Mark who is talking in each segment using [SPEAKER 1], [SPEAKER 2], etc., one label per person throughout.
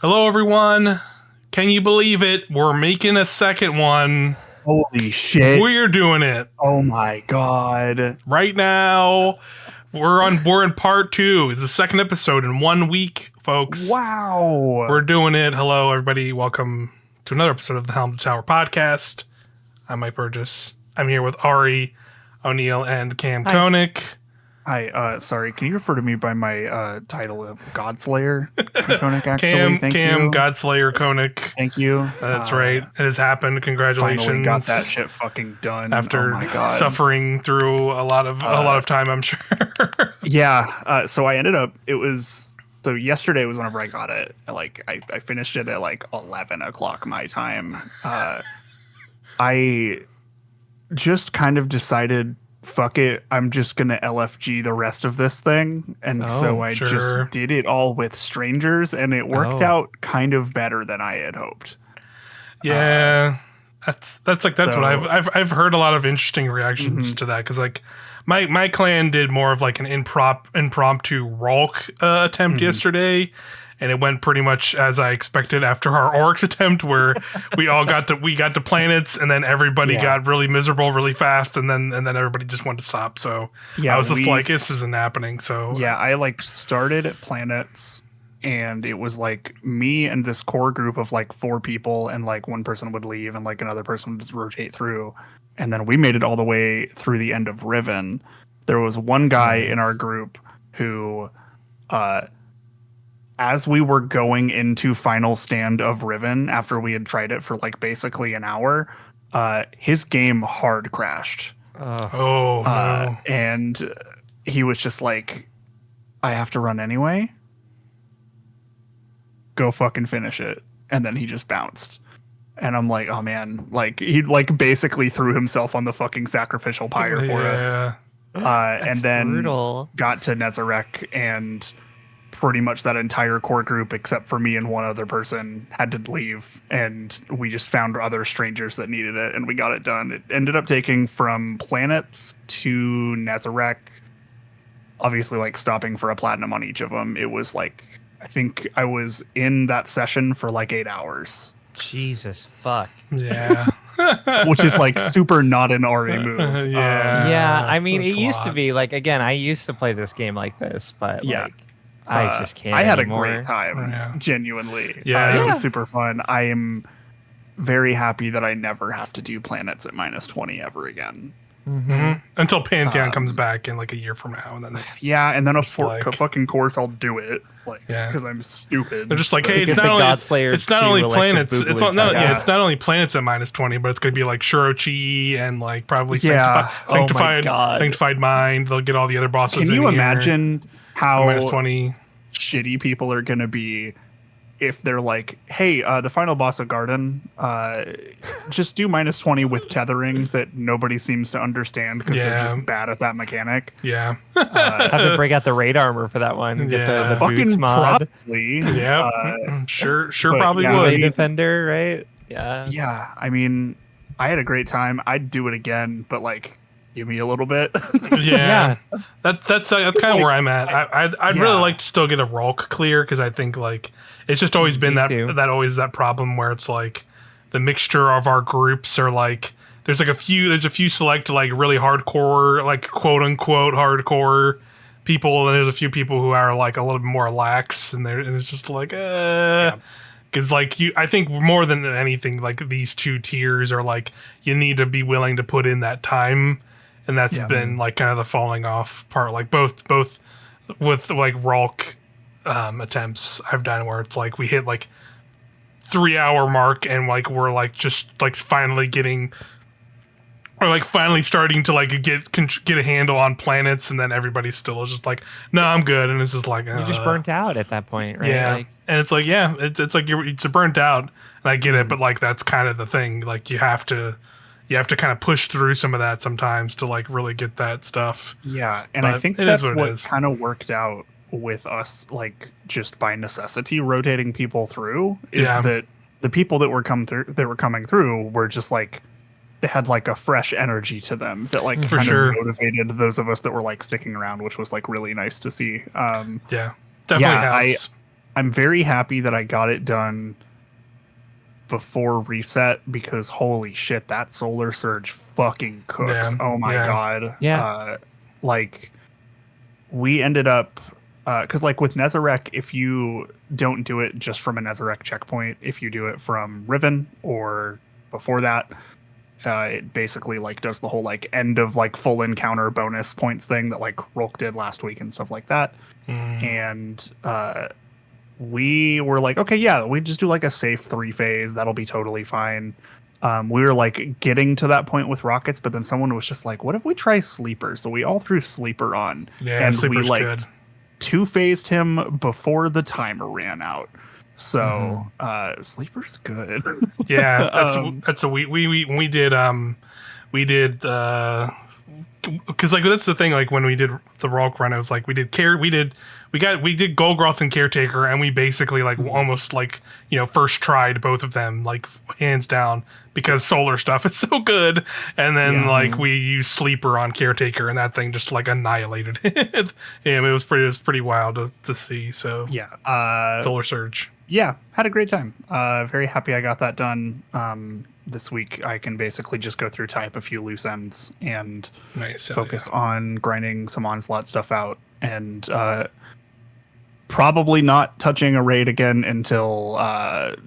[SPEAKER 1] Hello, everyone. Can you believe it? We're making a second one.
[SPEAKER 2] Holy shit.
[SPEAKER 1] We're doing it.
[SPEAKER 2] Oh my god.
[SPEAKER 1] Right now, we're in part 2. It's the second episode in 1 week, folks.
[SPEAKER 2] Wow.
[SPEAKER 1] We're doing it. Hello, everybody. Welcome to another episode of the Helm Tower podcast. I'm Mike Burgess. I'm here with Ari O'Neill and Cam Koenig.
[SPEAKER 2] Hi, sorry, can you refer to me by my title of Godslayer? Koenig, actually. Thank
[SPEAKER 1] Cam
[SPEAKER 2] you.
[SPEAKER 1] Godslayer Koenig.
[SPEAKER 2] Thank you.
[SPEAKER 1] That's right. It has happened. Congratulations.
[SPEAKER 2] Finally got that shit fucking done.
[SPEAKER 1] After
[SPEAKER 2] oh my god.
[SPEAKER 1] suffering through a lot of time, I'm sure.
[SPEAKER 2] Yeah. So I ended up, so yesterday was whenever I got it. I finished it at like 11 o'clock my time. I just kind of decided, fuck it, I'm just gonna LFG the rest of this thing, and so I just did it all with strangers, and it worked out kind of better than I had hoped.
[SPEAKER 1] Yeah, that's what I've heard a lot of interesting reactions to that, because like my clan did more of like an impromptu Ralk attempt yesterday. And it went pretty much as I expected after our Oryx attempt, where we got to planets, and then everybody got really miserable really fast, and then everybody just wanted to stop. So I was just like, this isn't happening. So
[SPEAKER 2] yeah, I started at planets, and it was like me and this core group of like 4 people, and like one person would leave, and like another person would just rotate through, and then we made it all the way through the end of Riven. There was one guy in our group who, as we were going into final stand of Riven, after we had tried it for like basically an hour, his game hard crashed.
[SPEAKER 1] No.
[SPEAKER 2] And he was just like, I have to run anyway. Go fucking finish it. And then he just bounced. And I'm like, oh man, like he like basically threw himself on the fucking sacrificial pyre for us. And then got to Nezarek, and pretty much that entire core group, except for me and one other person, had to leave, and we just found other strangers that needed it, and we got it done. It ended up taking from planets to Nezarek, obviously like stopping for a platinum on each of them. It was like, I think I was in that session for like 8 hours.
[SPEAKER 3] Jesus fuck.
[SPEAKER 1] Yeah.
[SPEAKER 2] Which is like super not an RA move.
[SPEAKER 3] Yeah, I mean, it used to be like, again, I used to play this game like this, but
[SPEAKER 2] yeah.
[SPEAKER 3] like, I just can't.
[SPEAKER 2] I had
[SPEAKER 3] anymore.
[SPEAKER 2] a great time, genuinely.
[SPEAKER 1] Yeah.
[SPEAKER 2] It was super fun. I am very happy that I never have to do planets at -20 ever again.
[SPEAKER 1] Until Pantheon comes back in like a year from now, and then
[SPEAKER 2] and then a fucking course I'll do it, because I'm stupid.
[SPEAKER 1] They're just like, hey, it's not only planets. It's not only planets at -20, but it's going to be like Shurochi and like probably sanctified mind. They'll get all the other bosses.
[SPEAKER 2] Can you imagine how
[SPEAKER 1] -20
[SPEAKER 2] shitty people are going to be if they're like, hey, the final boss of Garden, just do -20 with tethering that nobody seems to understand because they're just bad at that mechanic.
[SPEAKER 1] Yeah.
[SPEAKER 3] Have to break out the raid armor for that one. Get the boots mod.
[SPEAKER 2] Probably.
[SPEAKER 1] Yeah. Sure probably would.
[SPEAKER 3] Melee defender, right? Yeah.
[SPEAKER 2] Yeah. I mean, I had a great time. I'd do it again, but like, give me a little bit.
[SPEAKER 1] Yeah. That's kind of where I'm at. I'd really like to still get a Ralk clear, because I think like it's just always been that problem where it's like the mixture of our groups are like there's a few select like really hardcore, like quote unquote hardcore people, and there's a few people who are like a little bit more lax, and it's just like because like I think more than anything, like these two tiers are like you need to be willing to put in that time. And that's been like kind of the falling off part, like both with like Ralk attempts I've done, where it's like we hit like 3 hour mark, and like we're like just like finally starting to like get a handle on planets, and then everybody still is just like, no, I'm good, and it's just like
[SPEAKER 3] you're just burnt out at that point, right?
[SPEAKER 1] Yeah,
[SPEAKER 3] like,
[SPEAKER 1] and it's like it's like it's burnt out, and I get it, but like that's kind of the thing, like you have to kind of push through some of that sometimes to like really get that stuff.
[SPEAKER 2] Yeah, and I think that's what kind of worked out with us, like just by necessity rotating people through, is that the people that were coming through were just like, they had like a fresh energy to them that like kind of motivated those of us that were like sticking around, which was like really nice to see.
[SPEAKER 1] Definitely helps.
[SPEAKER 2] I'm very happy that I got it done before reset, because holy shit, that solar surge fucking cooks. Oh my god.
[SPEAKER 3] Yeah.
[SPEAKER 2] Like, we ended up because like with Nezarec, if you don't do it just from a Nezarec checkpoint, if you do it from Riven or before that, it basically like does the whole like end of like full encounter bonus points thing that like Rolk did last week and stuff like that. And we were like, okay, yeah, we just do like a safe 3-phase. That'll be totally fine. We were like getting to that point with rockets, but then someone was just like, what if we try Sleeper? So we all threw Sleeper on.
[SPEAKER 1] Yeah,
[SPEAKER 2] and
[SPEAKER 1] Sleeper's
[SPEAKER 2] we like
[SPEAKER 1] good.
[SPEAKER 2] 2-phased him before the timer ran out. So Sleeper's good.
[SPEAKER 1] Yeah, that's a we did because like that's the thing, like when we did the Rolk run, it was like we did Golgroth and Caretaker, and we basically like almost like, you know, first tried both of them like hands down because solar stuff is so good, and then like we used Sleeper on Caretaker, and that thing just like annihilated it. And it was pretty wild to see. So Solar Surge.
[SPEAKER 2] Yeah, had a great time. Very happy I got that done. This week I can basically just go through, type a few loose ends, and focus on grinding some Onslaught stuff out, and probably not touching a raid again until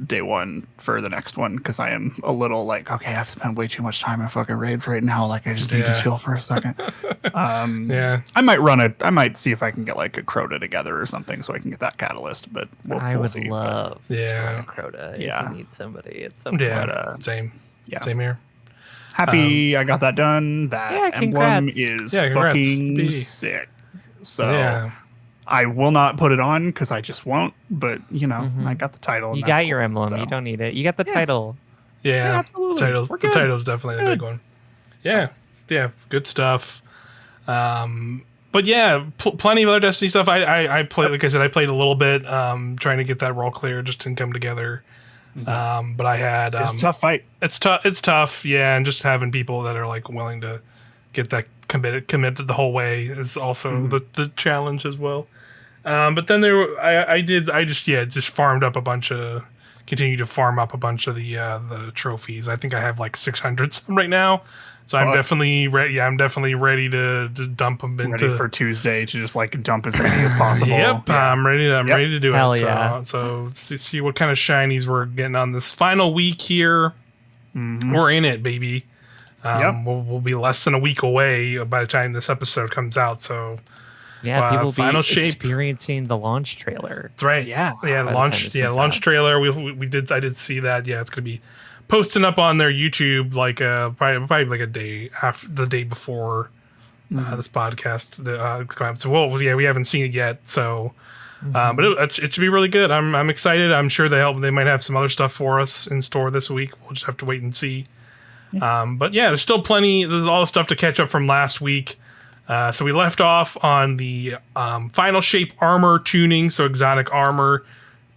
[SPEAKER 2] day one for the next one, because I am a little like, okay, I've spent way too much time in fucking raids right now. Like, I just need to chill for a second. I might run it. I might see if I can get like a Crota together or something so I can get that catalyst. But
[SPEAKER 3] I would
[SPEAKER 2] see.
[SPEAKER 3] love
[SPEAKER 1] Crota.
[SPEAKER 3] If you need somebody. It's something.
[SPEAKER 1] Same here.
[SPEAKER 2] Happy I got that done. That emblem is fucking sick. So I will not put it on because I just won't. But you know, I got the title.
[SPEAKER 3] You got your emblem. So. You don't need it. You got the title.
[SPEAKER 1] Yeah,
[SPEAKER 2] absolutely.
[SPEAKER 1] The title's definitely a big one. Yeah, good stuff. But yeah, plenty of other Destiny stuff. I played, like I said, I played a little bit, trying to get that role clear. Just didn't come together. But I had
[SPEAKER 2] it's a tough fight.
[SPEAKER 1] It's tough. Yeah, and just having people that are like willing to get that committed the whole way is also the challenge as well. But then I just farmed up continue to farm up a bunch of the trophies. I think I have like 600 right now. So I'm definitely ready. Yeah, I'm definitely ready to dump them into.
[SPEAKER 2] Ready for Tuesday to just like dump as many as possible.
[SPEAKER 1] Yep, yeah. I'm ready to do
[SPEAKER 3] Hell
[SPEAKER 1] it.
[SPEAKER 3] Yeah.
[SPEAKER 1] So see what kind of shinies we're getting on this final week here. We're in it, baby. We'll be less than a week away by the time this episode comes out. So
[SPEAKER 3] people will be experiencing the launch trailer.
[SPEAKER 1] That's right.
[SPEAKER 2] Yeah.
[SPEAKER 1] Launch trailer. I did see that. Yeah, it's gonna be posting up on their YouTube like probably like a day after the day before this podcast is going up. So we haven't seen it yet. So, but it should be really good. I'm excited. I'm sure they might have some other stuff for us in store this week. We'll just have to wait and see. But yeah, there's still plenty. There's all the stuff to catch up from last week. So we left off on the final shape armor tuning. So exotic armor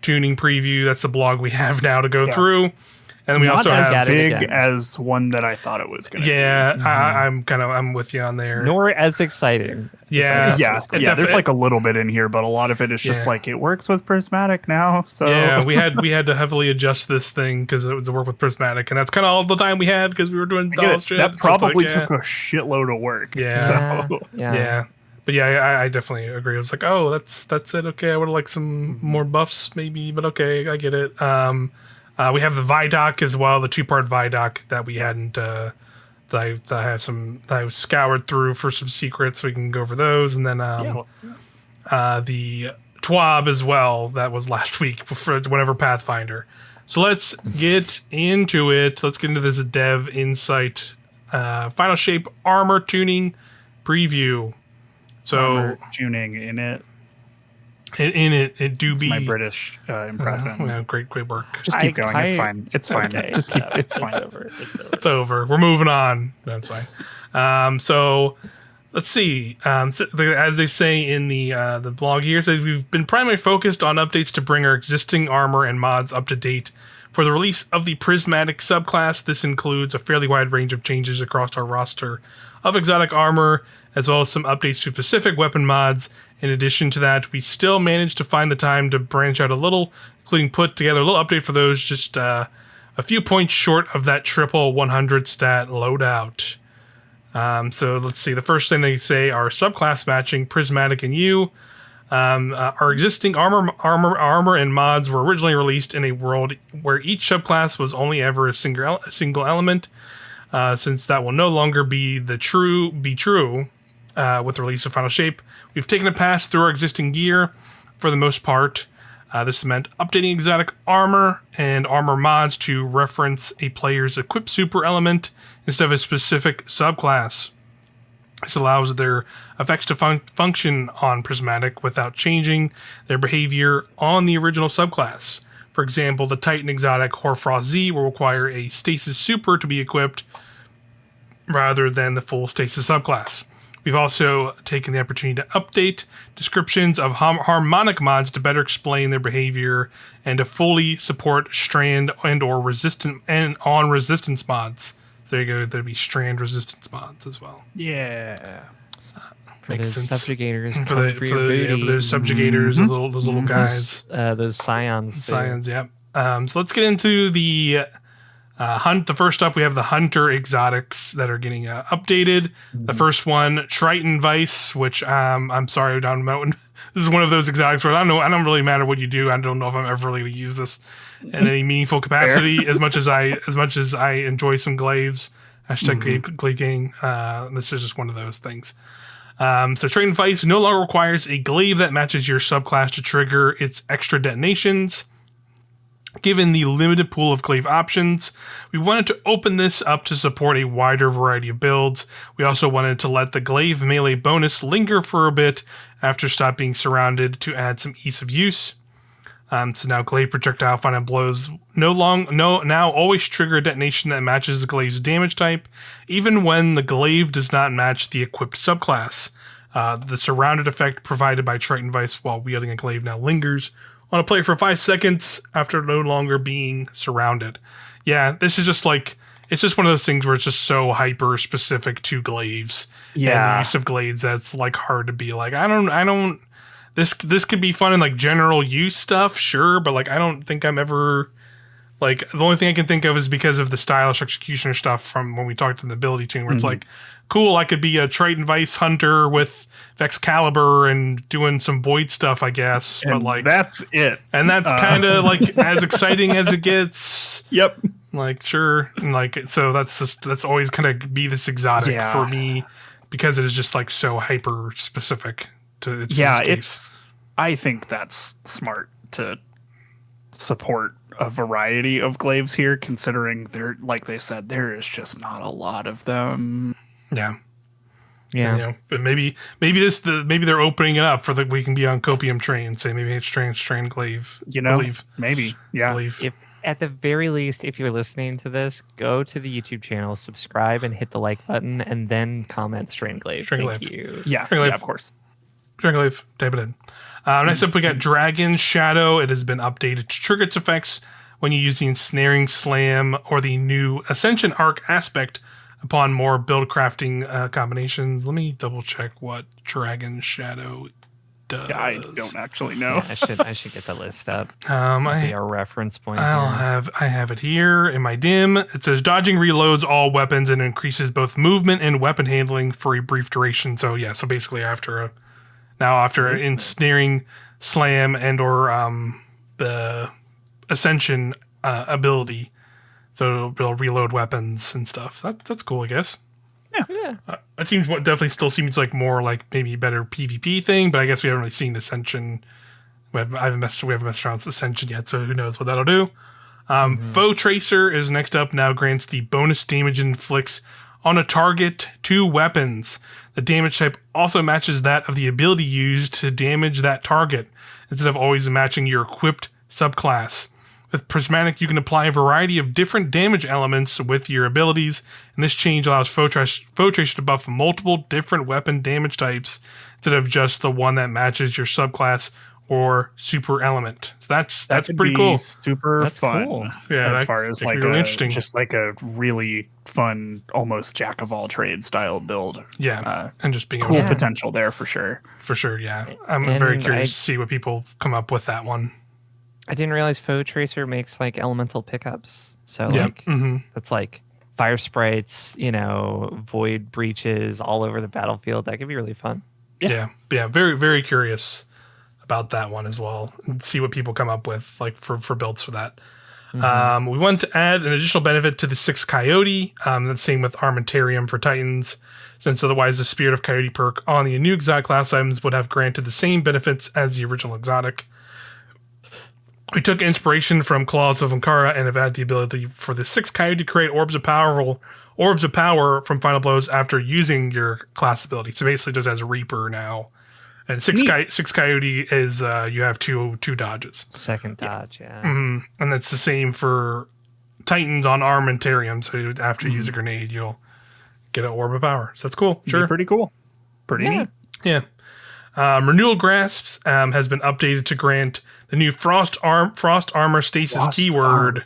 [SPEAKER 1] tuning preview. That's the blog we have now to go through. And then we also have
[SPEAKER 2] as big as one that I thought it was going to be.
[SPEAKER 1] I'm with you on there.
[SPEAKER 3] Nor as exciting.
[SPEAKER 2] Yeah. There's like a little bit in here, but a lot of it is just like it works with Prismatic now. So
[SPEAKER 1] yeah, we had to heavily adjust this thing because it was a work with Prismatic, and that's kind of all the time we had because we were doing shit.
[SPEAKER 2] That probably took a shitload of work.
[SPEAKER 1] Yeah. But yeah, I definitely agree. I was like, oh, that's it. Okay, I would have liked some more buffs maybe, but okay, I get it. We have the Vidoc as well, the 2-part Vidoc that we hadn't. That I scoured through for some secrets, so we can go over those, and then the TWAB as well. That was last week for whenever Pathfinder. So let's get into it. Let's get into this Dev Insight final shape armor tuning preview. So
[SPEAKER 2] armor tuning in it.
[SPEAKER 1] It do
[SPEAKER 2] it's
[SPEAKER 1] be
[SPEAKER 2] my British impression.
[SPEAKER 1] Great work.
[SPEAKER 2] Just keep going. It's fine. It's fine.
[SPEAKER 3] Okay,
[SPEAKER 2] Just keep. It's fine.
[SPEAKER 1] It's over. We're moving on. That's fine. So let's see. As they say in the blog here, says we've been primarily focused on updates to bring our existing armor and mods up to date for the release of the Prismatic subclass. This includes a fairly wide range of changes across our roster of exotic armor, as well as some updates to specific weapon mods. In addition to that, we still managed to find the time to branch out a little, including put together a little update for those, just a few points short of that triple 100 stat loadout. So let's see. The first thing they say are subclass matching, Prismatic and you. Our existing armor and mods were originally released in a world where each subclass was only ever a single element. Since that will no longer be true with the release of Final Shape, we've taken a pass through our existing gear for the most part. This meant updating exotic armor and armor mods to reference a player's equipped super element instead of a specific subclass. This allows their effects to function on Prismatic without changing their behavior on the original subclass. For example, the Titan exotic Hoarfrost Z will require a Stasis Super to be equipped rather than the full Stasis subclass. We've also taken the opportunity to update descriptions of harmonic mods to better explain their behavior and to fully support strand and/or resistance mods. So there you go. There'd be strand resistance mods as well.
[SPEAKER 2] Yeah.
[SPEAKER 1] Makes sense.
[SPEAKER 3] Subjugators
[SPEAKER 1] for those subjugators, those little guys.
[SPEAKER 3] Those scions.
[SPEAKER 1] Scions, yep. So let's get into the hunt. The first up, we have the Hunter exotics that are getting updated. The first one, Triton Vice, which I'm sorry, I don't know. This is one of those exotics where I don't really matter what you do. I don't know if I'm ever really going to use this in any meaningful capacity. as much as I enjoy some glaives. Hashtag glaive gang. This is just one of those things. So Triton Vice no longer requires a glaive that matches your subclass to trigger its extra detonations. Given the limited pool of glaive options, we wanted to open this up to support a wider variety of builds. We also wanted to let the glaive melee bonus linger for a bit after stop being surrounded to add some ease of use. So now glaive projectile final blows now always trigger a detonation that matches the glaive's damage type, even when the glaive does not match the equipped subclass. The surrounded effect provided by Triton Vice while wielding a glaive now lingers on a player for 5 seconds after no longer being surrounded. Yeah, this is just it's just one of those things where it's just so hyper specific to glaives.
[SPEAKER 2] Yeah.
[SPEAKER 1] And the use of glaives that's hard to be I don't. This could be fun in general use stuff, sure, but I don't think I'm ever the only thing I can think of is because of the stylish executioner stuff from when we talked in the ability tune, where it's cool, I could be a Triton Vice hunter with Excalibur and doing some void stuff, I guess.
[SPEAKER 2] And
[SPEAKER 1] but
[SPEAKER 2] that's it.
[SPEAKER 1] And that's kind of as exciting as it gets.
[SPEAKER 2] Yep.
[SPEAKER 1] Sure. And so that's always kind of be this exotic for me because it is just so hyper specific to its use case.
[SPEAKER 2] I think that's smart to support a variety of glaives here, considering like they said, there is just not a lot of them.
[SPEAKER 1] Yeah.
[SPEAKER 3] Yeah.
[SPEAKER 1] But maybe they're opening it up for we can be on Copium train. Say maybe it's strand glaive.
[SPEAKER 2] Maybe. Yeah.
[SPEAKER 1] Believe.
[SPEAKER 3] At the very least, if you're listening to this, go to the YouTube channel, subscribe, and hit the like button, and then comment strand glaive. Thank you.
[SPEAKER 2] Yeah, of course.
[SPEAKER 1] Strand glaive, type it in. Next up, we got Dragon Shadow. It has been updated to trigger its effects when you use the Ensnaring Slam or the new Ascension Arc aspect upon more build crafting combinations. Let me double check what Dragon Shadow does.
[SPEAKER 2] Yeah, I don't actually know.
[SPEAKER 3] Yeah, I should get the list up. Be our reference point.
[SPEAKER 1] I have it here in my dim. It says dodging reloads all weapons and increases both movement and weapon handling for a brief duration. So basically after Ensnaring Slam and or the Ascension ability. So it'll reload weapons and stuff. That's cool, I guess.
[SPEAKER 3] Yeah.
[SPEAKER 1] It definitely still seems more maybe a better PvP thing, but I guess we haven't really seen Ascension. We haven't messed around with Ascension yet, so who knows what that'll do. Foe Tracer is next up. Now grants the bonus damage inflicts on a target 2 weapons. The damage type also matches that of the ability used to damage that target, instead of always matching your equipped subclass. With Prismatic, you can apply a variety of different damage elements with your abilities, and this change allows Foe Tracer to buff multiple different weapon damage types instead of just the one that matches your subclass or super element. So that's pretty cool.
[SPEAKER 2] Super fun.
[SPEAKER 3] Cool.
[SPEAKER 2] Yeah, as far as like
[SPEAKER 1] really interesting.
[SPEAKER 2] Just like a really fun, almost jack of all trades style build.
[SPEAKER 1] Yeah, and just being
[SPEAKER 2] cool potential there for sure.
[SPEAKER 1] For sure, yeah. I'm very curious to see what people come up with that one.
[SPEAKER 3] I didn't realize Foe Tracer makes like elemental pickups. So that's like fire sprites, void breaches all over the battlefield. That could be really fun.
[SPEAKER 1] Yeah. Very, very curious about that one as well, and see what people come up with like for builds for that. We wanted to add an additional benefit to the 6 Coyote. The same with Armentarium for Titans, since otherwise the Spirit of Coyote perk on the new exotic class items would have granted the same benefits as the original exotic. We took inspiration from Claws of Ankara and have added the ability for the 6 Coyote to create orbs of power from Final Blows after using your class ability. So basically just as a Reaper now. And 6 Coyote is you have two dodges.
[SPEAKER 3] Second dodge, yeah.
[SPEAKER 1] Mm-hmm. And that's the same for Titans on Armentarium. So after you use a grenade, you'll get an Orb of Power. So that's cool. Sure.
[SPEAKER 2] Pretty cool. Pretty neat.
[SPEAKER 1] Yeah. Renewal Grasps has been updated to grant the new Frost Armor Stasis keyword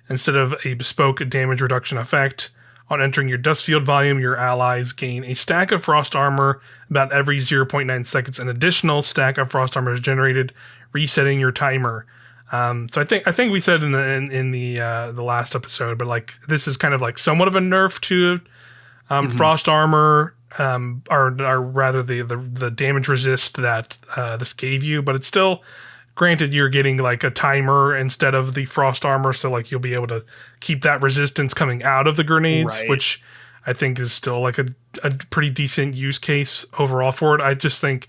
[SPEAKER 1] instead of a bespoke damage reduction effect. On entering your dust field volume, your allies gain a stack of frost armor about every 0.9 seconds. An additional stack of frost armor is generated, resetting your timer. So I think we said in the last episode, but like this is kind of like somewhat of a nerf to frost armor, or rather the damage resist that this gave you, but it's still. Granted, you're getting like a timer instead of the frost armor, so like you'll be able to keep that resistance coming out of the grenades, which I think is still like a pretty decent use case overall for it. I just think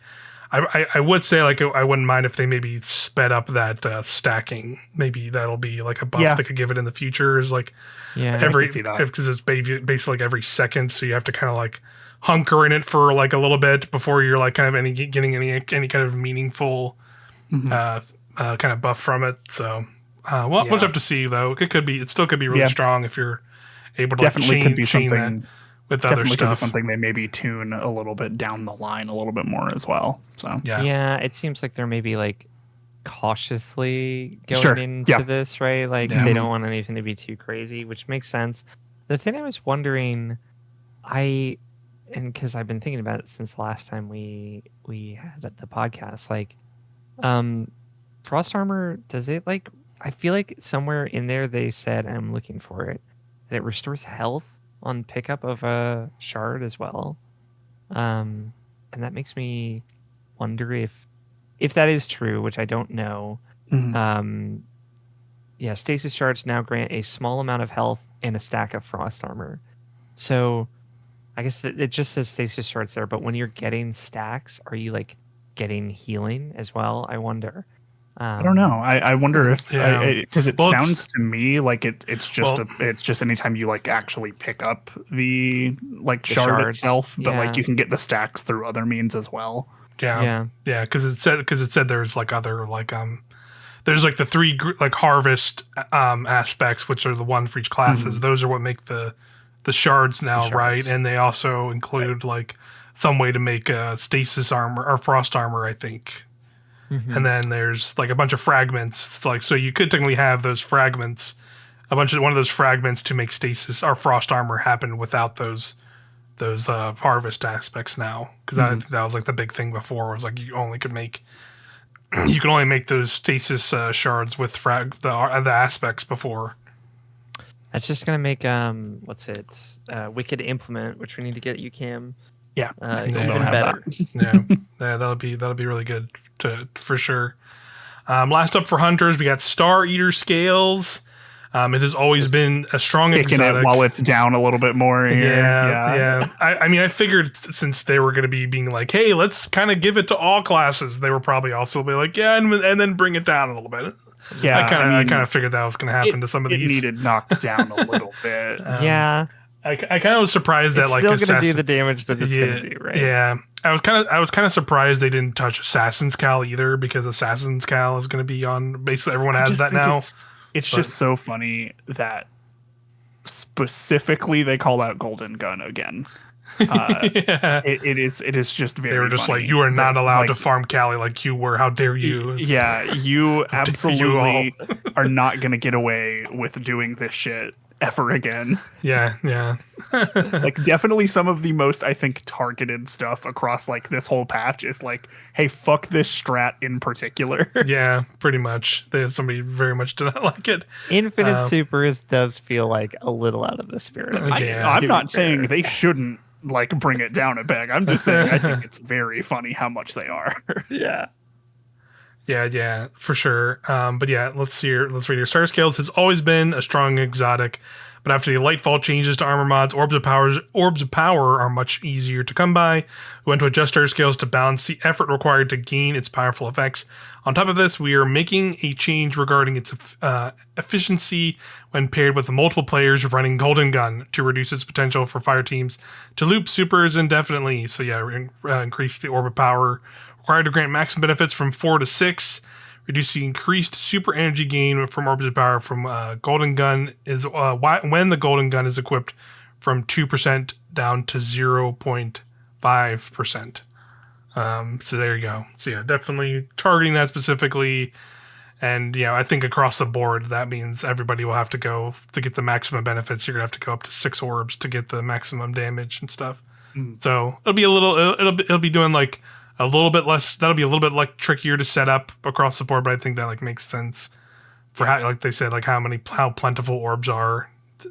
[SPEAKER 1] I would say like I wouldn't mind if they maybe sped up that stacking. Maybe that'll be like a buff they could give it in the future. Is like because it's basically like every second, so you have to kind of like hunker in it for like a little bit before you're like kind of getting any kind of meaningful. Kind of buff from it, so we'll have to see though. It still could be really strong if you're able to
[SPEAKER 2] definitely
[SPEAKER 1] like, chain that with other stuff.
[SPEAKER 2] Could be something they maybe tune a little bit down the line a little bit more as well. So
[SPEAKER 3] it seems like they're maybe like cautiously going into this, right? Like they don't want anything to be too crazy, which makes sense. The thing I was wondering, because I've been thinking about it since the last time we had the podcast, like. Frost armor, does it like? I feel like somewhere in there they said, I'm looking for it, that it restores health on pickup of a shard as well. And that makes me wonder if that is true, which I don't know. Stasis shards now grant a small amount of health and a stack of frost armor. So I guess it just says stasis shards there, but when you're getting stacks, are you like getting healing as well? I wonder.
[SPEAKER 2] I don't know. I wonder if because it sounds to me like it's just anytime you like actually pick up the shard itself, but like you can get the stacks through other means as well.
[SPEAKER 1] Yeah. Because it said there's like other like there's like the 3 like harvest aspects, which are the one for each classes. Those are what make the shards now, right? And they also include like some way to make stasis armor or frost armor, I think. And then there's like a bunch of fragments, like so you could technically have those fragments, one of those fragments to make stasis or frost armor happen without those harvest aspects now, because I think that was like the big thing before was like you can only make those stasis shards with the aspects before.
[SPEAKER 3] That's just gonna make Wicked Implement, which we need to get UCAM.
[SPEAKER 2] Yeah,
[SPEAKER 3] even better.
[SPEAKER 1] That'll be really good for sure. Last up for hunters, we got Star Eater Scales. It has always been a strong exotic.
[SPEAKER 2] It while it's down a little bit more here.
[SPEAKER 1] Yeah. I mean, I figured since they were going to be being like, hey, let's kind of give it to all classes, they were probably also be like, and then bring it down a little bit.
[SPEAKER 2] Yeah,
[SPEAKER 1] I kind of figured that was going to happen to some of these.
[SPEAKER 2] It needed knocked down a little bit.
[SPEAKER 1] I kind of was surprised that like
[SPEAKER 3] still going to do the damage that it's going to do, right?
[SPEAKER 1] Yeah, I was kind of surprised they didn't touch Assassin's Cal either, because Assassin's Cal is going to be on basically everyone has that now.
[SPEAKER 2] It's just so funny that specifically they call out Golden Gun again. It is just very.
[SPEAKER 1] They were just
[SPEAKER 2] funny
[SPEAKER 1] like, you are not allowed
[SPEAKER 2] like,
[SPEAKER 1] to farm Cali like you were. How dare you?
[SPEAKER 2] Yeah, you absolutely are not going to get away with doing this shit ever again.
[SPEAKER 1] Yeah.
[SPEAKER 2] Like, definitely some of the most, I think, targeted stuff across like this whole patch is like, hey, fuck this strat in particular.
[SPEAKER 1] Yeah, pretty much. There's somebody very much did not like it.
[SPEAKER 3] Infinite Supers does feel like a little out of the spirit.
[SPEAKER 2] I'm not saying they shouldn't like bring it down a peg. I'm just saying I think it's very funny how much they are.
[SPEAKER 1] Yeah, for sure. But yeah, let's read your star scales. Has always been a strong exotic, but after the Lightfall changes to armor mods, orbs of power are much easier to come by. We went to adjust star scales to balance the effort required to gain its powerful effects. On top of this, we are making a change regarding its efficiency when paired with multiple players running Golden Gun to reduce its potential for fire teams to loop supers indefinitely. So yeah, increase the orb of power required to grant maximum benefits from 4 to 6. Reduce the increased super energy gain from orbs of power from Golden Gun is when the Golden Gun is equipped from 2% down to 0.5%. So there you go. So yeah, definitely targeting that specifically. And I think across the board, that means everybody will have to go to get the maximum benefits. You're gonna have to go up to 6 orbs to get the maximum damage and stuff. So it'll be it'll be doing like a little bit less. That'll be a little bit like trickier to set up across the board, but I think that like makes sense for how, like they said, like how plentiful orbs are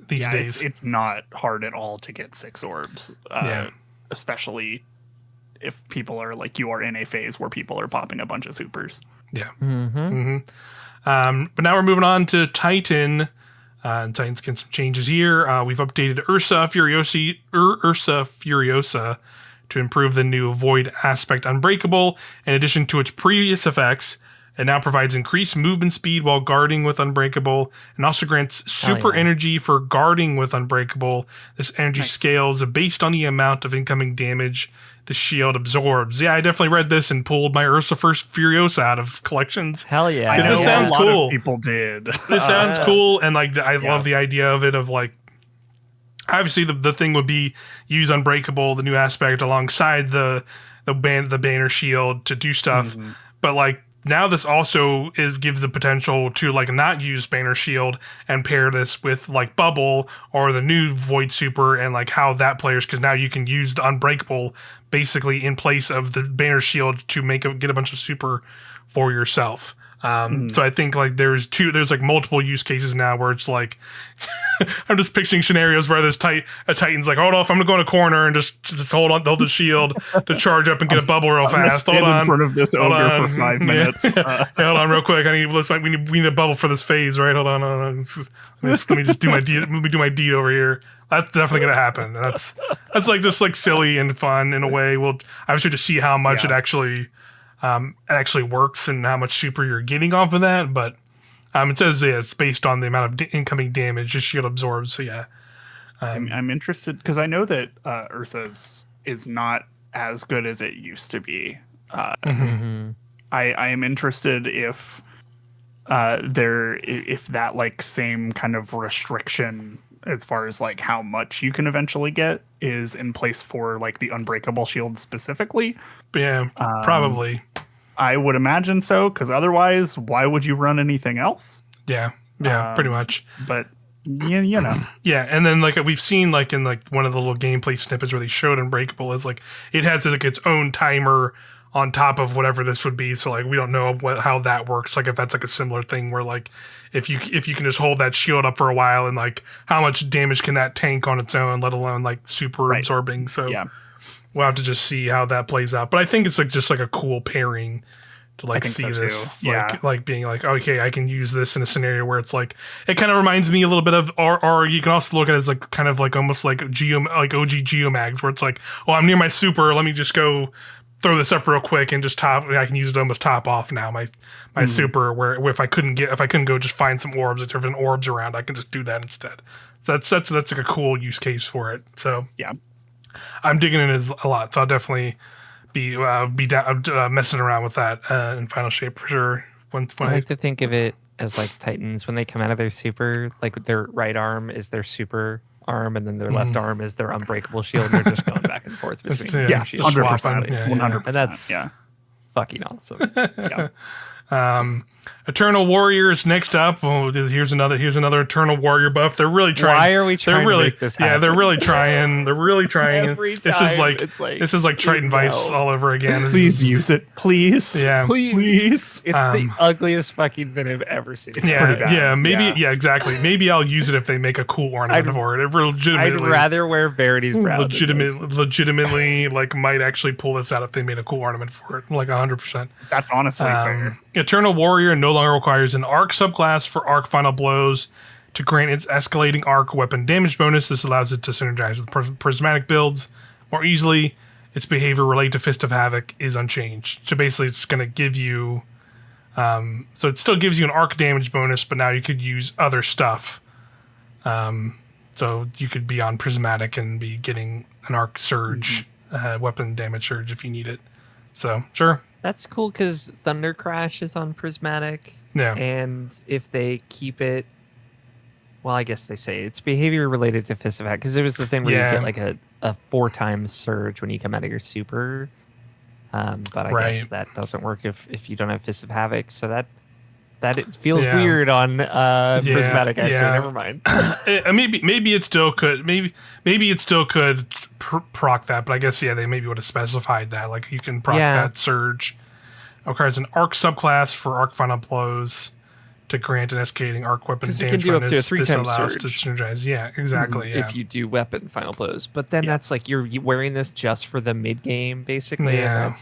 [SPEAKER 1] these days.
[SPEAKER 2] It's not hard at all to get 6 orbs. Especially if people are like, you are in a phase where people are popping a bunch of supers.
[SPEAKER 1] Yeah. But now we're moving on to Titan. And Titan's getting some changes here. We've updated Ursa Furiosa to improve the new Void aspect Unbreakable. In addition to its previous effects, it now provides increased movement speed while guarding with Unbreakable, and also grants super energy for guarding with Unbreakable. This energy scales based on the amount of incoming damage the shield absorbs. Yeah, I definitely read this and pulled my Ursa Furiosa out of collections.
[SPEAKER 3] Hell yeah.
[SPEAKER 2] I know
[SPEAKER 1] this sounds
[SPEAKER 2] a lot
[SPEAKER 1] cool.
[SPEAKER 2] Of people did.
[SPEAKER 1] This sounds cool, and like I love the idea of it, of like, obviously the thing would be use Unbreakable, the new aspect, alongside the banner shield to do stuff. But like now this also gives the potential to like not use banner shield and pair this with like Bubble or the new Void super, and like how that plays, because now you can use the Unbreakable basically in place of the banner shield to get a bunch of super for yourself. So I think like there's like multiple use cases now where it's like I'm just picturing scenarios where this a Titan's like, hold off, I'm gonna go in a corner and just hold the shield to charge up and get a bubble real fast. Hold on,
[SPEAKER 2] in front of this ogre for 5 minutes.
[SPEAKER 1] Hey, hold on, real quick. We need a bubble for this phase, right? Hold on. Let me just do my deed. Let me do my deed over here. That's definitely gonna happen. That's like just like silly and fun in a way. We'll obviously to see how much it actually works and how much super you're getting off of that, but it says it's based on the amount of incoming damage the shield absorbs. So yeah,
[SPEAKER 2] I'm interested because I know that Ursa's is not as good as it used to be. I am interested if that like same kind of restriction as far as like how much you can eventually get is in place for like the Unbreakable shield specifically.
[SPEAKER 1] Yeah, probably.
[SPEAKER 2] I would imagine so, because otherwise, why would you run anything else?
[SPEAKER 1] Yeah, pretty much.
[SPEAKER 2] But you know.
[SPEAKER 1] Yeah, and then like we've seen like in like one of the little gameplay snippets where they showed Unbreakable is like it has like its own timer on top of whatever this would be. So like we don't know how that works. Like if that's like a similar thing where like if you can just hold that shield up for a while, and like how much damage can that tank on its own, let alone like super absorbing. So we'll have to just see how that plays out. But I think it's like just like a cool pairing to like see this, like being like, okay, I can use this in a scenario where it's like it kind of reminds me a little bit of, or you can also look at it as like kind of like almost like OG Geomags, where it's like, oh, I'm near my super, let me just go throw this up real quick and just I can use it to almost top off now my super, where if I couldn't go just find some orbs, if there's orbs around, I can just do that instead. So that's like a cool use case for it. So
[SPEAKER 2] yeah,
[SPEAKER 1] I'm digging it a lot. So I'll definitely be messing around with that in Final Shape for sure. I
[SPEAKER 3] like to think of it as like Titans when they come out of their super, like their right arm is their super arm, and then their left arm is their unbreakable shield, and they're just going back and forth between
[SPEAKER 2] 100%, 100%.
[SPEAKER 3] And that's fucking awesome.
[SPEAKER 1] Eternal Warriors next up. Oh, here's another Eternal Warrior buff. They're really trying.
[SPEAKER 3] Why are we trying to make this happen?
[SPEAKER 1] Yeah, they're really trying.
[SPEAKER 3] Every
[SPEAKER 1] this
[SPEAKER 3] time,
[SPEAKER 1] is like Triton Vice all over again.
[SPEAKER 2] Please use it, please.
[SPEAKER 1] Yeah,
[SPEAKER 2] please.
[SPEAKER 3] It's the ugliest fucking thing I've ever seen.
[SPEAKER 2] It's pretty bad.
[SPEAKER 1] Yeah, maybe. Yeah, exactly. Maybe I'll use it if they make a cool ornament for it.
[SPEAKER 3] I'd rather wear Verity's brow.
[SPEAKER 1] Legitimately, like might actually pull this out if they made a cool ornament for it. Like 100%.
[SPEAKER 2] That's honestly fair.
[SPEAKER 1] Eternal Warrior no longer requires an arc subclass for arc final blows to grant its escalating arc weapon damage bonus. This allows it to synergize with prismatic builds more easily. Its behavior related to Fist of Havoc is unchanged. So basically it's going to give you so it still gives you an arc damage bonus, but now you could use other stuff. So you could be on prismatic and be getting an arc surge, weapon damage surge if you need it. So sure.
[SPEAKER 3] That's cool because Thunder Crash is on prismatic.
[SPEAKER 1] Yeah.
[SPEAKER 3] And if they keep it, well, I guess they say it's behavior related to Fist of Havoc, because it was the thing where you get like a 4 times surge when you come out of your super. But I guess that doesn't work if you don't have Fist of Havoc. So that it feels weird on prismatic. Actually, never mind.
[SPEAKER 1] maybe it still could. Maybe it still could proc that, but I guess they maybe would have specified that. Like you can proc that surge. Requires an arc subclass for arc final blows to grant an escalating arc weapon damage.
[SPEAKER 3] It can do up to a 3 times surge.
[SPEAKER 1] To synergize. Yeah, exactly.
[SPEAKER 3] If you do weapon final blows, but then that's like you're wearing this just for the mid game, basically.
[SPEAKER 1] Yeah.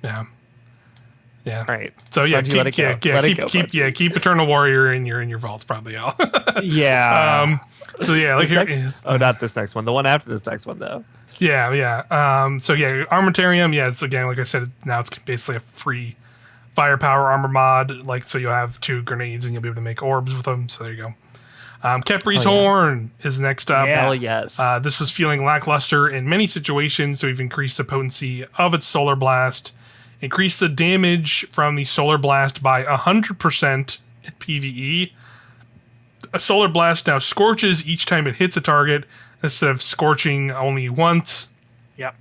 [SPEAKER 3] All right.
[SPEAKER 1] So keep Eternal Warrior in your vaults, probably all. So like here is
[SPEAKER 3] not this next one. The one after this next one, though.
[SPEAKER 1] Yeah. Armamentarium. Yeah. So again, like I said, now it's basically a free firepower armor mod. Like so, you'll have 2 grenades and you'll be able to make orbs with them. So there you go. Kepri's Horn is next up.
[SPEAKER 3] Hell yes.
[SPEAKER 1] This was feeling lackluster in many situations, so we've increased the potency of its Solar Blast. Increase the damage from the Solar Blast by 100% in PvE. A Solar Blast now scorches each time it hits a target instead of scorching only once.
[SPEAKER 2] Yep.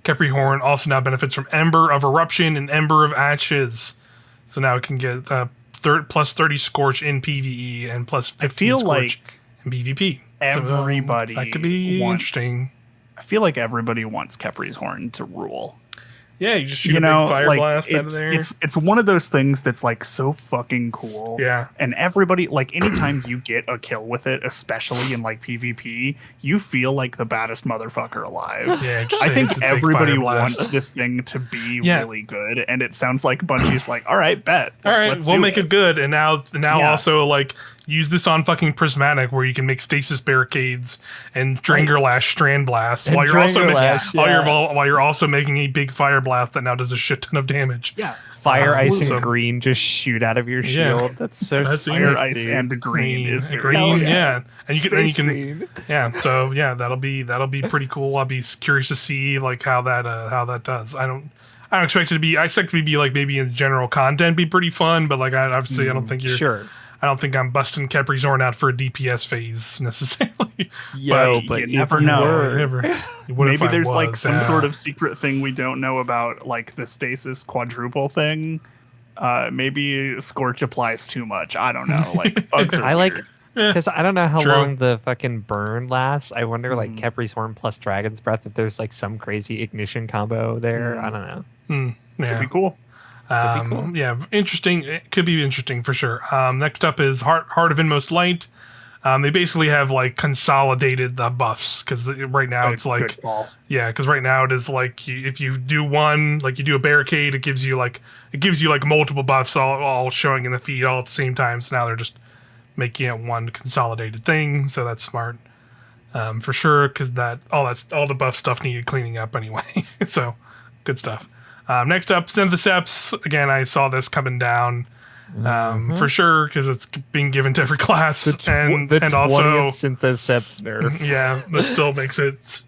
[SPEAKER 1] Kepri Horn also now benefits from Ember of Eruption and Ember of Ashes. So now it can get plus 30 Scorch in PvE and plus 15 Scorch in PvP.
[SPEAKER 2] Everybody
[SPEAKER 1] that could be interesting.
[SPEAKER 2] I feel like everybody wants Kepri's Horn to rule.
[SPEAKER 1] Yeah, you just shoot a big fire blast out of there.
[SPEAKER 2] It's one of those things that's like so fucking cool.
[SPEAKER 1] Yeah.
[SPEAKER 2] And everybody, like anytime you get a kill with it, especially in like PvP, you feel like the baddest motherfucker alive.
[SPEAKER 1] Yeah,
[SPEAKER 2] I think everybody wants this thing to be really good. And it sounds like Bungie's like, all right, bet.
[SPEAKER 1] All right, we'll make it good. And now also like use this on fucking Prismatic where you can make stasis barricades and Drangerlash strand blasts while you're also making a big fire blast that now does a shit ton of damage.
[SPEAKER 2] Yeah.
[SPEAKER 3] Fire, ice, and green just shoot out of your shield.
[SPEAKER 1] Yeah.
[SPEAKER 3] That's so
[SPEAKER 2] fire, ice, and green is
[SPEAKER 1] green. Yeah. And you can yeah. So yeah, that'll be pretty cool. I'll be curious to see like how that does. I don't expect it to be. I expect it to be like maybe in general content be pretty fun, but like I don't think you're
[SPEAKER 3] sure.
[SPEAKER 1] I don't think I'm busting Kepri's Horn out for a DPS phase necessarily.
[SPEAKER 2] But you never know. Maybe there's like some
[SPEAKER 1] sort
[SPEAKER 2] sort of secret thing we don't know about, like the stasis quadruple thing. Maybe Scorch applies too much. I don't know. Like bugs are weird.
[SPEAKER 3] Because I don't know how long the fucking burn lasts. I wonder, like Kepri's Horn plus Dragon's Breath, if there's like some crazy ignition combo there. I don't know.
[SPEAKER 2] It'd be cool.
[SPEAKER 1] Yeah, interesting. It could be interesting for sure. Next up is Heart of Inmost Light. They basically have like consolidated the buffs because right now it's like because right now it is like if you do one, like you do a barricade, it gives you like multiple buffs all showing in the feed all at the same time. So now they're just making it one consolidated thing. So that's smart for sure because all the buff stuff needed cleaning up anyway. So good stuff. Next up, Syntheseps. Again, I saw this coming down for sure because it's being given to every class, and also
[SPEAKER 3] Syntheseps nerf.
[SPEAKER 1] Yeah, that still makes it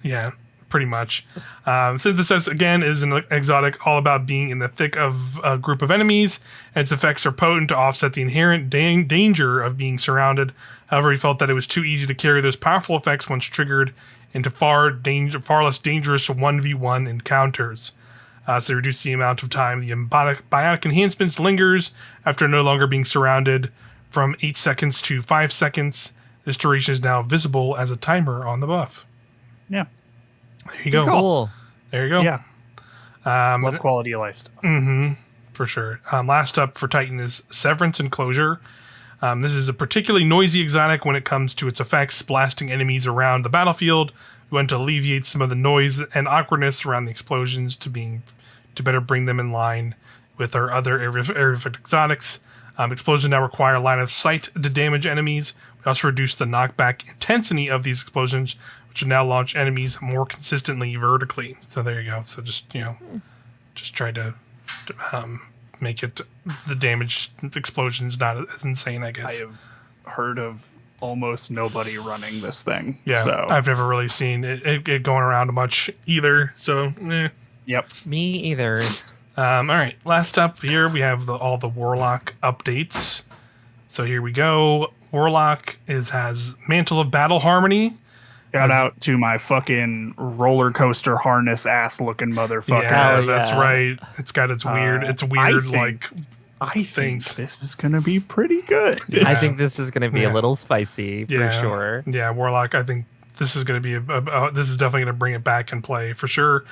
[SPEAKER 1] pretty much. Synthesis, again, is an exotic all about being in the thick of a group of enemies, and its effects are potent to offset the inherent danger of being surrounded. However, he felt that it was too easy to carry those powerful effects once triggered into far less dangerous 1v1 encounters. So reduce the amount of time the biotic enhancements lingers after no longer being surrounded from 8 seconds to 5 seconds. This duration is now visible as a timer on the buff.
[SPEAKER 2] Yeah.
[SPEAKER 1] There you go.
[SPEAKER 3] Cool.
[SPEAKER 1] There you go.
[SPEAKER 2] Yeah. Love quality of life stuff.
[SPEAKER 1] For sure. Last up for Titan is Severance and Closure. This is a particularly noisy exotic when it comes to its effects, blasting enemies around the battlefield. We want to alleviate some of the noise and awkwardness around the explosions to better bring them in line with our other area effect exotics. Explosions now require line of sight to damage enemies. We also reduce the knockback intensity of these explosions, which will now launch enemies more consistently vertically. So there you go. So just try to make it the damage explosions not as insane, I guess.
[SPEAKER 2] I have heard of almost nobody running this thing.
[SPEAKER 1] Yeah,
[SPEAKER 2] so.
[SPEAKER 1] I've never really seen it going around much either. So,
[SPEAKER 2] Yep.
[SPEAKER 3] Me either.
[SPEAKER 1] All right, last up here we have all the Warlock updates. So here we go. Warlock has Mantle of Battle Harmony.
[SPEAKER 2] Shout out to my fucking roller coaster harness ass looking motherfucker.
[SPEAKER 1] Yeah, that's right. It's got its weird,
[SPEAKER 2] I think this is going to be pretty good.
[SPEAKER 3] Yeah. I think this is going to be a little spicy for sure.
[SPEAKER 1] Yeah, Warlock, I think this is going to be this is definitely going to bring it back in play for sure.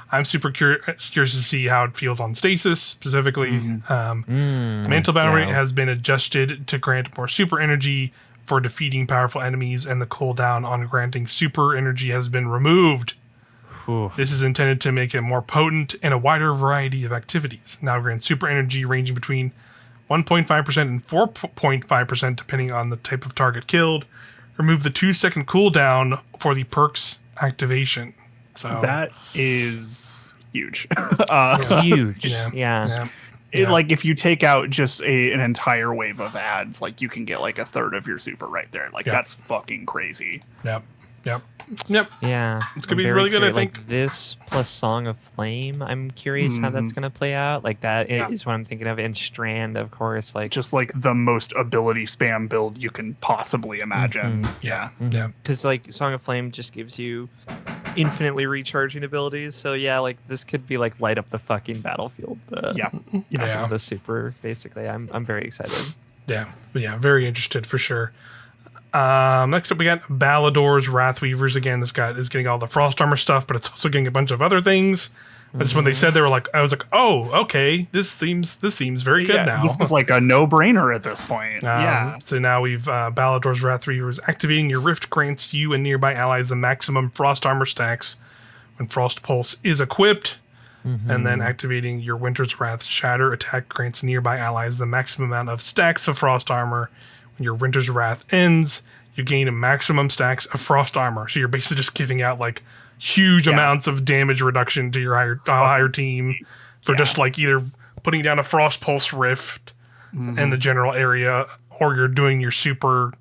[SPEAKER 1] I'm super curious to see how it feels on stasis specifically. Mantle Battle has been adjusted to grant more super energy for defeating powerful enemies, and the cooldown on granting super energy has been removed.
[SPEAKER 3] Oof.
[SPEAKER 1] This is intended to make it more potent in a wider variety of activities. Now grant super energy ranging between 1.5% and 4.5% depending on the type of target killed. Remove the 2-second cooldown for the perks activation. So
[SPEAKER 2] that is huge.
[SPEAKER 3] Huge.
[SPEAKER 1] Yeah.
[SPEAKER 2] Like if you take out just an entire wave of ads, like you can get like a third of your super right there. Like that's fucking crazy.
[SPEAKER 1] Yep.
[SPEAKER 3] Yeah.
[SPEAKER 1] It's going to be really good, I think.
[SPEAKER 3] Like this plus Song of Flame, I'm curious how that's going to play out. Like that is what I'm thinking of. And Strand, of course. Like
[SPEAKER 2] just like the most ability spam build you can possibly imagine.
[SPEAKER 1] Yeah.
[SPEAKER 3] Because like Song of Flame just gives you infinitely recharging abilities. So yeah, like this could be like light up the fucking battlefield. The super, basically. I'm very excited.
[SPEAKER 1] Yeah, very interested for sure. Next up, we got Ballador's Wrathweavers. Again, this guy is getting all the Frost Armor stuff, but it's also getting a bunch of other things. But just when they said, I was like, oh, okay, this seems very good now.
[SPEAKER 2] This is like a no-brainer at this point.
[SPEAKER 1] So now we've Ballador's Wrathweavers. Activating your Rift grants you and nearby allies the maximum Frost Armor stacks when Frost Pulse is equipped. And then activating your Winter's Wrath Shatter attack grants nearby allies the maximum amount of stacks of Frost Armor. When your Winter's Wrath ends, you gain a maximum stacks of Frost Armor. So you're basically just giving out like huge amounts of damage reduction to your higher team for just like either putting down a Frost Pulse Rift in the general area, or you're doing your super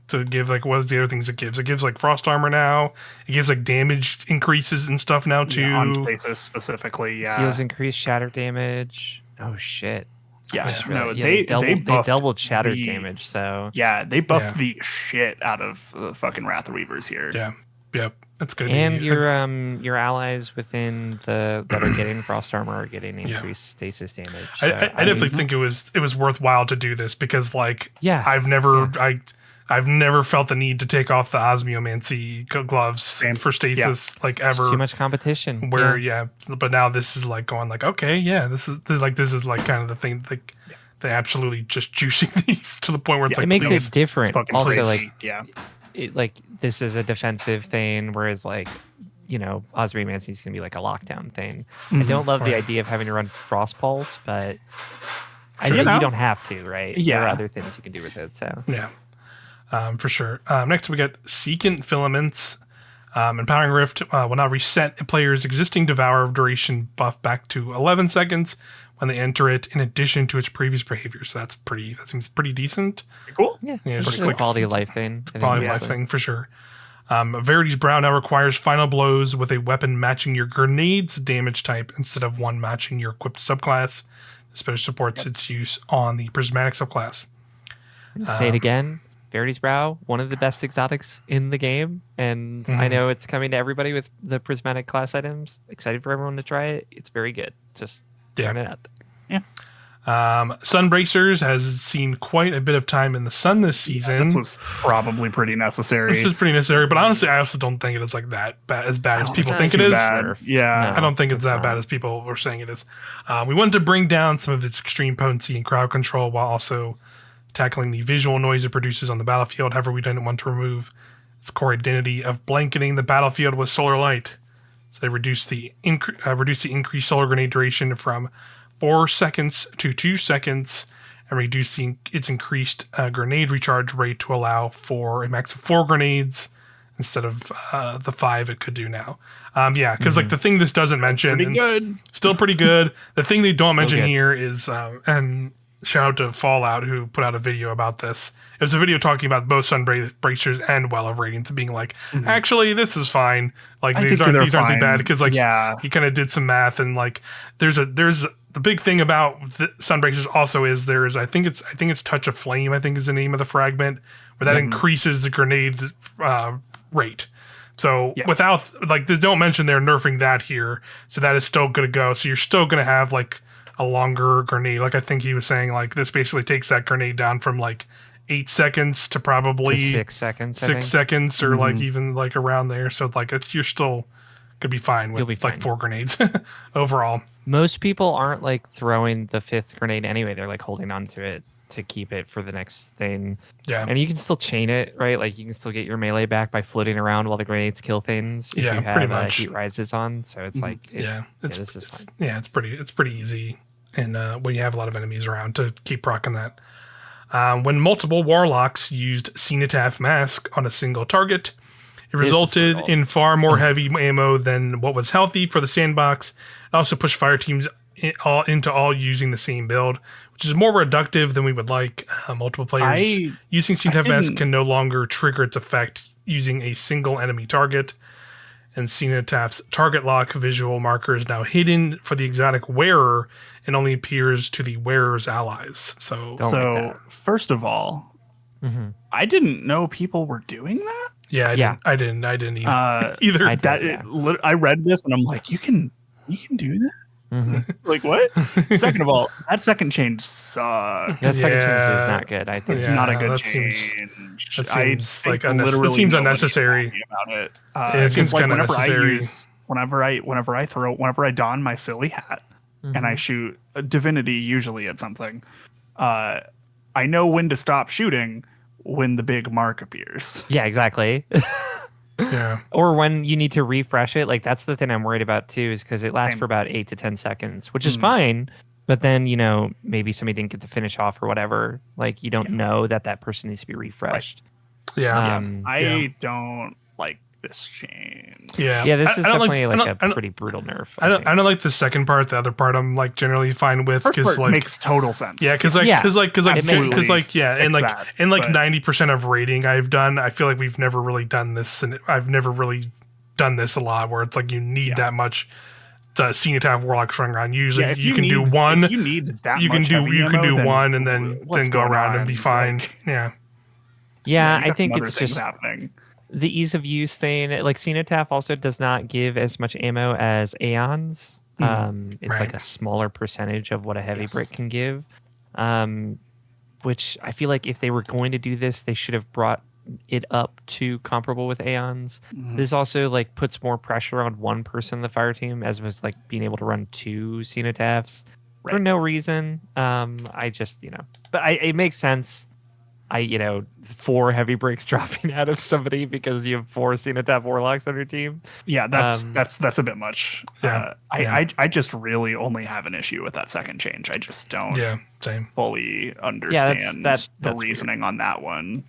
[SPEAKER 1] to give like what's the other things it gives? It gives like Frost Armor now. It gives like damage increases and stuff now too.
[SPEAKER 2] On stasis specifically,
[SPEAKER 3] deals increased shatter damage. Oh shit.
[SPEAKER 2] They
[SPEAKER 3] doubled shatter damage. So
[SPEAKER 2] they buffed the shit out of the fucking Wrathweavers here.
[SPEAKER 1] Yep. That's good.
[SPEAKER 3] And your allies within that are getting Frost Armor are getting increased stasis damage. So,
[SPEAKER 1] I definitely think it was worthwhile to do this because I've never felt the need to take off the Osmiomancy gloves for stasis like ever.
[SPEAKER 3] It's too much competition.
[SPEAKER 1] But now this is like going like, okay, this is like kind of the thing like they absolutely just juicing these to the point where it's like
[SPEAKER 3] it makes it different. Also,
[SPEAKER 2] crazy.
[SPEAKER 3] like this is a defensive thing, whereas like Osmiomancy is gonna be like a lockdown thing. I don't love the idea of having to run Frost Pulse, but you don't have to, right? There are other things you can do with it. So
[SPEAKER 1] for sure. Next we got Secant Filaments. Empowering Rift will now reset a player's existing Devour duration buff back to 11 seconds when they enter it, in addition to its previous behavior. So that seems pretty decent.
[SPEAKER 2] Cool.
[SPEAKER 3] It's just a quality of life thing.
[SPEAKER 1] Quality of life thing for sure. Verity's Brow now requires final blows with a weapon matching your grenade's damage type instead of one matching your equipped subclass. This better supports its use on the Prismatic subclass.
[SPEAKER 3] Say it again. Verity's Brow, one of the best exotics in the game. And I know it's coming to everybody with the Prismatic class items. Excited for everyone to try it. It's very good. Just trying it out there.
[SPEAKER 1] Sunbracers has seen quite a bit of time in the sun this season.
[SPEAKER 2] This was probably pretty necessary.
[SPEAKER 1] This is pretty necessary, but honestly, I also don't think it is like that bad, as bad as people think it is.
[SPEAKER 2] Yeah,
[SPEAKER 1] I don't think it's that bad as people were saying it is. We wanted to bring down some of its extreme potency and crowd control while also tackling the visual noise it produces on the battlefield. However, we didn't want to remove its core identity of blanketing the battlefield with solar light. So they reduced the increased solar grenade duration from 4 seconds to 2 seconds, and reducing its increased grenade recharge rate to allow for a max of 4 grenades instead of the 5 it could do now. Because like the thing this doesn't mention, still pretty good. The thing they don't mention here is, and shout out to Fallout who put out a video about this. It was a video talking about both Sunbracers and Well of Radiance being like, actually, this is fine. Like these aren't too bad because like he kind of did some math and like there's the big thing about the Sunbracers also is I think it's Touch of Flame, I think is the name of the fragment, where that increases the grenade rate. So without like they don't mention they're nerfing that here, so that is still going to go. So you're still going to have like a longer grenade. Like I think he was saying like this basically takes that grenade down from like 8 seconds to probably
[SPEAKER 3] 6 seconds.
[SPEAKER 1] 6 seconds or like even like around there. So like you're still gonna be fine with like 4 grenades overall.
[SPEAKER 3] Most people aren't like throwing the 5th grenade anyway. They're like holding on to it to keep it for the next thing. Yeah. And you can still chain it, right? Like you can still get your melee back by floating around while the grenades kill things. If you have, pretty much. Heat rises on. So it's like, this is fine.
[SPEAKER 1] Yeah, it's pretty easy. And when you have a lot of enemies around to keep proccing that. When multiple warlocks used Cenotaph Mask on a single target, it resulted in far more heavy ammo than what was healthy for the sandbox. It also pushed fire teams into all using the same build, which is more reductive than we would like. Multiple players using Cenotaph Mask can no longer trigger its effect using a single enemy target. And Cenotaph's target lock visual marker is now hidden for the exotic wearer and only appears to the wearer's allies. So
[SPEAKER 2] first of all, I didn't know people were doing that.
[SPEAKER 1] Yeah, I didn't either.
[SPEAKER 2] I read this and I'm like, you can do that? Like what? Second of all, that second change sucks.
[SPEAKER 3] That second change is not good. I think
[SPEAKER 2] it's not a good change.
[SPEAKER 1] It seems unnecessary.
[SPEAKER 2] About it.
[SPEAKER 1] It seems kind of unnecessary.
[SPEAKER 2] Whenever I don my silly hat and I shoot a divinity, usually at something, I know when to stop shooting when the big mark appears.
[SPEAKER 3] Yeah, exactly.
[SPEAKER 1] Yeah.
[SPEAKER 3] Or when you need to refresh it. Like that's the thing I'm worried about too, is because it lasts for about 8 to 10 seconds, which is fine. But then, maybe somebody didn't get the finish off or whatever. Like you don't know that person needs to be refreshed.
[SPEAKER 1] Right. Yeah.
[SPEAKER 2] I don't like this change.
[SPEAKER 1] Yeah.
[SPEAKER 3] Yeah, this is definitely a pretty brutal nerf.
[SPEAKER 1] I don't like the second part. The other part I'm like generally fine with because like
[SPEAKER 2] makes total sense.
[SPEAKER 1] Yeah, because 90% of raiding I've done, I feel like we've never really done this, and I've never really done this a lot where it's like you need that much Cenotaph Warlocks running around. Usually you can do one.
[SPEAKER 2] You need that.
[SPEAKER 1] You can do one and then go around and be fine.
[SPEAKER 3] Yeah, I think it's just happening. The ease of use thing, like Cenotaph also does not give as much ammo as Aeons. It's like a smaller percentage of what a heavy brick can give. Which I feel like if they were going to do this, they should have brought it up to comparable with Aeons. This also like puts more pressure on one person in the fire team, as was like being able to run 2 Cenotaphs for no reason. I just, but it makes sense. 4 heavy breaks dropping out of somebody because you have 4 Cenotaph Warlocks on your team.
[SPEAKER 2] Yeah, that's a bit much. I just really only have an issue with that second change. I just don't
[SPEAKER 1] same.
[SPEAKER 2] fully understand the reasoning on that one.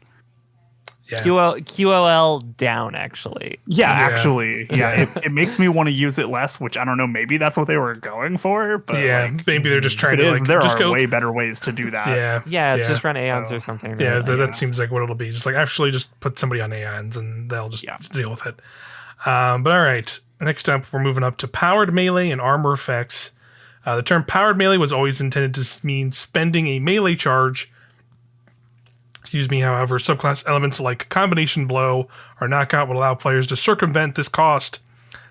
[SPEAKER 1] Yeah.
[SPEAKER 3] QOL down, actually.
[SPEAKER 2] Actually. Yeah, it makes me want to use it less, which I don't know. Maybe that's what they were going for. But
[SPEAKER 1] maybe they're just trying to like.
[SPEAKER 2] There
[SPEAKER 1] just
[SPEAKER 2] are way better ways to do that.
[SPEAKER 3] Yeah. Just run Aeons or something.
[SPEAKER 1] Yeah, that seems like what it'll be. Just like actually just put somebody on Aeons and they'll just deal with it. But all right. Next up, we're moving up to powered melee and armor effects. The term powered melee was always intended to mean spending a melee charge. However, subclass elements like combination blow or knockout would allow players to circumvent this cost.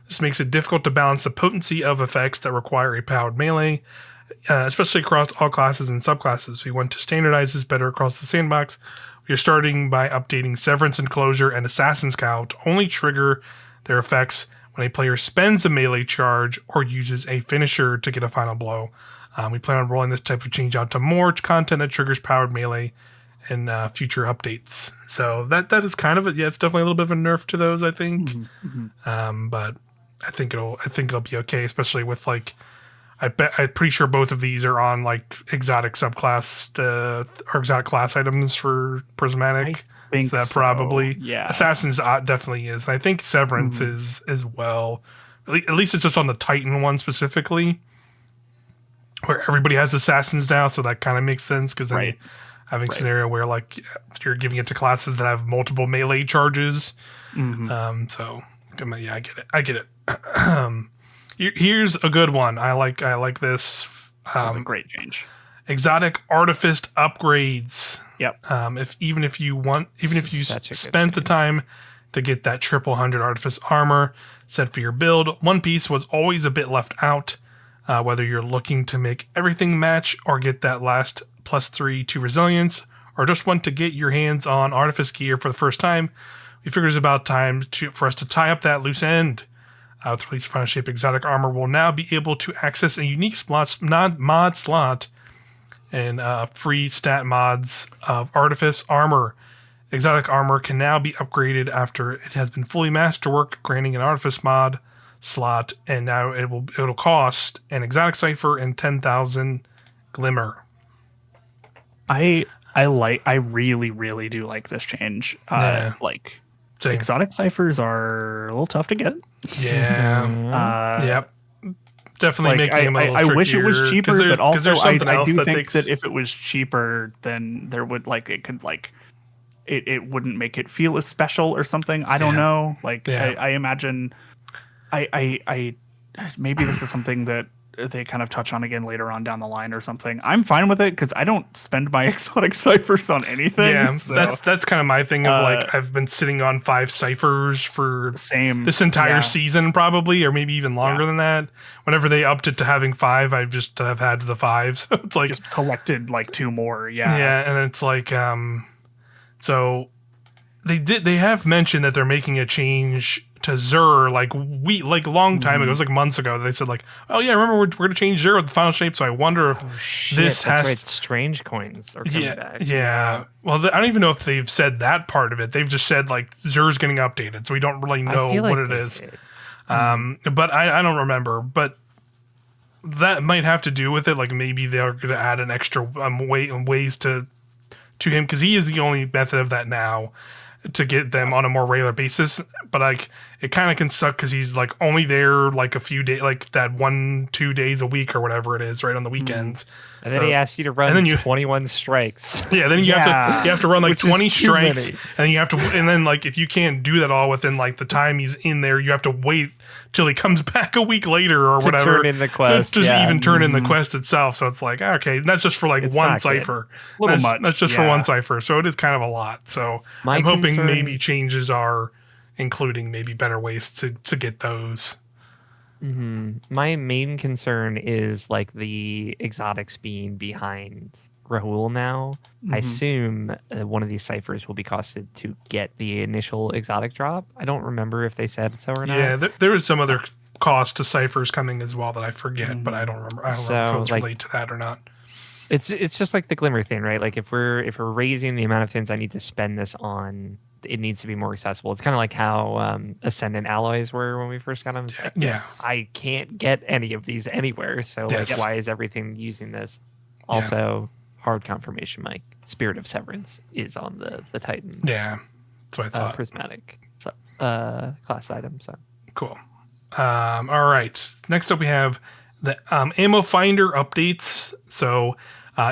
[SPEAKER 1] This makes it difficult to balance the potency of effects that require a powered melee, especially across all classes and subclasses. We want to standardize this better across the sandbox. We are starting by updating Severance Enclosure and Assassin's Cowl to only trigger their effects when a player spends a melee charge or uses a finisher to get a final blow. We plan on rolling this type of change out to more content that triggers powered melee in future updates. So that is kind of it's definitely a little bit of a nerf to those, I think. But I think it'll be okay, especially with like I'm pretty sure both of these are on like exotic subclass or exotic class items for Prismatic.
[SPEAKER 2] I think
[SPEAKER 1] so. Probably Assassins definitely is. I think Severance is as well. At least it's just on the Titan one specifically, where everybody has Assassins now, so that kind of makes sense because then having a scenario where like you're giving it to classes that have multiple melee charges. So I get it. Here's a good one. I like this.
[SPEAKER 2] That's a great change.
[SPEAKER 1] Exotic artifice upgrades.
[SPEAKER 2] Yep.
[SPEAKER 1] If you spent the time to get that 100 artifice armor set for your build, one piece was always a bit left out. Whether you're looking to make everything match or get that last +3 to resilience, or just want to get your hands on artifice gear for the first time, we figured it's about time for us to tie up that loose end. With the release of Final Shape, exotic armor will now be able to access a unique mod slot and free stat mods of artifice armor. Exotic armor can now be upgraded after it has been fully masterwork, granting an artifice mod slot, and now it'll cost an exotic cipher and 10,000 glimmer.
[SPEAKER 2] I really, really do like this change. Exotic ciphers are a little tough to get.
[SPEAKER 1] Yeah. Yep. Definitely making them a little trickier.
[SPEAKER 2] I wish it was cheaper, but also I do think that if it was cheaper, then there would it wouldn't make it feel as special or something. I don't know. I imagine I maybe this is something that they kind of touch on again later on down the line or something. I'm fine with it because I don't spend my exotic ciphers on anything.
[SPEAKER 1] Yeah, so. that's kind of my thing of I've been sitting on 5 ciphers for this entire season probably, or maybe even longer than that. Whenever they upped it to having 5, I just have had the 5. So it's like
[SPEAKER 2] just collected like 2 more.
[SPEAKER 1] Yeah, and then it's like so they have mentioned that they're making a change to Zur long time ago. It was like months ago. They said like, oh yeah, remember we're going to change Zur with the final shape. So I wonder if this has
[SPEAKER 3] strange coins are coming back.
[SPEAKER 1] Yeah. Well, I don't even know if they've said that part of it. They've just said like Zur's getting updated, so we don't really know what it is. But I don't remember. But that might have to do with it. Like maybe they're going to add an extra ways to him because he is the only method of that now to get them on a more regular basis. But like it kind of can suck because he's like only there like a few days, like that 1-2 days a week or whatever it is, right on the weekends.
[SPEAKER 3] And then he asks you to run 21 strikes.
[SPEAKER 1] Yeah, then you have to run like 20 strikes, and you have to, and then like if you can't do that all within like the time he's in there, you have to wait till he comes back a week later or whatever
[SPEAKER 3] turn in the quest.
[SPEAKER 1] Even turn in the quest itself. So it's like okay, that's just for like one cipher. That's just for one cipher. So it is kind of a lot. So I'm hoping maybe changes are including maybe better ways to get those.
[SPEAKER 3] My main concern is like the exotics being behind Rahul now. I assume one of these ciphers will be costed to get the initial exotic drop. I don't remember if they said so or not.
[SPEAKER 1] Yeah, there is some other cost to ciphers coming as well that I forget, but I don't remember. I don't know if it was related to that or not.
[SPEAKER 3] It's just like the glimmer thing, right? Like if we're raising the amount of things I need to spend this on, it needs to be more accessible. It's kind of like how Ascendant alloys were when we first got them. I can't get any of these anywhere. So why is everything using this? Also, hard confirmation, Mike. Spirit of Severance is on the Titan.
[SPEAKER 1] Yeah. That's what I thought.
[SPEAKER 3] Prismatic class item. So
[SPEAKER 1] cool. All right. Next up, we have the ammo finder updates. So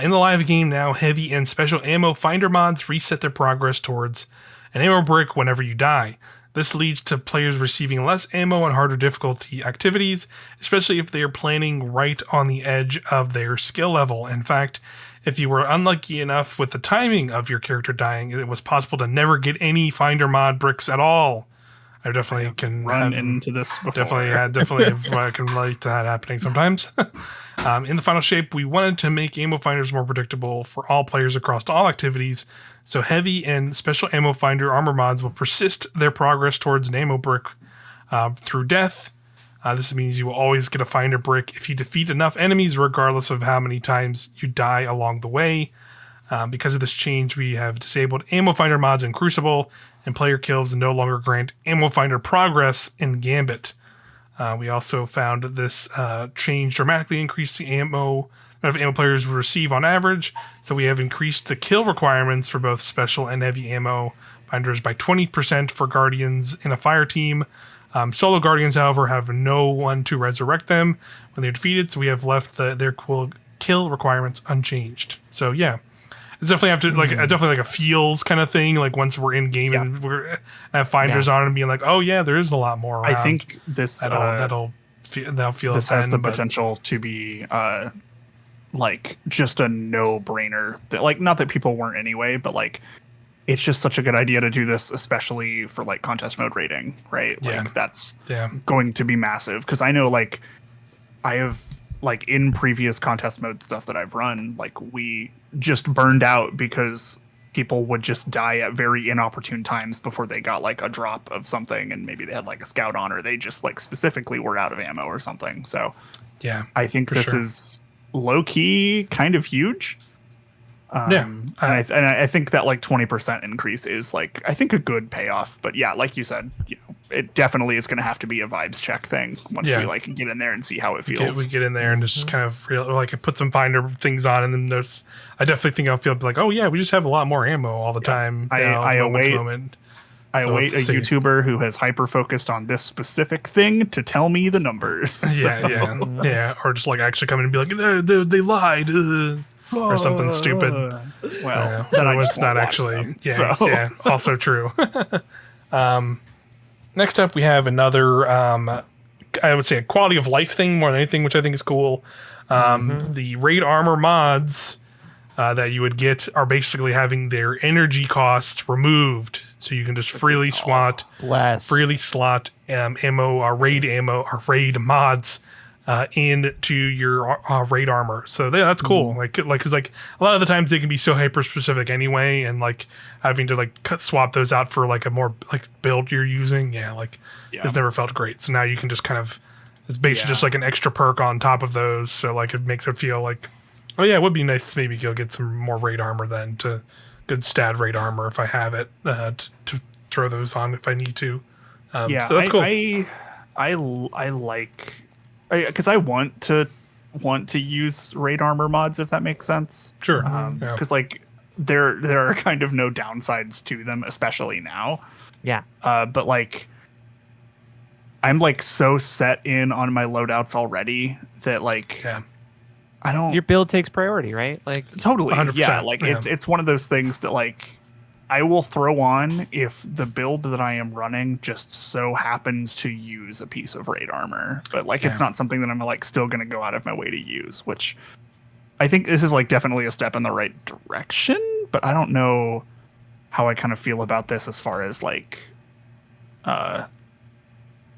[SPEAKER 1] in the live game now, heavy and special ammo finder mods reset their progress towards an ammo brick whenever you die. This leads to players receiving less ammo and harder difficulty activities, especially if they are planning right on the edge of their skill level. In fact, if you were unlucky enough with the timing of your character dying, it was possible to never get any finder mod bricks at all. I definitely can
[SPEAKER 2] run into this before.
[SPEAKER 1] Definitely I can relate to that happening sometimes. In the final shape, we wanted to make ammo finders more predictable for all players across all activities. So heavy and special ammo finder armor mods will persist their progress towards an ammo brick through death. This means you will always get a finder brick if you defeat enough enemies, regardless of how many times you die along the way. Because of this change, we have disabled ammo finder mods in Crucible, and player kills no longer grant ammo finder progress in Gambit. We also found this change dramatically increased the ammo players will receive on average, so we have increased the kill requirements for both special and heavy ammo finders by 20% for Guardians in a fire team. Solo Guardians, however, have no one to resurrect them when they're defeated, so we have left their kill requirements unchanged. So yeah, it's definitely definitely like a feels kind of thing. Like once we're in game and we're have finders on and being like, oh yeah, there is a lot more around.
[SPEAKER 2] I think this
[SPEAKER 1] that'll feel
[SPEAKER 2] this has the potential to be like just a no-brainer. Like not that people weren't anyway, but like it's just such a good idea to do this, especially for like contest mode rating, right?
[SPEAKER 1] Yeah.
[SPEAKER 2] Like that's going to be massive. Because I know like I have like in previous contest mode stuff that I've run, like we just burned out because people would just die at very inopportune times before they got like a drop of something, and maybe they had like a scout on, or they just like specifically were out of ammo or something. So
[SPEAKER 1] yeah,
[SPEAKER 2] I think this is low key kind of huge. And I think that like 20% increase is like I think a good payoff. But yeah, like you said, you know, it definitely is going to have to be a vibes check thing once we like get in there and see how it feels.
[SPEAKER 1] We get in there and just kind of put some finder things on, and then I definitely think I'll feel like, oh yeah, we just have a lot more ammo all the time.
[SPEAKER 2] I await a YouTuber who has hyper focused on this specific thing to tell me the numbers.
[SPEAKER 1] Yeah, or just like actually come in and be like, they lied. Or something stupid.
[SPEAKER 2] Well, then
[SPEAKER 1] it's not actually. Also true. Next up, we have another, I would say, a quality of life thing more than anything, which I think is cool. The raid armor mods that you would get are basically having their energy costs removed, so you can just freely slot raid mods into your raid armor. So that's cool. Because a lot of the times they can be so hyper specific anyway, and like having to swap those out for like a more like build you're using. It's never felt great. So now you can just kind of, it's basically just like an extra perk on top of those. So like it makes it feel like, oh yeah, it would be nice to maybe go get some more raid armor then, to good stat raid armor if I have it, to throw those on if I need to. So that's cool.
[SPEAKER 2] I like, because I want to use raid armor mods, if that makes sense.
[SPEAKER 1] Sure.
[SPEAKER 2] Because like there are kind of no downsides to them, especially now.
[SPEAKER 3] Yeah.
[SPEAKER 2] But like I'm like so set in on my loadouts already that like I don't.
[SPEAKER 3] Your build takes priority, right? Like
[SPEAKER 2] totally. 100%. Yeah. Like it's one of those things that like I will throw on if the build that I am running just so happens to use a piece of raid armor. But like it's not something that I'm like still going to go out of my way to use, which I think this is like definitely a step in the right direction, but I don't know how I kind of feel about this as far as like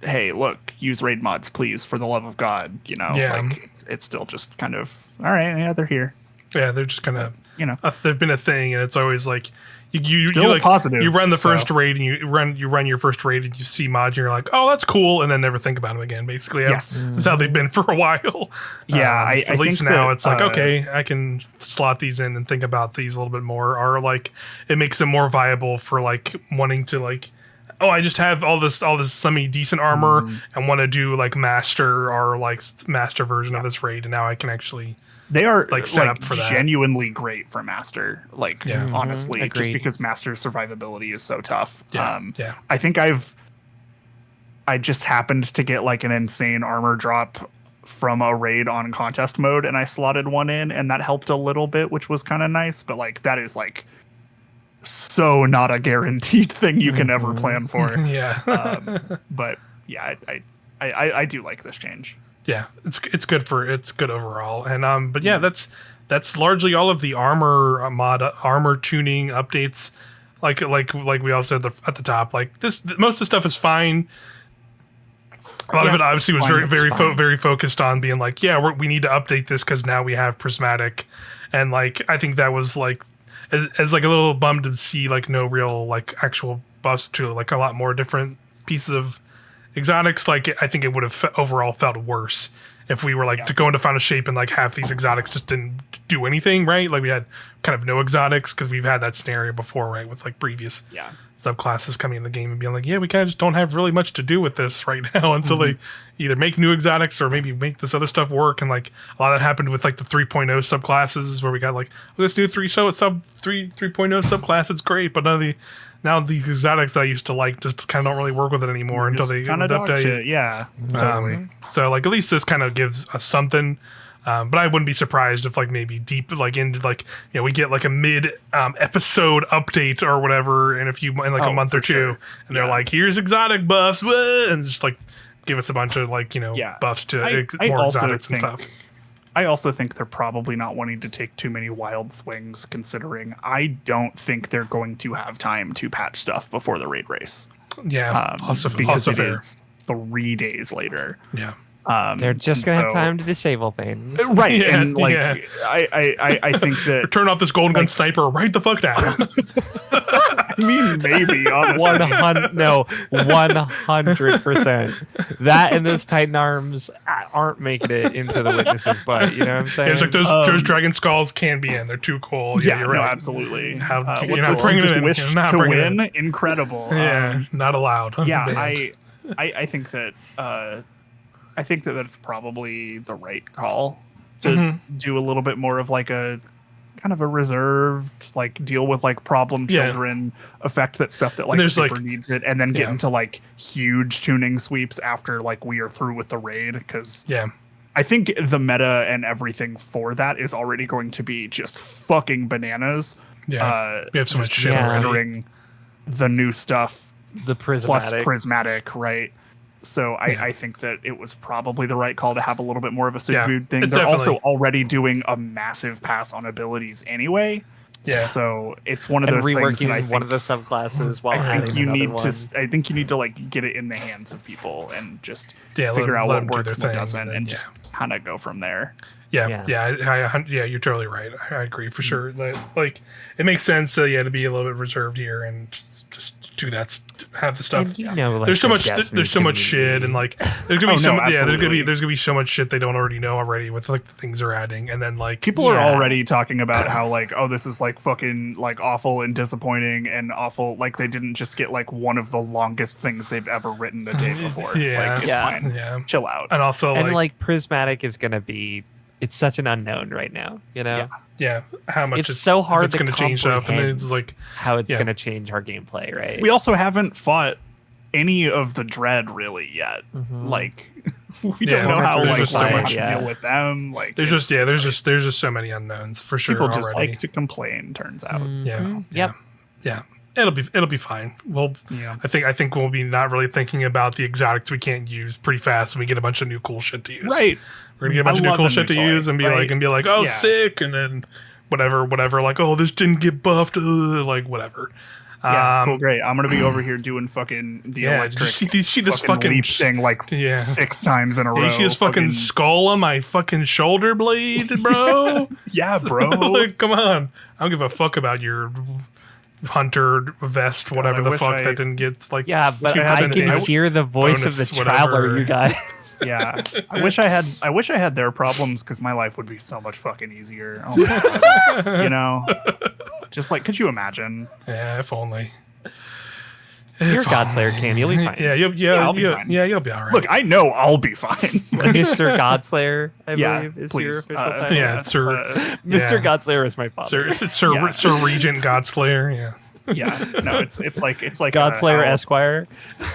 [SPEAKER 2] hey, look, use raid mods, please, for the love of God, you know? Like it's still just kind of all right, they're here.
[SPEAKER 1] Yeah, they're just kind of,
[SPEAKER 2] you know,
[SPEAKER 1] they've been a thing, and it's always like you like
[SPEAKER 2] positive.
[SPEAKER 1] You run the first raid, and you run your first raid, and you see mods, and you're like, oh, that's cool, and then never think about them again. Basically,
[SPEAKER 2] yes,
[SPEAKER 1] that's how they've been for a while.
[SPEAKER 2] Yeah,
[SPEAKER 1] at least now it's like, okay, I can slot these in and think about these a little bit more, or like it makes them more viable for like wanting to like oh, I just have all this semi-decent armor and want to do like master or like master version of this raid, and now I can actually
[SPEAKER 2] they are
[SPEAKER 1] like set up for
[SPEAKER 2] genuinely great for master. Like honestly,
[SPEAKER 3] Agreed.
[SPEAKER 2] just because master's survivability is so tough.
[SPEAKER 1] Yeah.
[SPEAKER 2] I think I just happened to get like an insane armor drop from a raid on contest mode, and I slotted one in, and that helped a little bit, which was kind of nice. But like that is like so not a guaranteed thing you can ever plan for. But yeah, I do like this change.
[SPEAKER 1] Yeah, it's good overall, and but yeah, that's largely all of the armor armor tuning updates. Like we all said at the top, like most of the stuff is fine. A lot of it obviously was very focused on being like, we need to update this because now we have prismatic, and like I think that was like as like a little bummed to see like no real like actual buffs to like a lot more different pieces of exotics. Like I think it would have overall felt worse if we were like to go into final shape and like half these exotics just didn't do anything, right? Like we had kind of no exotics because we've had that scenario before, right? With like previous subclasses coming in the game and being like, we kind of just don't have really much to do with this right now until they either make new exotics or maybe make this other stuff work. And like a lot of that happened with like the 3.0 subclasses where we got like, this new 3.0 subclass, it's great, but now these exotics that I used to like just kind of don't really work with it anymore until they update it.
[SPEAKER 2] Yeah, totally.
[SPEAKER 1] So like at least this kind of gives us something. But I wouldn't be surprised if like maybe deep like into like we get like a mid episode update or whatever in a month or two, and they're like, here's exotic buffs, and just like give us a bunch of like buffs to more exotics and stuff.
[SPEAKER 2] I also think they're probably not wanting to take too many wild swings, considering I don't think they're going to have time to patch stuff before the raid race.
[SPEAKER 1] Yeah,
[SPEAKER 2] because it is 3 days later.
[SPEAKER 1] Yeah.
[SPEAKER 3] They're just gonna have time to disable things,
[SPEAKER 2] right? And like, I think that
[SPEAKER 1] turn off this golden gun sniper right the fuck down.
[SPEAKER 2] I mean, maybe
[SPEAKER 3] 100%. That and those Titan arms aren't making it into the witnesses' butt. You know what I'm saying?
[SPEAKER 1] It's like those dragon skulls can be in. They're too cool.
[SPEAKER 2] Yeah, you're right.
[SPEAKER 1] Absolutely.
[SPEAKER 2] You're not bringing it in. Wish to win. Incredible.
[SPEAKER 1] Yeah, not allowed.
[SPEAKER 2] Yeah, I think that. I think that that's probably the right call to do a little bit more of like a kind of a reserved, like deal with like problem children, affect that stuff that like super needs it, and then get into like huge tuning sweeps after like we are through with the raid. Because I think the meta and everything for that is already going to be just fucking bananas.
[SPEAKER 1] Yeah, we have so much shit
[SPEAKER 2] considering the new stuff,
[SPEAKER 3] the prismatic.
[SPEAKER 2] Plus prismatic, right? So I think that it was probably the right call to have a little bit more of a subdued thing. They're also already doing a massive pass on abilities anyway.
[SPEAKER 1] Yeah.
[SPEAKER 2] So it's one of those things that I think
[SPEAKER 3] one of the subclasses. While
[SPEAKER 2] I think you need to like get it in the hands of people and just figure out what works and what doesn't, and just kind of go from there.
[SPEAKER 1] Yeah, you're totally right. I agree for sure. Like, it makes sense to be a little bit reserved here and just do that. Have the stuff.
[SPEAKER 3] And like,
[SPEAKER 1] there's so much shit, and like there's gonna be there's gonna be so much shit they don't already know already with like the things they're adding, and then like
[SPEAKER 2] people are already talking about how like this is like fucking like awful and disappointing and awful. Like they didn't just get like one of the longest things they've ever written a day before. Like, it's fine. Yeah, chill out.
[SPEAKER 1] And also
[SPEAKER 3] like prismatic is gonna be. It's such an unknown right now, you know.
[SPEAKER 1] Yeah. How much
[SPEAKER 3] it's so hard to
[SPEAKER 1] going to change stuff, and it's like
[SPEAKER 3] how it's going to change our gameplay, right?
[SPEAKER 2] We also haven't fought any of the dread really yet. Like we don't know how like so much to deal with them. Like
[SPEAKER 1] there's just so many unknowns for sure.
[SPEAKER 2] People just like to complain. Turns out.
[SPEAKER 1] Yeah. It'll be fine. I think we'll be not really thinking about the exotics we can't use pretty fast when we get a bunch of new cool shit to use.
[SPEAKER 2] Right.
[SPEAKER 1] We're gonna get a bunch of new cool shit to use and be like, oh, sick, and then whatever, like, oh, this didn't get buffed, like whatever.
[SPEAKER 2] Yeah, cool, great. I'm gonna be over here doing fucking the electric.
[SPEAKER 1] See this fucking
[SPEAKER 2] leap thing like 6 times in a row.
[SPEAKER 1] You see this fucking skull on my fucking shoulder blade, bro?
[SPEAKER 2] Yeah, bro.
[SPEAKER 1] Like, come on, I don't give a fuck about your hunter vest, whatever the fuck that didn't get like.
[SPEAKER 3] Yeah, but I can hear the voice of the traveler, you guys.
[SPEAKER 2] Yeah, I wish I had their problems because my life would be so much fucking easier. Oh my God. Just like, could you imagine?
[SPEAKER 1] Yeah, if only.
[SPEAKER 3] You're a Godslayer, Cam. You'll be fine.
[SPEAKER 1] You'll be all right.
[SPEAKER 2] Look, I know I'll be fine.
[SPEAKER 3] Mr. Godslayer, I believe, is your official title. Mr. Godslayer is my father.
[SPEAKER 1] Sir Regent Godslayer. Yeah.
[SPEAKER 2] Yeah, no, it's like
[SPEAKER 3] Godslayer Esquire,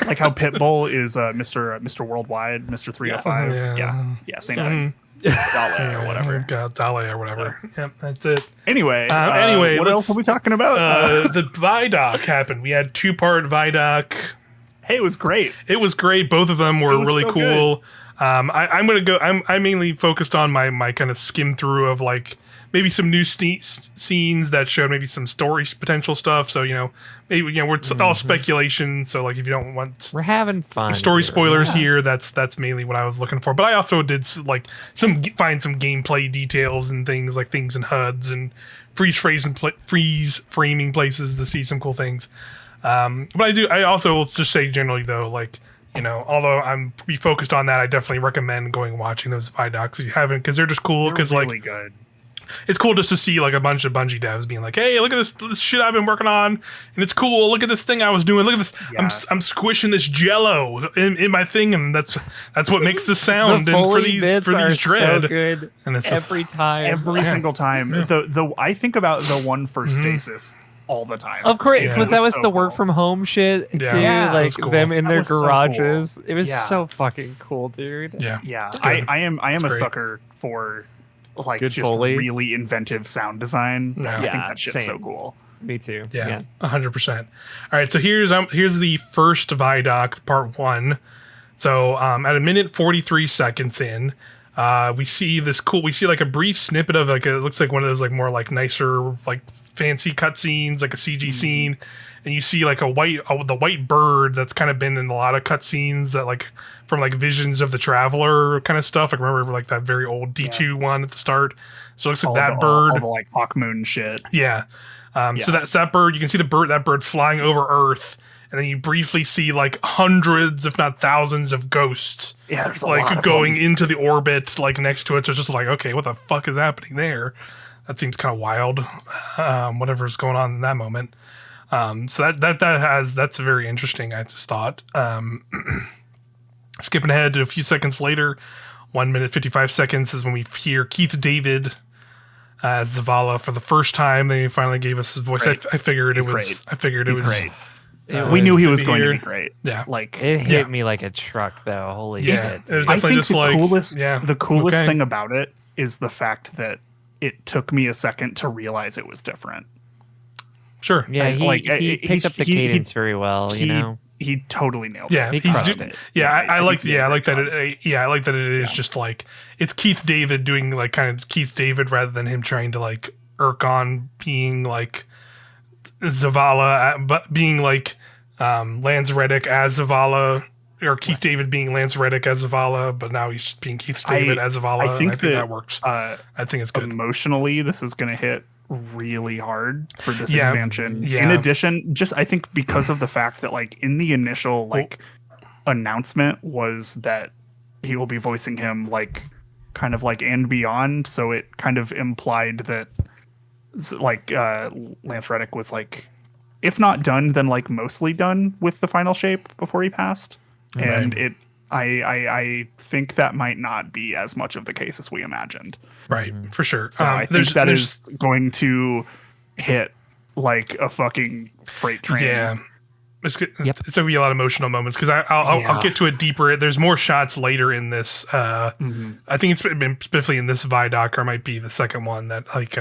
[SPEAKER 2] like how Pitbull is Mr. Worldwide, Mr. 305. Yeah, same thing. Dale or whatever.
[SPEAKER 1] Dale or whatever. Yep, that's it.
[SPEAKER 2] Anyway, what else are we talking about?
[SPEAKER 1] The Vidoc happened. We had 2-part Vidoc.
[SPEAKER 2] Hey, it was great.
[SPEAKER 1] It was great. Both of them were really
[SPEAKER 2] so
[SPEAKER 1] cool. I'm gonna go. I'm mainly focused on my kind of skim through of like maybe some new scenes that showed maybe some story potential stuff. So maybe we're all speculation. So like if you don't want
[SPEAKER 3] we're having fun
[SPEAKER 1] story spoilers here, that's mainly what I was looking for. But I also did like find some gameplay details and things like things in HUDs and freeze framing places to see some cool things. But I also will just say generally though, like, although I'm be focused on that, I definitely recommend going and watching those Vidocs if you haven't, because they're just cool. Because
[SPEAKER 2] really good.
[SPEAKER 1] It's cool just to see like a bunch of Bungie devs being like, "Hey, look at this shit I've been working on, and it's cool. Look at this thing I was doing. Look at this. Yeah. I'm squishing this Jello in my thing, and that's what makes the sound."
[SPEAKER 3] The
[SPEAKER 1] and for these dread,
[SPEAKER 3] so good.
[SPEAKER 1] And it's
[SPEAKER 3] every
[SPEAKER 2] single time. The I think about the one for Stasis all the time.
[SPEAKER 3] Of course, because that was so the work from home shit too. Like cool. Them in their garages. So cool. It was so fucking cool, dude.
[SPEAKER 2] Yeah. I am a sucker for like good just Foley. Really inventive sound design. I think that shit's so cool.
[SPEAKER 3] Me too.
[SPEAKER 1] Yeah, 100%. All right, so here's the first Vidoc, part 1. So at 1:43 seconds in, we see like a brief snippet of like it looks like one of those like more like nicer like fancy cutscenes, like a CG scene, and you see like the white bird that's kind of been in a lot of cutscenes that like from like Visions of the Traveler kind of stuff. I remember like that very old D2 one at the start. So it looks like that bird,
[SPEAKER 2] all the like Hawk Moon shit.
[SPEAKER 1] Yeah. So that's that bird. You can see that bird flying over Earth, and then you briefly see like hundreds, if not thousands, of ghosts.
[SPEAKER 2] Yeah, there's
[SPEAKER 1] like going into the orbit, like next to it. So it's just like, okay, what the fuck is happening there? That seems kind of wild. Whatever's going on in that moment. So that's very interesting. I just thought. Skipping ahead to a few seconds later, 1:55 seconds is when we hear Keith David as Zavala for the first time. They finally gave us his voice. I figured it was
[SPEAKER 2] great. We knew he was going to be great.
[SPEAKER 1] Yeah,
[SPEAKER 3] like it hit me like a truck though. Holy shit!
[SPEAKER 2] I think the coolest thing about it is the fact that it took me a second to realize it was different.
[SPEAKER 1] Sure.
[SPEAKER 3] Yeah, he picked up the cadence very well.
[SPEAKER 2] He totally nailed
[SPEAKER 1] it.
[SPEAKER 2] It.
[SPEAKER 1] I like that. I like that it is just like it's Keith David doing like kind of Keith David rather than him trying to like irk on being like Zavala, but being like Lance Reddick as Zavala, or Keith David being Lance Reddick as Zavala, but now he's being Keith David as Zavala. I think that works. I think it's good.
[SPEAKER 2] Emotionally, this is going to hit really hard for this expansion. In addition, just I think because of the fact that like in the initial like announcement was that he will be voicing him like kind of like and beyond, so it kind of implied that like Lance Reddick was like if not done then like mostly done with the final shape before he passed. Right. And I think that might not be as much of the case as we imagined.
[SPEAKER 1] Right, for sure.
[SPEAKER 2] So I think that is going to hit like a fucking freight train.
[SPEAKER 1] Yeah. It's going to be a lot of emotional moments because I'll get to it deeper. There's more shots later in this. I think it's been specifically in this Vidoc, or might be the second one that like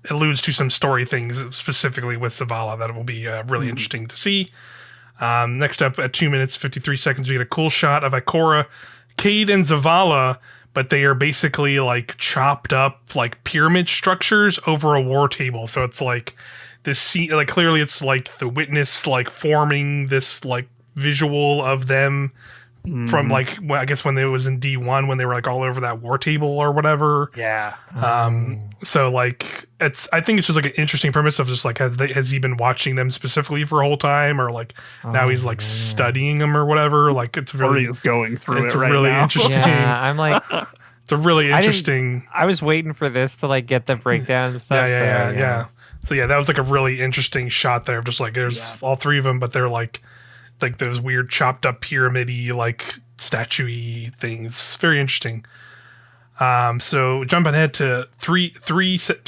[SPEAKER 1] alludes to some story things specifically with Zavala that will be really interesting to see. Next up at 2:53 seconds, we get a cool shot of Ikora, Cade, and Zavala, but they are basically like chopped up like pyramid structures over a war table. So it's like this scene, like clearly it's like the Witness like forming this like visual of them from like, well, I guess when it was in D1 when they were like all over that war table or whatever.
[SPEAKER 2] Yeah.
[SPEAKER 1] So like I think it's just like an interesting premise of just like has he been watching them specifically for a whole time, or like now he's like studying them or whatever. Like it's really
[SPEAKER 2] is going through
[SPEAKER 1] it's
[SPEAKER 2] it right
[SPEAKER 1] really
[SPEAKER 2] now.
[SPEAKER 1] Interesting.
[SPEAKER 3] Yeah, I'm like
[SPEAKER 1] It's a really interesting.
[SPEAKER 3] I was waiting for this to like get the breakdown and stuff.
[SPEAKER 1] Yeah. So yeah, that was like a really interesting shot there. Just like there's all three of them, but they're like those weird chopped up pyramid-y like statue-y things. Very interesting. So jumping ahead to 3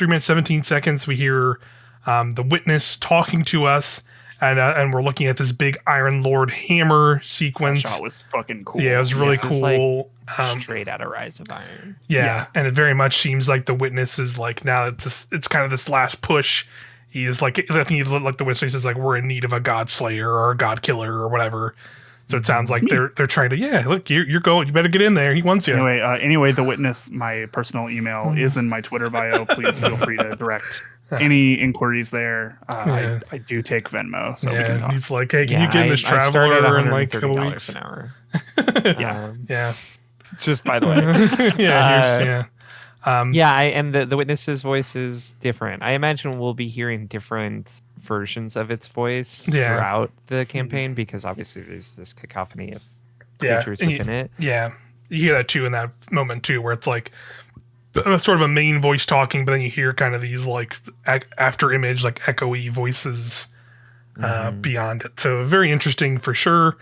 [SPEAKER 1] minutes 17 seconds, we hear the witness talking to us, and we're looking at this big Iron Lord hammer sequence.
[SPEAKER 2] That shot was fucking cool.
[SPEAKER 1] Yeah, it was really cool.
[SPEAKER 3] Like straight out of Rise of Iron.
[SPEAKER 1] Yeah, and it very much seems like the witness is like now it's kind of this last push. He is like, I think he like the witness is like, we're in need of a god slayer or a god killer or whatever. So it sounds like they're trying to, look, you're going, you better get in there. He wants you.
[SPEAKER 2] Anyway, the witness, my personal email is in my Twitter bio. Please feel free to direct any inquiries there. I do take Venmo, so we can talk.
[SPEAKER 1] He's like, hey, can you get this traveler in like a couple weeks?
[SPEAKER 3] An hour.
[SPEAKER 1] Yeah.
[SPEAKER 3] Just by the way. And the witness's voice is different. I imagine we'll be hearing different versions of its voice throughout the campaign, because obviously there's this cacophony of creatures within it. Yeah,
[SPEAKER 1] you hear that too in that moment too, where it's like sort of a main voice talking, but then you hear kind of these like after image, like echoey voices beyond it. So very interesting for sure.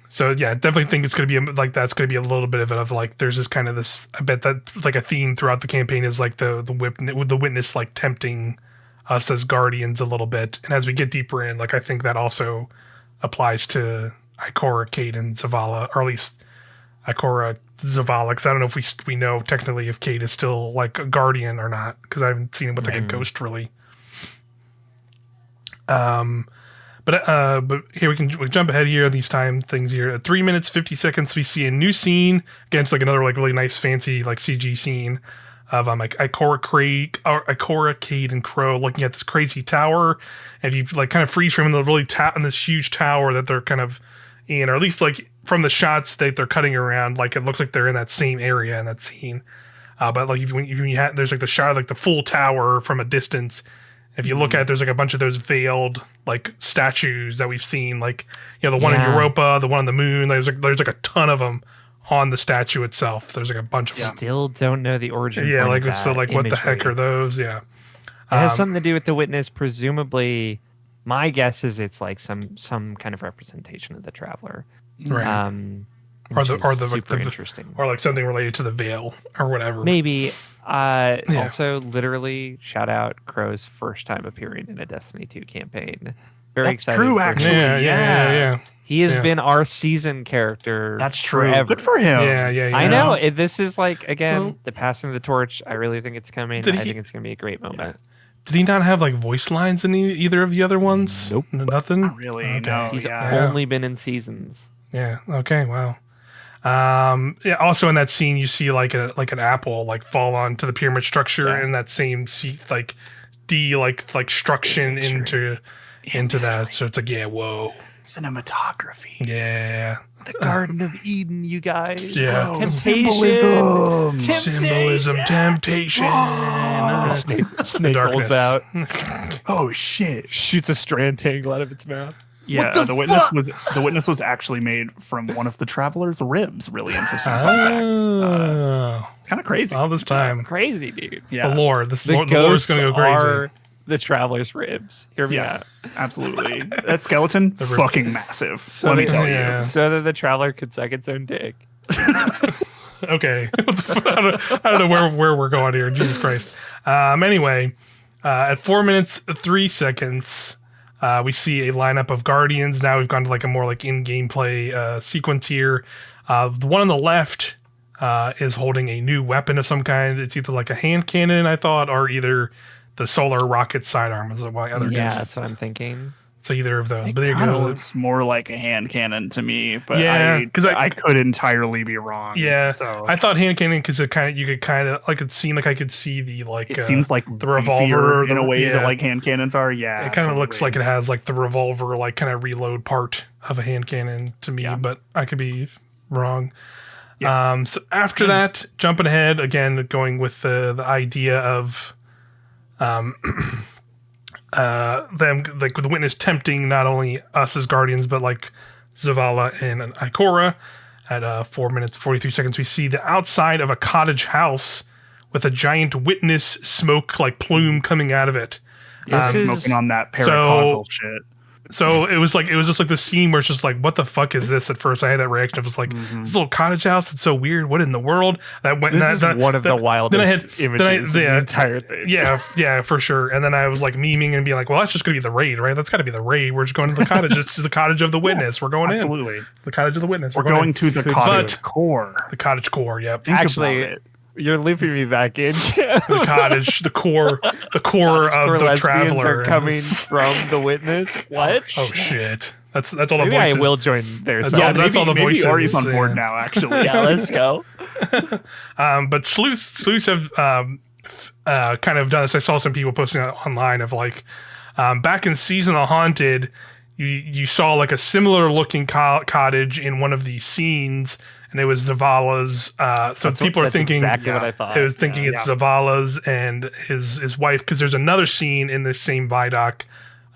[SPEAKER 1] So yeah, definitely think it's going to be like that's going to be a little bit of like there's this kind of this. I bet that like a theme throughout the campaign is like the witness like tempting us as guardians a little bit, and as we get deeper in, like I think that also applies to Ikora, Cade, and Zavala, or at least Ikora, Zavala, because I don't know if we know technically if Cade is still like a guardian or not, because I haven't seen him with like a ghost really. But here we jump ahead here. These time things here at 3 minutes 50 seconds, we see a new scene against like another like really nice fancy like CG scene of like Ikora, Cade, and Crow looking at this crazy tower. And if you like kind of freeze frame, they'll really tap in this huge tower that they're kind of in, or at least like from the shots that they're cutting around, like it looks like they're in that same area in that scene. But like when you have, there's like the shot of like the full tower from a distance. If you look at it, there's like a bunch of those veiled like statues that we've seen, like, you know, the one in Europa, the one on the moon. There's like a ton of them on the statue itself. There's like a bunch of them.
[SPEAKER 3] Still don't know the origin.
[SPEAKER 1] Yeah, like so, like imagery. What the heck are those? Yeah,
[SPEAKER 3] it has something to do with the witness. Presumably, my guess is it's like some kind of representation of the traveler,
[SPEAKER 1] right? Or the
[SPEAKER 3] interesting,
[SPEAKER 1] or like something related to the veil or whatever.
[SPEAKER 3] Maybe. Also, literally, shout out Crow's first time appearing in a Destiny 2 campaign. Very excited.
[SPEAKER 2] True, actually.
[SPEAKER 1] Yeah.
[SPEAKER 3] He has been our season character.
[SPEAKER 2] That's true.
[SPEAKER 3] Forever.
[SPEAKER 2] Good for him.
[SPEAKER 1] Yeah.
[SPEAKER 3] I know. This is like, again, the passing of the torch. I really think it's coming. I think it's going to be a great moment.
[SPEAKER 1] Did he not have like voice lines in either of the other ones?
[SPEAKER 3] Nope.
[SPEAKER 1] Nothing?
[SPEAKER 2] Not really. Okay. No.
[SPEAKER 3] He's only been in seasons.
[SPEAKER 1] Yeah. Okay. Wow. Also in that scene, you see like an apple like fall onto the pyramid structure, and that same like destruction into that. So it's like, whoa.
[SPEAKER 2] Cinematography.
[SPEAKER 1] Yeah.
[SPEAKER 3] The Garden of Eden, you guys.
[SPEAKER 1] Yeah.
[SPEAKER 3] Temptation.
[SPEAKER 1] Symbolism. Temptation.
[SPEAKER 3] Snake rolls out.
[SPEAKER 2] Oh shit!
[SPEAKER 3] Shoots a strand tangle out of its mouth.
[SPEAKER 2] Yeah, the witness was actually made from one of the traveler's ribs. Really interesting fun fact. Kind of crazy.
[SPEAKER 1] All this time.
[SPEAKER 3] Crazy, dude.
[SPEAKER 1] Yeah. The lore. The lore's going to go crazy.
[SPEAKER 3] Are the traveler's ribs. Hear me out.
[SPEAKER 2] Absolutely. That skeleton, fucking massive. Let me tell you.
[SPEAKER 3] So that the traveler could suck its own dick.
[SPEAKER 1] Okay. I don't know where we're going here. Jesus Christ. Anyway, at 4 minutes 3 seconds, we see a lineup of guardians. Now we've gone to like a more like in-game play sequence here. The one on the left is holding a new weapon of some kind. It's either like a hand cannon, I thought, or either the solar rocket sidearm is what other
[SPEAKER 3] Yeah, that's what I'm thinking.
[SPEAKER 1] So either of those.
[SPEAKER 2] It
[SPEAKER 1] but there you
[SPEAKER 2] go.
[SPEAKER 1] Looks
[SPEAKER 2] more like a hand cannon to me, but I could entirely be wrong.
[SPEAKER 1] Yeah,
[SPEAKER 2] so
[SPEAKER 1] I thought hand cannon because you could kind of like it seemed like I could see the like.
[SPEAKER 2] It seems like
[SPEAKER 1] the revolver
[SPEAKER 2] in a way that like hand cannons are. Yeah,
[SPEAKER 1] it kind of looks like it has like the revolver like kind of reload part of a hand cannon to me, but I could be wrong. Yeah. So after that, jumping ahead again, going with the idea of them like with the witness tempting not only us as guardians but like Zavala and Ikora, At 4 minutes 43 seconds, we see the outside of a cottage house with a giant witness smoke like plume coming out of it.
[SPEAKER 2] Smoking on that paracausal shit.
[SPEAKER 1] So it was just like the scene where it's just like, what the fuck is this? At first, I had that reaction. It was like, this little cottage house. It's so weird. What in the world?
[SPEAKER 3] This is one of the wildest images in the entire thing.
[SPEAKER 1] Yeah, for sure. And then I was like memeing and being like, well, that's just gonna be the raid, right? That's got to be the raid. We're just going to the cottage. It's the cottage of the witness. We're going
[SPEAKER 2] Absolutely.
[SPEAKER 1] The cottage of the witness.
[SPEAKER 2] We're going to the cottage core.
[SPEAKER 1] The cottage core. Yep.
[SPEAKER 3] Actually, you're looping me back in.
[SPEAKER 1] The cottage, the core of the traveler
[SPEAKER 3] are coming from the witness. What?
[SPEAKER 1] Oh shit! That's all the
[SPEAKER 3] maybe
[SPEAKER 1] voices.
[SPEAKER 3] I will join there.
[SPEAKER 1] That's all the voices.
[SPEAKER 2] Maybe Ari's on board now. Actually,
[SPEAKER 3] yeah, let's go.
[SPEAKER 1] But sleuths have kind of done this. I saw some people posting online of like back in Season of the Haunted, you saw like a similar looking cottage in one of these scenes. And it was Zavala's. People are thinking
[SPEAKER 3] exactly what I thought.
[SPEAKER 1] It was thinking it's Zavala's and his wife, because there's another scene in this same Vidoc.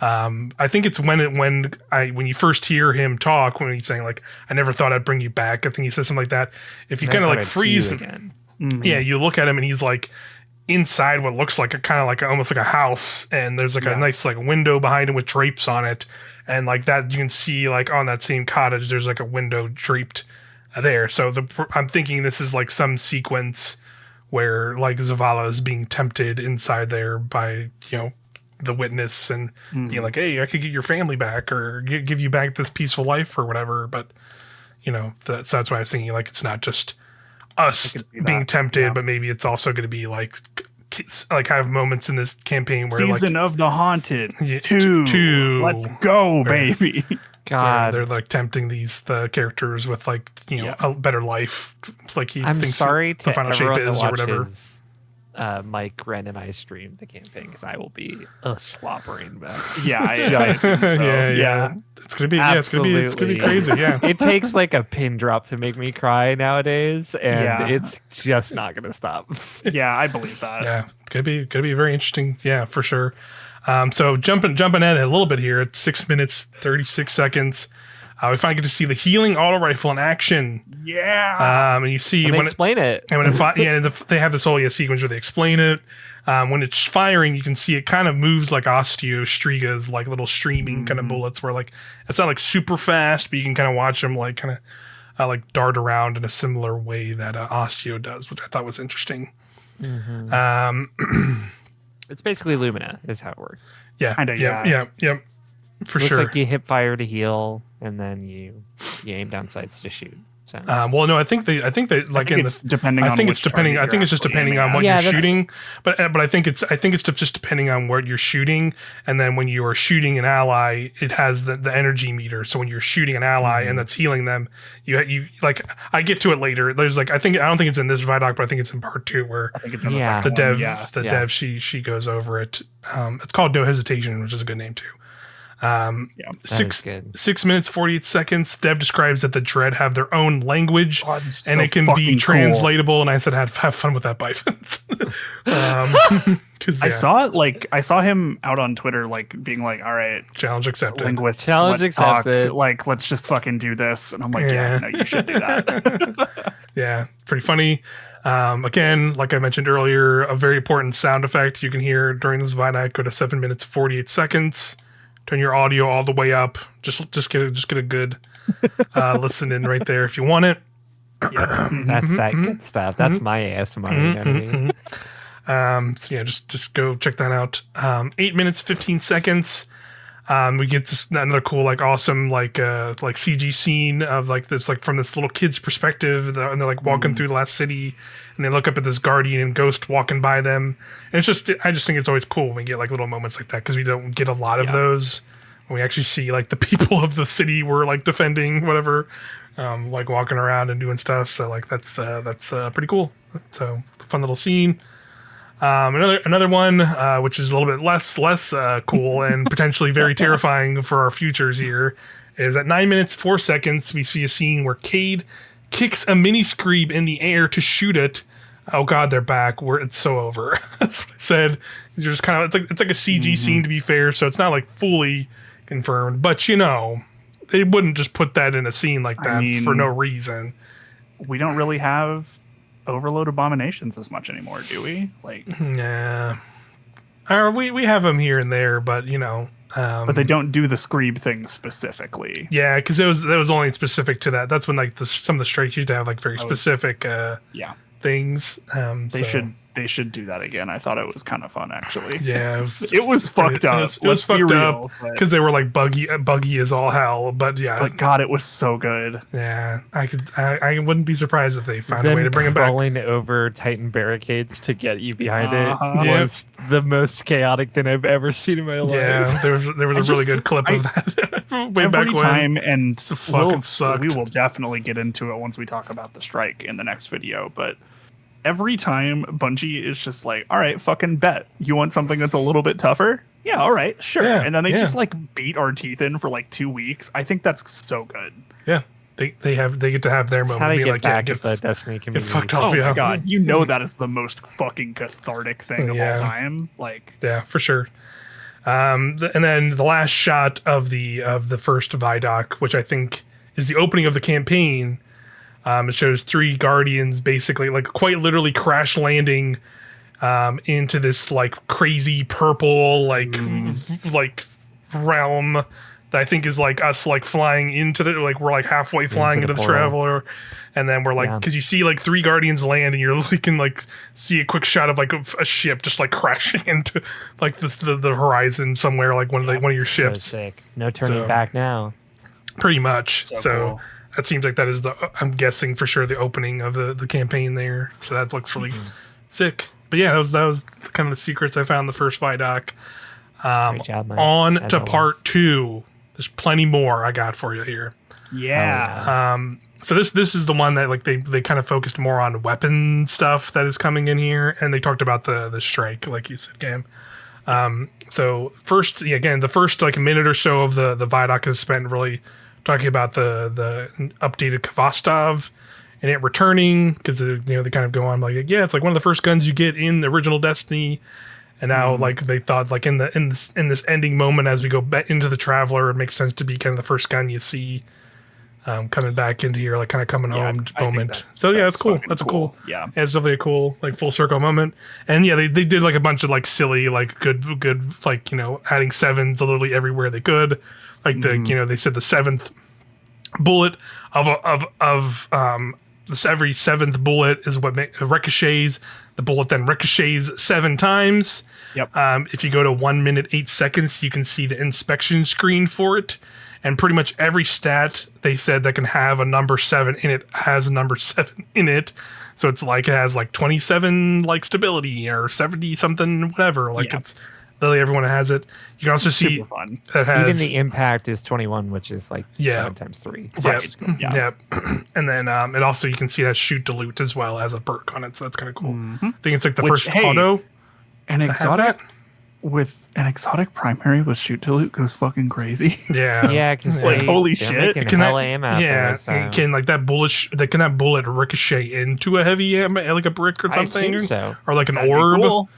[SPEAKER 1] I think it's when you first hear him talk, when he's saying like, "I never thought I'd bring you back." I think he says something like that. If you kind of like freeze him, you look at him and he's like inside what looks like almost like a house, and there's like a nice like window behind him with drapes on it, and like that you can see like on that same cottage there's like a window draped there. So I'm thinking this is like some sequence where like Zavala is being tempted inside there by, the witness and being like, hey, I could get your family back or give you back this peaceful life or whatever. But, that's why I was thinking like it's not just us being tempted, but maybe it's also going to be like have moments in this campaign where
[SPEAKER 2] Season of the Haunted 2. Let's go, baby.
[SPEAKER 3] God,
[SPEAKER 1] they're like tempting the characters with like a better life. Like
[SPEAKER 3] I'm
[SPEAKER 1] thinks
[SPEAKER 3] sorry
[SPEAKER 1] the final shape is or whatever.
[SPEAKER 3] Mike, Ren, and I stream the campaign because I will be slobbering back.
[SPEAKER 1] Yeah. It's gonna be it's gonna be crazy. Yeah,
[SPEAKER 3] it takes like a pin drop to make me cry nowadays, and it's just not gonna stop.
[SPEAKER 2] Yeah, I believe that.
[SPEAKER 1] Yeah, it's gonna be very interesting. Yeah, for sure. So jumping ahead a little bit here at 6 minutes 36 seconds, we finally get to see the healing auto rifle in action.
[SPEAKER 2] Yeah.
[SPEAKER 1] And you see
[SPEAKER 3] when they explain it.
[SPEAKER 1] And when they have this whole sequence where they explain it. When it's firing, you can see it kind of moves like Osteo Striga's like little streaming kind of bullets, where like it's not like super fast, but you can kind of watch them like kind of like dart around in a similar way that Osteo does, which I thought was interesting.
[SPEAKER 3] It's basically Lumina is how it works.
[SPEAKER 1] Yeah. For
[SPEAKER 3] Looks
[SPEAKER 1] sure.
[SPEAKER 3] like you hip fire to heal, and then you aim down sights to shoot. So.
[SPEAKER 1] Well, no, I think they like
[SPEAKER 2] it's depending on which target
[SPEAKER 1] I think it's just depending on what you're shooting, but I think it's just depending on where you're shooting, and then when you are shooting an ally, it has the energy meter. So when you're shooting an ally and that's healing them, you like I get to it later. There's like I don't think it's in this Vidoc, but I think it's in part 2 where
[SPEAKER 2] I think it's in the
[SPEAKER 1] dev she goes over it. It's called No Hesitation, which is a good name too. 6 minutes 48 seconds. Dev describes that the Dread have their own language and it can be translatable. Cool. And I said, have fun with that, Byfin.
[SPEAKER 2] I saw him out on Twitter, like being like, "All right,
[SPEAKER 1] challenge accepted.
[SPEAKER 2] Linguists,
[SPEAKER 3] challenge accepted.
[SPEAKER 2] Like, let's just fucking do this." And I'm like, "Yeah, no, you should do that."
[SPEAKER 1] Yeah, pretty funny. Again, like I mentioned earlier, a very important sound effect you can hear during this Vidoc. Go to 7 minutes 48 seconds. Turn your audio all the way up. Just get a good listen in right there if you want it.
[SPEAKER 3] That's that good stuff. That's my ASMR.
[SPEAKER 1] So yeah, just go check that out. 8 minutes 15 seconds. We get another cool, like awesome, like CG scene of like this, like from this little kid's perspective, and they're like walking through the last city, and they look up at this guardian and ghost walking by them. And I just think it's always cool when we get like little moments like that, because we don't get a lot of those. When we actually see like the people of the city we're like defending, whatever, like walking around and doing stuff. So like that's pretty cool. So fun little scene. Another one, which is a little bit less cool and potentially very terrifying for our futures here, is at 9 minutes 4 seconds we see a scene where Cade kicks a mini screeb in the air to shoot it. Oh god, they're back. It's so over. That's what I said. You're just kind of it's like a CG scene, to be fair, so it's not like fully confirmed, but they wouldn't just put that in a scene like that for no reason.
[SPEAKER 2] We don't really have overload abominations as much anymore, do we? Like,
[SPEAKER 1] yeah, we have them here and there, but you know,
[SPEAKER 2] but they don't do the Screeb thing specifically.
[SPEAKER 1] Yeah, because that was only specific to that. That's when like some of the strikes used to have like very specific things.
[SPEAKER 2] They should do that again. I thought it was kind of fun, actually.
[SPEAKER 1] Yeah,
[SPEAKER 2] it was fucked up.
[SPEAKER 1] It was fucked up because they were like buggy as all hell. But yeah,
[SPEAKER 2] but God, it was so good.
[SPEAKER 1] Yeah, I wouldn't be surprised if they found a way to bring it back.
[SPEAKER 3] Crawling over Titan barricades to get you behind it was the most chaotic thing I've ever seen in my life.
[SPEAKER 1] Yeah, there was a really good clip of that way back when.
[SPEAKER 2] Time, and
[SPEAKER 1] it fucking sucked.
[SPEAKER 2] We will definitely get into it once we talk about the strike in the next video, but. Every time Bungie is just like, all right, fucking bet. You want something that's a little bit tougher? Yeah, all right, sure. Yeah, and then they just like beat our teeth in for like 2 weeks. I think that's so good.
[SPEAKER 1] Yeah. They get to have their moment.
[SPEAKER 3] How to get back at the Destiny community.
[SPEAKER 1] Fucked up,
[SPEAKER 2] my God. You know that is the most fucking cathartic thing of all time. Like,
[SPEAKER 1] yeah, for sure. And then the last shot of the first Vidoc, which I think is the opening of the campaign. It shows 3 Guardians basically like quite literally crash landing into this like crazy purple like realm that I think is like us like flying into the like we're like halfway flying into the Traveler, and then we're like because you see like 3 Guardians land and you can like see a quick shot of like a ship just like crashing into like the horizon somewhere like one of your ships.
[SPEAKER 3] So sick. No turning back now.
[SPEAKER 1] Pretty much. So
[SPEAKER 2] cool.
[SPEAKER 1] That seems like that is I'm guessing for sure the opening of the campaign there. So that looks really sick. But yeah, that was kind of the secrets I found in the first Vidoc.
[SPEAKER 3] Great job, Mike.
[SPEAKER 1] On to part 2. There's plenty more I got for you here.
[SPEAKER 2] Yeah.
[SPEAKER 1] So this is the one that like they kind of focused more on weapon stuff that is coming in here, and they talked about the strike, like you said, Cam. So first, again, the first like a minute or so of the Vidoc is spent really talking about the updated Kvostov and it returning because they kind of go on like it's like one of the first guns you get in the original Destiny, and now like they thought like in this ending moment as we go back into the Traveler, it makes sense to be kind of the first gun you see coming back into here, like kind of coming home moment. So that's cool. That's cool.
[SPEAKER 2] Yeah,
[SPEAKER 1] it's definitely a cool like full circle moment. And yeah, they did like a bunch of like silly like good like adding 7s literally everywhere they could. Like they said the 7th bullet of this every 7th bullet is what ricochets. The bullet then ricochets 7 times.
[SPEAKER 2] Yep.
[SPEAKER 1] If you go to 1 minute 8 seconds, you can see the inspection screen for it, and pretty much every stat they said that can have a number 7 in it has a number 7 in it. So it's like it has like 27 like stability or 70 something whatever. Like it's. Literally everyone has it. You can also see that has
[SPEAKER 3] even the impact is 21, which is like 7 times 3.
[SPEAKER 1] Yep. Yeah. And then it also you can see that shoot to loot as well as a perk on it, so that's kind of cool. I think it's like the first auto.
[SPEAKER 2] An exotic with an exotic primary with shoot to loot goes fucking crazy.
[SPEAKER 3] Yeah, because
[SPEAKER 2] like holy shit,
[SPEAKER 3] can
[SPEAKER 1] like that bullet ricochet into a heavy like a brick or something, or like an orb. Cool.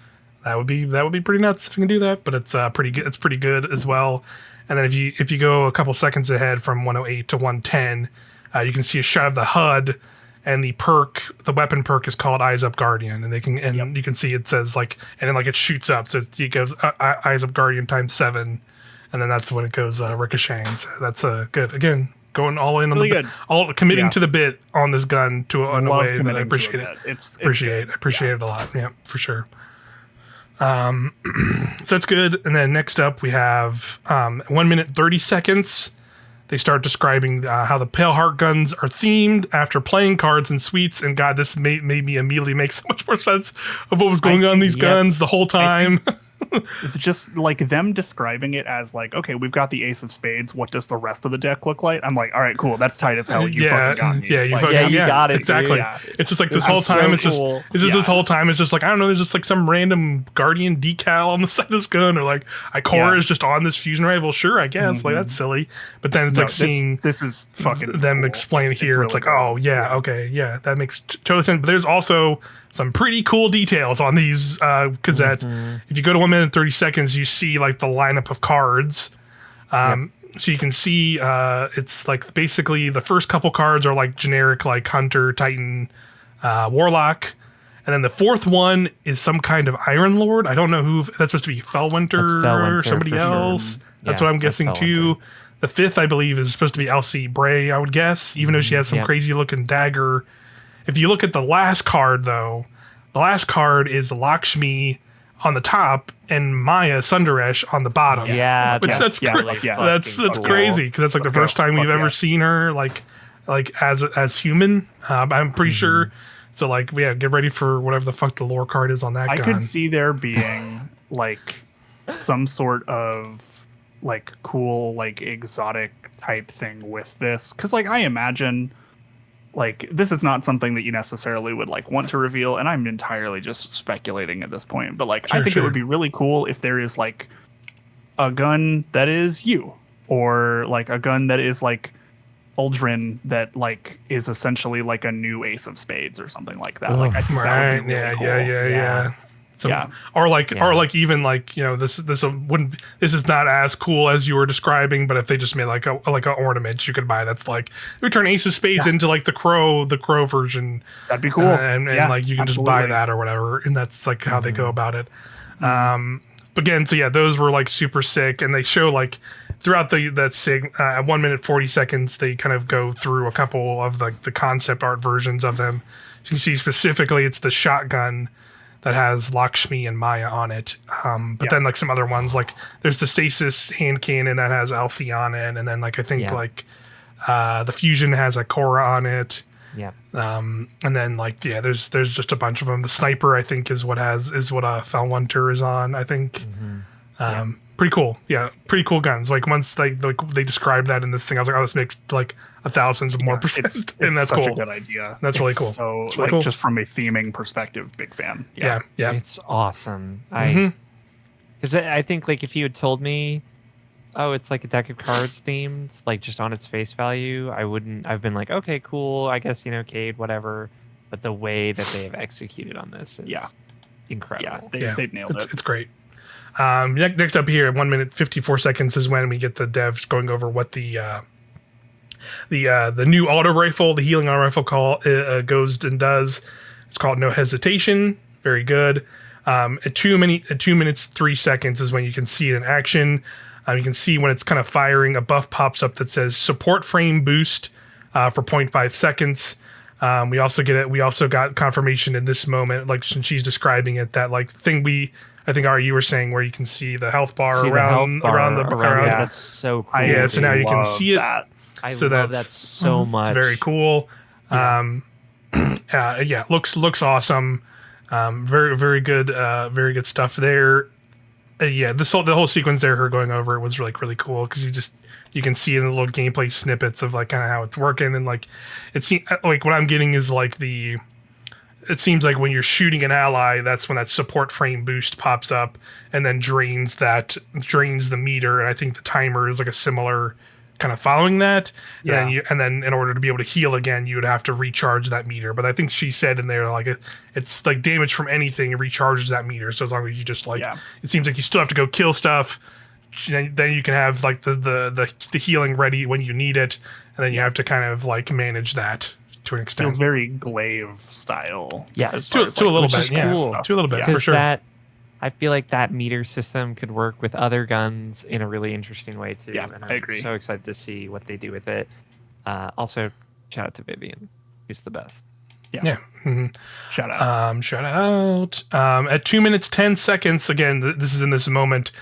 [SPEAKER 1] That would be pretty nuts if you can do that, but it's pretty good. It's pretty good as well. And then if you go a couple seconds ahead from 108 to 110, you can see a shot of the HUD, and the weapon perk is called Eyes Up Guardian, and you can see it says like, and then like it shoots up, so it goes Eyes Up Guardian times 7, and then that's when it goes ricocheting. So that's good. Again, going all in on really all committing to the bit on this gun in a way that I appreciate it. I appreciate it a lot. Yeah, for sure. So that's good. And then next up we have 1 minute 30 seconds. They start describing how the Pale Heart guns are themed after playing cards and suites. And God, this made me immediately make so much more sense of what was going on in these guns the whole time.
[SPEAKER 2] It's just like them describing it as like, okay, we've got the Ace of Spades. What does the rest of the deck look like? I'm like, all right, cool. That's tight as hell. You fucking got me.
[SPEAKER 1] You got it. Exactly. Yeah. It's just like this whole time. So this whole time. It's just like, I don't know. There's just like some random Guardian decal on the side of this gun, or like Ikora is just on this fusion rifle. Sure, I guess. Like that's silly. But then it's like seeing
[SPEAKER 2] this is fucking
[SPEAKER 1] them explain here. It's like, oh yeah, okay, yeah, that makes total sense. But there's also some pretty cool details on these because if you go to 1 minute 30 seconds, you see like the lineup of cards. So you can see it's like basically the first couple cards are like generic like Hunter, Titan, Warlock. And then the fourth one is some kind of Iron Lord. I don't know who that's supposed to be. Fellwinter or somebody else. Sure. That's what I'm guessing too. The fifth, I believe, is supposed to be Elsie Bray, I would guess, even though she has some crazy looking dagger. If you look at the last card, though, the last card is Lakshmi on the top and Maya Sundaresh on the bottom.
[SPEAKER 3] Yeah,
[SPEAKER 1] that's crazy because that's like the first time we've ever seen her like as human. I'm pretty sure. So like, get ready for whatever the fuck the lore card is on that gun.
[SPEAKER 2] I could see there being like some sort of like cool, like exotic type thing with this. Cause like I imagine like this is not something that you necessarily would like want to reveal. And I'm entirely just speculating at this point, but like, I think it would be really cool if there is like a gun that is you or like a gun that is like Uldren that like is essentially like a new Ace of Spades or something like that. Like I think that would be really cool.
[SPEAKER 1] Yeah. Or like even like, you know, this is not as cool as you were describing, but if they just made like a ornament you could buy that's like we turn Ace of Spades into like the crow version,
[SPEAKER 2] that'd be cool.
[SPEAKER 1] And like you can just buy that or whatever, and that's like how they go about it. Again, so those were like super sick, and they show like throughout that SIG at 1 minute 40 seconds they kind of go through a couple of like the concept art versions of them. So you can see specifically it's the shotgun that has Lakshmi and Maya on it. But then like some other ones, like there's the Stasis hand cannon that has Elsie on it. And then like, I think like the Fusion has a Korra on it.
[SPEAKER 3] Yeah.
[SPEAKER 1] And then like, there's just a bunch of them. The Sniper, I think is what Fellwinter is on, I think. Pretty cool. Yeah. Pretty cool guns. Like once they described that in this thing, I was like, oh, this makes like 1,000 more percent. And that's
[SPEAKER 2] such
[SPEAKER 1] cool.
[SPEAKER 2] a good idea.
[SPEAKER 1] That's really cool.
[SPEAKER 2] So like cool. Just from a theming perspective, big fan.
[SPEAKER 1] Yeah.
[SPEAKER 3] It's awesome. Because I think like if you had told me, oh, it's like a deck of cards themed, like just on its face value, I've been like, okay, cool. I guess, Cade, whatever. But the way that they have executed on this is incredible.
[SPEAKER 2] Yeah, they've nailed it.
[SPEAKER 1] It's great. Next up here, at 1 minute 54 seconds is when we get the devs going over what the new auto rifle, the healing auto rifle goes and does. It's called No Hesitation. Very good. At 2 minutes 3 seconds is when you can see it in action. You can see when it's kind of firing, a buff pops up that says support frame boost for 0.5 seconds. We also got confirmation in this moment, like when she's describing it, that like thing I think you were saying where you can see the health bar around.
[SPEAKER 3] That's so cool.
[SPEAKER 1] So now you can see it.
[SPEAKER 3] I love that so much.
[SPEAKER 1] It's very cool. Looks awesome. Very, very good stuff there. The whole sequence there, her going over it was really cool because you can see it in the little gameplay snippets of like kind of how it's working, and like it seems like what I'm getting is like it seems like when you're shooting an ally, that's when that support frame boost pops up and then drains the meter, and I think the timer is like a similar kind of following that. And then in order to be able to heal again, you would have to recharge that meter. But I think she said in there like it's like damage from anything, it recharges that meter. So as long as you just it seems like you still have to go kill stuff, then you can have like the healing ready when you need it, and then you have to kind of like manage that to an extent.
[SPEAKER 2] Feels very Glaive style.
[SPEAKER 3] Yeah,
[SPEAKER 1] to a little bit.
[SPEAKER 3] Cool.
[SPEAKER 1] To a little bit for sure.
[SPEAKER 3] I feel like that meter system could work with other guns in a really interesting way too.
[SPEAKER 2] Yeah,
[SPEAKER 3] and
[SPEAKER 2] I agree.
[SPEAKER 3] So excited to see what they do with it. Also, shout out to Vivian, who's the best.
[SPEAKER 1] Yeah. Mm-hmm.
[SPEAKER 2] Shout out.
[SPEAKER 1] Shout out. At 2 minutes 10 seconds. Again, this is in this moment.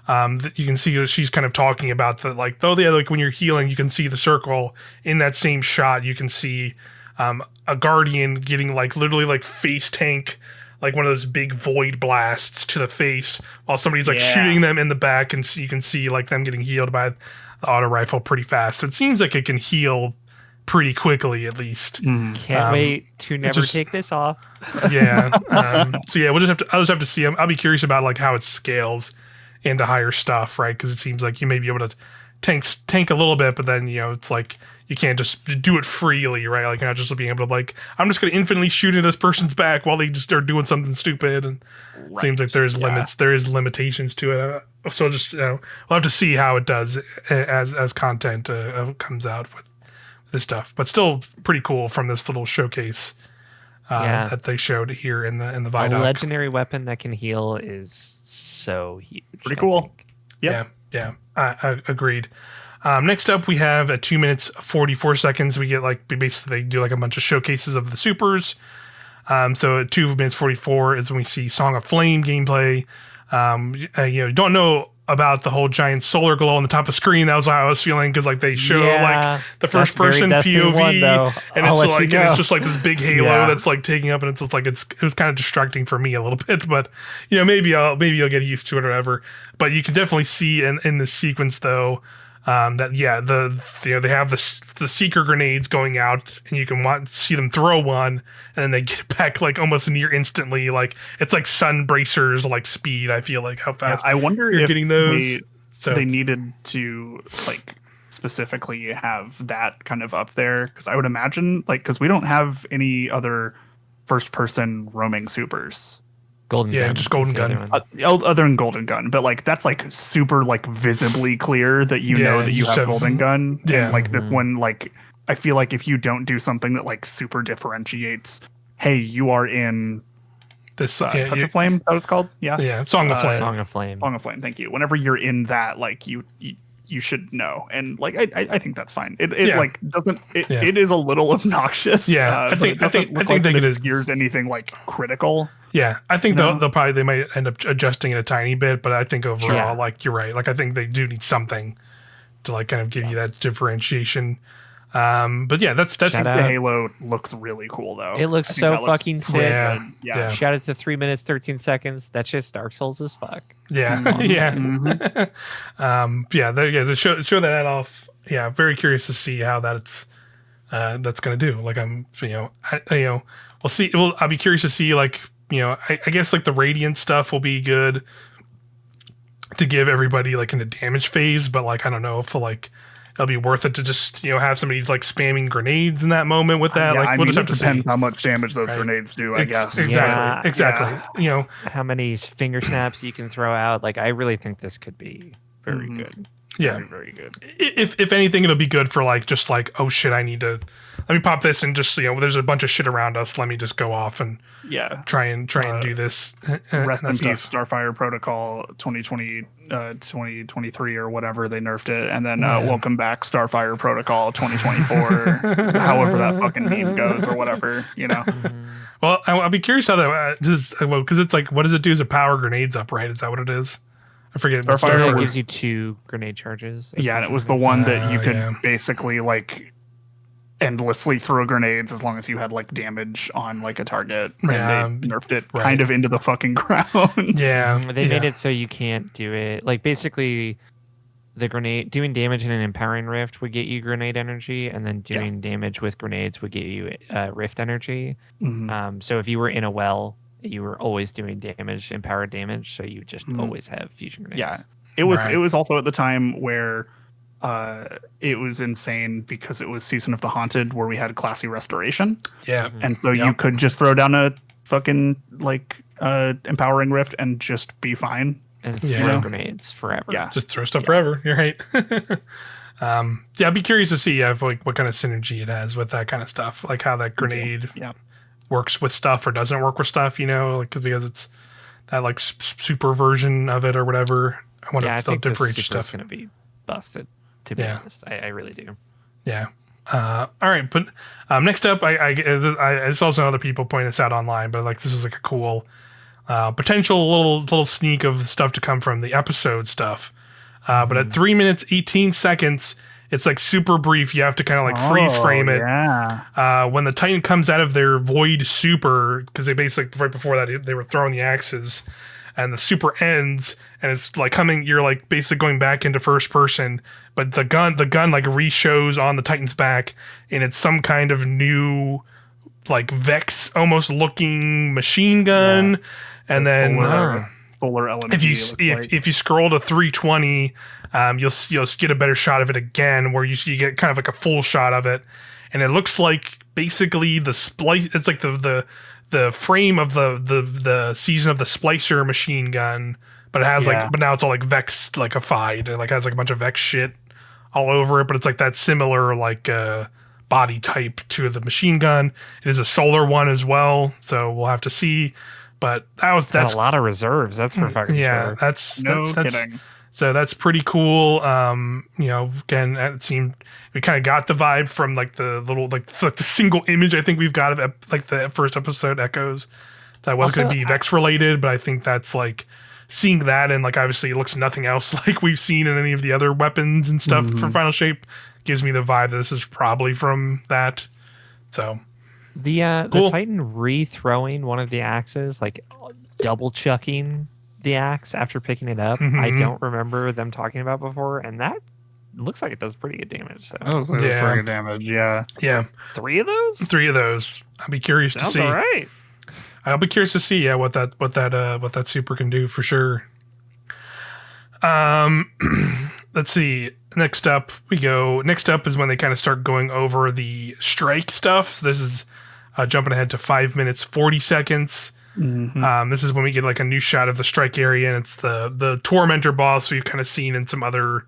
[SPEAKER 1] You can see she's kind of talking about like when you're healing, you can see the circle in that same shot. You can see a guardian getting like literally like face tank, like one of those big void blasts to the face while somebody's like shooting them in the back, and so you can see like them getting healed by the auto rifle pretty fast. So it seems like it can heal pretty quickly at least.
[SPEAKER 3] Can't wait to never take this off.
[SPEAKER 1] Yeah. I'll just have to see. I'll be curious about like how it scales into higher stuff, right? Because it seems like you may be able to tank a little bit, but then it's like you can't just do it freely, right? Like you're not just being able to like, I'm just going to infinitely shoot in this person's back while they just are doing something stupid. And seems like there's limits. There is limitations to it. So just we'll have to see how it does as content comes out with this stuff. But still pretty cool from this little showcase that they showed here in the Vidoc.
[SPEAKER 3] A legendary weapon that can heal is so huge.
[SPEAKER 2] Pretty cool.
[SPEAKER 1] Yep. Yeah. I agreed. Next up, we have at 2 minutes 44 seconds. We get basically they do like a bunch of showcases of the supers. So at 2 minutes 44 is when we see Song of Flame gameplay. Don't know about the whole giant solar glow on the top of the screen. That was how I was feeling because they show the first person POV, and it's just like this big halo that's taking up, and it's just it was kind of distracting for me a little bit. But maybe I'll get used to it or whatever. But you can definitely see in this sequence though. They have the seeker grenades going out, and you can see them throw one, and then they get back almost near instantly. It's like sun bracers speed. I feel like how fast.
[SPEAKER 2] I wonder
[SPEAKER 1] you're
[SPEAKER 2] if
[SPEAKER 1] getting those.
[SPEAKER 2] They needed to specifically have that kind of up there, because I would imagine because we don't have any other first person roaming supers.
[SPEAKER 3] Golden gun.
[SPEAKER 1] Just golden gun.
[SPEAKER 2] Other than golden gun, but that's super visibly clear that know that you have golden gun.
[SPEAKER 1] Yeah.
[SPEAKER 2] And this one, I feel like if you don't do something that super differentiates, hey, you are in this Touch of Flame. That what it's called? Yeah.
[SPEAKER 1] Yeah. Song of Flame.
[SPEAKER 3] Song of Flame.
[SPEAKER 2] Song of Flame. Thank you. Whenever you're in that, you should know, and I think that's fine. It doesn't. It is a little obnoxious.
[SPEAKER 1] Yeah. I think they
[SPEAKER 2] it gears anything critical.
[SPEAKER 1] Yeah, I think they might end up adjusting it a tiny bit, but I think overall, you're right. I think they do need something to kind of give you that differentiation. But yeah, that's
[SPEAKER 2] the Halo looks really cool though.
[SPEAKER 3] It looks so fucking sick.
[SPEAKER 2] Yeah.
[SPEAKER 3] Shout out to 3 minutes 13 seconds. That's just Dark Souls as fuck.
[SPEAKER 1] Yeah, yeah. Mm-hmm. They show that off. Yeah, very curious to see how that's gonna do. We'll see. I'll be curious to see I guess the radiant stuff will be good to give everybody in the damage phase, but I don't know if it'll be worth it to just have somebody spamming grenades in that moment with that. We'll just have to see.
[SPEAKER 2] Depends how much damage those grenades do, I guess.
[SPEAKER 1] Exactly.
[SPEAKER 3] Yeah. How many finger snaps you can throw out. I really think this could be very good.
[SPEAKER 1] Yeah,
[SPEAKER 2] very, very good.
[SPEAKER 1] If anything, it'll be good for oh shit, I need to let me pop this and just there's a bunch of shit around us. Let me just go off and try and do this.
[SPEAKER 2] Rest in peace, Starfire Protocol 2023 or whatever they nerfed it, and then welcome back Starfire Protocol 2024, however that fucking meme goes or whatever.
[SPEAKER 1] Well, I'll be curious how that does because it's what does it do? Is it power grenades up? Right? Is that what it is? I forget.
[SPEAKER 3] Starfire gives you 2 grenade charges.
[SPEAKER 2] Yeah, and it was the one that you could basically endlessly throw grenades as long as you had damage on a target. And they nerfed it kind of into the fucking ground.
[SPEAKER 1] Yeah,
[SPEAKER 3] they made it so you can't do it. Basically, the grenade doing damage in an empowering rift would get you grenade energy, and then doing damage with grenades would get you rift energy.
[SPEAKER 2] Mm-hmm.
[SPEAKER 3] So if you were in a well, you were always doing damage, empowered damage, so you just always have fusion grenades.
[SPEAKER 2] Yeah, it was also at the time where it was insane because it was Season of the Haunted where we had classy restoration.
[SPEAKER 1] Yeah,
[SPEAKER 2] and so you could just throw down a fucking empowering rift and just be fine
[SPEAKER 3] and throw grenades forever.
[SPEAKER 2] Yeah,
[SPEAKER 1] just throw stuff forever. You're right. I'd be curious to see what kind of synergy it has with that kind of stuff, how that grenade. Works with stuff or doesn't work with stuff, because it's that super version of it or whatever. I wonder if they'll differentiate stuff.
[SPEAKER 3] It's going to be busted, to be honest. I really do.
[SPEAKER 1] Yeah. All right, but next up, I saw some other people point this out online, but this is a cool potential little sneak of stuff to come from the episode stuff. But at 3 minutes 18 seconds. It's super brief. You have to kind of freeze frame it.
[SPEAKER 2] Yeah.
[SPEAKER 1] When the Titan comes out of their void super, because they basically right before that they were throwing the axes, and the super ends, and it's coming. You're basically going back into first person, but the gun re-shows on the Titan's back, and it's some kind of new Vex almost looking machine gun, and then
[SPEAKER 2] solar element.
[SPEAKER 1] If you scroll to 320. You'll get a better shot of it again, where you get kind of a full shot of it, and it looks like basically the splice. It's the the frame of the season of the Splicer machine gun, but it has but now it's all like Vex like ified and like has like a bunch of Vex shit all over it, but it's like that similar like body type to the machine gun. It is a solar one as well, so we'll have to see. But that's
[SPEAKER 3] a lot of reserves. That's for fucking sure.
[SPEAKER 1] That's
[SPEAKER 2] kidding.
[SPEAKER 1] So that's pretty cool. Again, it seemed we kind of got the vibe from like the little like the single image I think we've got of like the first episode echoes that was going to be Vex related, but I think that's like seeing that and like obviously it looks nothing else like we've seen in any of the other weapons and stuff for Final Shape gives me the vibe that this is probably from that. So
[SPEAKER 3] the Titan re-throwing one of the axes, like double chucking the axe after picking it up, I don't remember them talking about before, and that looks like it does pretty good damage. So.
[SPEAKER 2] Oh, pretty good damage. Yeah.
[SPEAKER 3] 3 of those.
[SPEAKER 1] I'll be curious to see.
[SPEAKER 3] All right.
[SPEAKER 1] I'll be curious to see what that super can do for sure. Let's see. Next up is when they kind of start going over the strike stuff. So this is jumping ahead to 5 minutes 40 seconds. This is when we get like a new shot of the strike area, and it's the Tormentor boss we've kind of seen in some other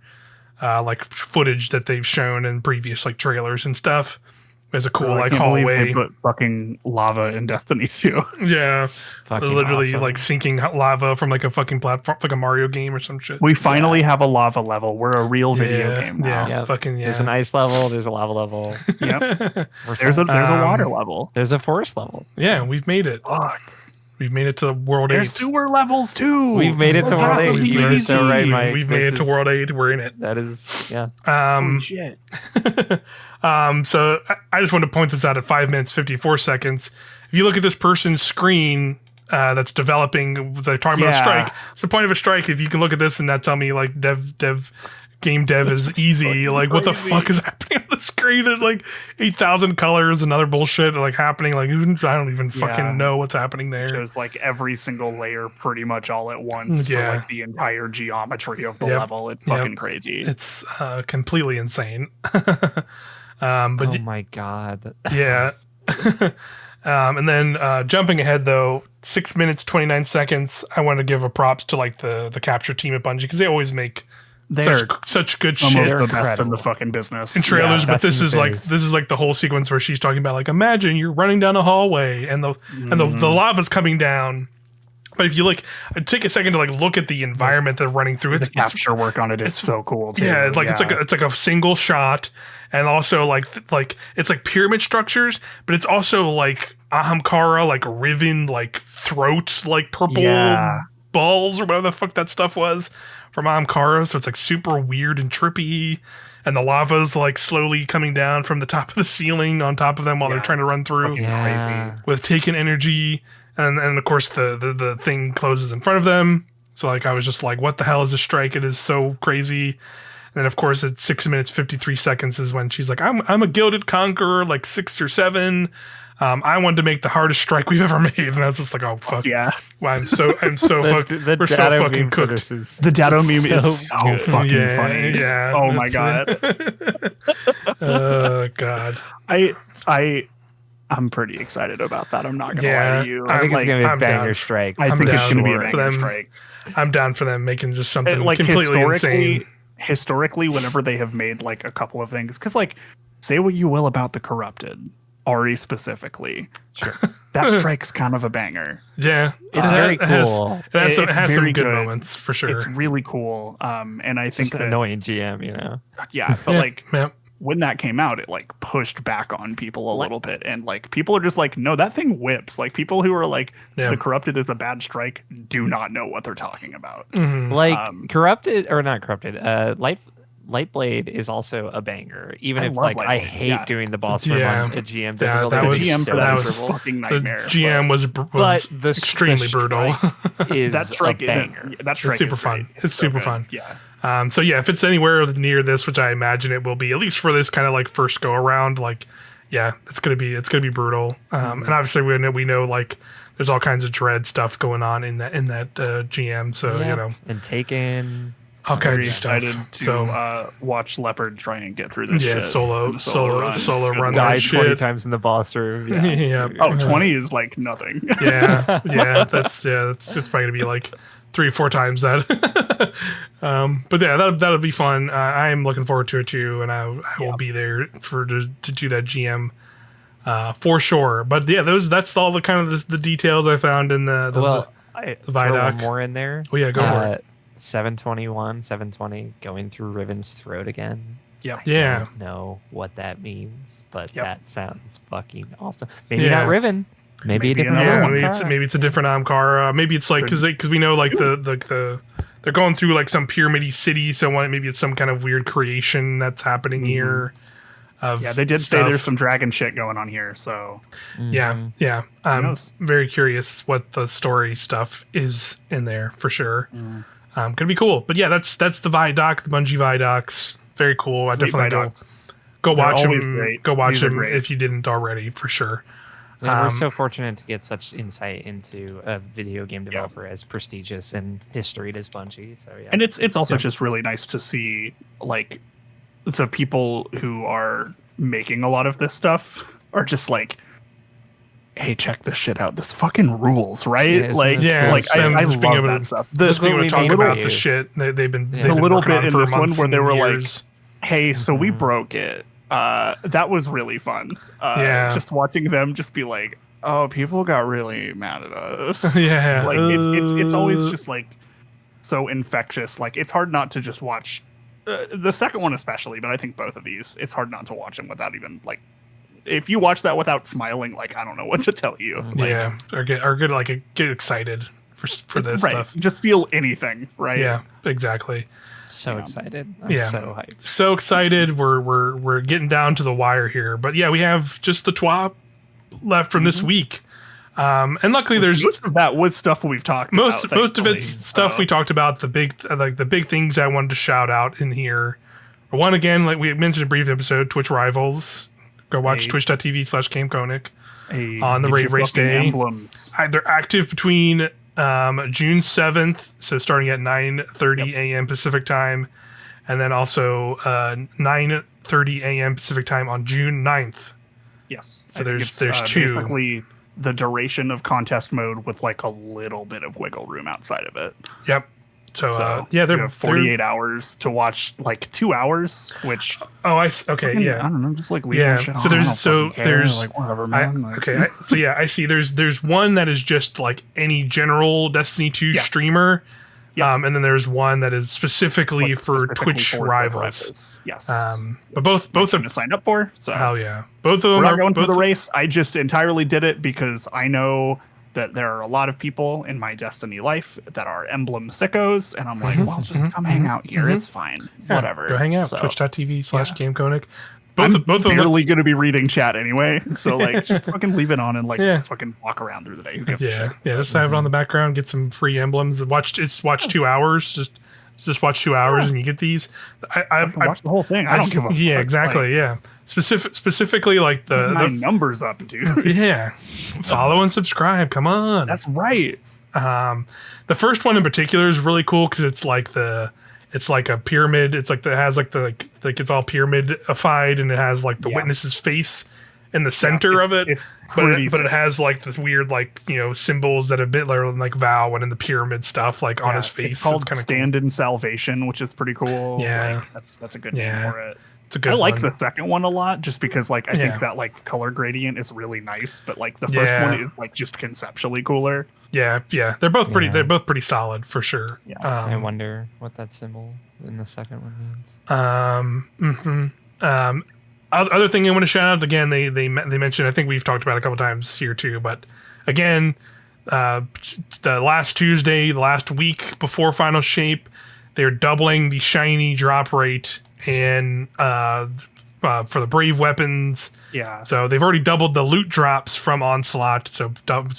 [SPEAKER 1] like footage that they've shown in previous like trailers and stuff. There's a cool like hallway.
[SPEAKER 2] They put fucking lava in Destiny 2.
[SPEAKER 1] Yeah, literally
[SPEAKER 3] awesome.
[SPEAKER 1] like sinking lava from like a fucking platform, like a Mario game or some shit.
[SPEAKER 2] We finally have a lava level. We're a real video game now.
[SPEAKER 3] Yep.
[SPEAKER 1] Fucking
[SPEAKER 3] There's an ice level. There's a lava level.
[SPEAKER 2] Yep. There's a water level.
[SPEAKER 3] There's a forest level.
[SPEAKER 1] Yeah, we've made it.
[SPEAKER 2] Fuck.
[SPEAKER 1] We've made it to World 8.
[SPEAKER 2] There's sewer levels too.
[SPEAKER 3] We've made it to World 8. You're so right, Mike.
[SPEAKER 1] We've made it to World 8. We're in it.
[SPEAKER 3] That is, yeah.
[SPEAKER 2] Holy shit.
[SPEAKER 1] So I just want to point this out at 5 minutes 54 seconds. If you look at this person's screen that's developing, they're talking about a strike. It's the point of a strike. If you can look at this and not tell me like game dev is easy, like what the fuck is happening on the screen? There's like 8,000 colors and other bullshit like happening. Like I don't even fucking know what's happening there.
[SPEAKER 2] There's like every single layer pretty much all at once for like the entire geometry of the level. It's fucking crazy.
[SPEAKER 1] It's completely insane.
[SPEAKER 3] But oh my god.
[SPEAKER 1] Yeah. And then jumping ahead though, 6 minutes 29 seconds. I want to give a props to like the capture team at Bungie because they always make such good shit.
[SPEAKER 2] They're the best in the fucking business
[SPEAKER 1] in trailers. But this is like the whole sequence where she's talking about like imagine you're running down a hallway and the lava's coming down. But if you like take a second to like look at the environment they're running through,
[SPEAKER 2] the capture work on it is so cool too.
[SPEAKER 1] Yeah, like it's like a single shot, and also like it's like pyramid structures, but it's also like Ahamkara, like riven, like throat, like purple balls or whatever the fuck that stuff was from Ahamkara. So it's like super weird and trippy, and the lava's like slowly coming down from the top of the ceiling on top of them while they're trying to run through
[SPEAKER 2] crazy
[SPEAKER 1] with taken energy. And of course the thing closes in front of them. So like I was just like, what the hell is this strike? It is so crazy. And then of course at 6 minutes 53 seconds is when she's like, I'm a gilded conqueror, like 6 or 7. I wanted to make the hardest strike we've ever made, and I was just like, oh fuck
[SPEAKER 2] yeah.
[SPEAKER 1] Well, I'm so fucked. We're so fucking cooked.
[SPEAKER 2] The Dado meme is so fucking funny.
[SPEAKER 1] Yeah.
[SPEAKER 2] Oh my god.
[SPEAKER 1] Oh god.
[SPEAKER 2] I'm pretty excited about that. I'm not gonna lie to you.
[SPEAKER 3] I think it's gonna be a banger strike.
[SPEAKER 2] I think it's gonna be a banger strike.
[SPEAKER 1] I'm down for them making just something like completely insane.
[SPEAKER 2] Historically, whenever they have made like a couple of things, because like say what you will about the Corrupted, Ari specifically, sure, that strike's kind of a banger.
[SPEAKER 3] Yeah, it's very cool.
[SPEAKER 1] It has some good moments for sure.
[SPEAKER 2] It's really cool. And I think
[SPEAKER 3] just an annoying GM, you know.
[SPEAKER 2] Yeah, but like. When that came out, it like pushed back on people a little bit, and like people are just like, no, that thing whips. Like people who are like, the Corrupted is a bad strike, do not know what they're talking about.
[SPEAKER 3] Mm-hmm. Like Corrupted or not Corrupted, Lightblade is also a banger. Even if like I hate doing the boss room on a GM.
[SPEAKER 1] The GM for that was
[SPEAKER 2] fucking nightmare.
[SPEAKER 1] The GM was extremely brutal.
[SPEAKER 3] That strike a banger.
[SPEAKER 2] That strike
[SPEAKER 1] is super fun. It's super fun.
[SPEAKER 2] Yeah.
[SPEAKER 1] So yeah, if it's anywhere near this, which I imagine it will be, at least for this kind of like first go around, like it's gonna be brutal. And obviously we know like there's all kinds of dread stuff going on in that GM. So you know,
[SPEAKER 3] and Taken.
[SPEAKER 1] all kinds
[SPEAKER 2] Very
[SPEAKER 1] of stuff.
[SPEAKER 2] excited to watch Leopard try and get through this shit.
[SPEAKER 1] Solo run
[SPEAKER 3] Die
[SPEAKER 1] that
[SPEAKER 3] 20
[SPEAKER 1] shit.
[SPEAKER 3] times in the boss room.
[SPEAKER 1] Yeah.
[SPEAKER 2] Oh, 20 is like nothing.
[SPEAKER 1] That's it's probably gonna be like 3 or 4 times that. But yeah, that'll be fun. I am looking forward to it too, and I will be there to do that GM for sure. But yeah, that's all the kind of the details I found in the Vidoc.
[SPEAKER 3] One more in there.
[SPEAKER 1] Oh yeah, go for it.
[SPEAKER 3] 720 going through Riven's throat again.
[SPEAKER 2] Yeah.
[SPEAKER 3] I don't know what that means, but that sounds fucking awesome. Maybe not Riven. Maybe a different one.
[SPEAKER 1] Maybe it's a different Amkara. Maybe it's like because we know like the they're going through like some pyramid-y city, so maybe it's some kind of weird creation that's happening here.
[SPEAKER 2] They did say there's some dragon shit going on here, so
[SPEAKER 1] yeah. I'm very curious what the story stuff is in there for sure. Gonna be cool. But yeah, that's the Vidoc, the Bungie Vidocs. Very cool. I definitely go watch them. Go watch them if you didn't already, for sure.
[SPEAKER 3] We're so fortunate to get such insight into a video game developer as prestigious and historied as Bungie. So yeah,
[SPEAKER 2] and it's also just really nice to see like the people who are making a lot of this stuff are just like, hey, check this shit out. This fucking rules, right?
[SPEAKER 1] I
[SPEAKER 2] love that stuff.
[SPEAKER 1] Just being able to talk about the shit they've been
[SPEAKER 2] a little bit in this one where they were
[SPEAKER 1] years.
[SPEAKER 2] Like, hey, so we broke it. That was really fun. Just watching them just be like, oh, people got really mad at us. Like it's always just like so infectious. Like it's hard not to just watch the second one especially, but I think both of these, it's hard not to watch them without even like, if you watch that without smiling, like I don't know what to tell you. Like,
[SPEAKER 1] or get excited for this stuff.
[SPEAKER 2] Just feel anything, right?
[SPEAKER 1] Yeah, exactly.
[SPEAKER 3] So excited. I'm so hyped.
[SPEAKER 1] So excited. We're getting down to the wire here. But yeah, we have just the TWAP left from this week. And luckily there's
[SPEAKER 2] most of that was stuff we've talked
[SPEAKER 1] about. Most of it's
[SPEAKER 2] stuff
[SPEAKER 1] we talked about, the big things I wanted to shout out in here. One, again, like we mentioned in a brief episode, Twitch Rivals. Go watch twitch.tv/CamConic on the race day. They're active between June 7th, so starting at 9:30 a.m. Pacific time, and then also 9:30 a.m. Pacific time on June 9th.
[SPEAKER 2] Yes.
[SPEAKER 1] So there's two.
[SPEAKER 2] Basically the duration of contest mode with like a little bit of wiggle room outside of it.
[SPEAKER 1] Yep. So they're
[SPEAKER 2] 48 hours to watch, like 2 hours, which
[SPEAKER 1] I
[SPEAKER 2] don't know, just like leave shit
[SPEAKER 1] so
[SPEAKER 2] on.
[SPEAKER 1] there's
[SPEAKER 2] like whatever, man.
[SPEAKER 1] I see there's one that is just like any general Destiny 2 streamer. And then there's one that is specifically for Twitch Rivals.
[SPEAKER 2] Yes.
[SPEAKER 1] But both are
[SPEAKER 2] to sign up for. So
[SPEAKER 1] hell yeah. Both of them
[SPEAKER 2] are not going through the race. I just entirely did it because I know that there are a lot of people in my Destiny life that are emblem sickos, and I'm like, well, just come hang out here. It's fine. Whatever.
[SPEAKER 1] Go hang out. Twitch.tv/CamConic.
[SPEAKER 2] I'm barely going to be reading chat anyway, so like just fucking leave it on and fucking walk around through the day. Who gives a shit?
[SPEAKER 1] Just have it on the background, get some free emblems. Watch 2 hours. Just watch 2 hours and you get these. I
[SPEAKER 2] watch the whole thing. I don't give a fuck.
[SPEAKER 1] Yeah, exactly. Specifically like the
[SPEAKER 2] numbers up, dude.
[SPEAKER 1] Yeah. Follow and subscribe. Come on.
[SPEAKER 2] That's right.
[SPEAKER 1] The first one in particular is really cool because it's like a pyramid. It's like it's all pyramidified, and it has like the witness's face in the center of it. But it has like this weird symbols that have been like Vow and in the pyramid stuff like on his face.
[SPEAKER 2] It's called
[SPEAKER 1] kind of
[SPEAKER 2] Stand-in Salvation, which is pretty cool.
[SPEAKER 1] Yeah,
[SPEAKER 2] that's a good name for it.
[SPEAKER 1] It's a good
[SPEAKER 2] I like
[SPEAKER 1] one.
[SPEAKER 2] the second one a lot just because I think that like color gradient is really nice, but like the first one is like just conceptually cooler.
[SPEAKER 1] Yeah. They're both pretty. They're both pretty solid for sure.
[SPEAKER 3] Yeah. I wonder what that symbol in the second one means.
[SPEAKER 1] Other thing I want to shout out again. They mentioned. I think we've talked about it a couple times here too. But again, the last Tuesday, the last week before Final Shape, they're doubling the shiny drop rate and for the brave weapons.
[SPEAKER 2] Yeah.
[SPEAKER 1] So they've already doubled the loot drops from Onslaught, so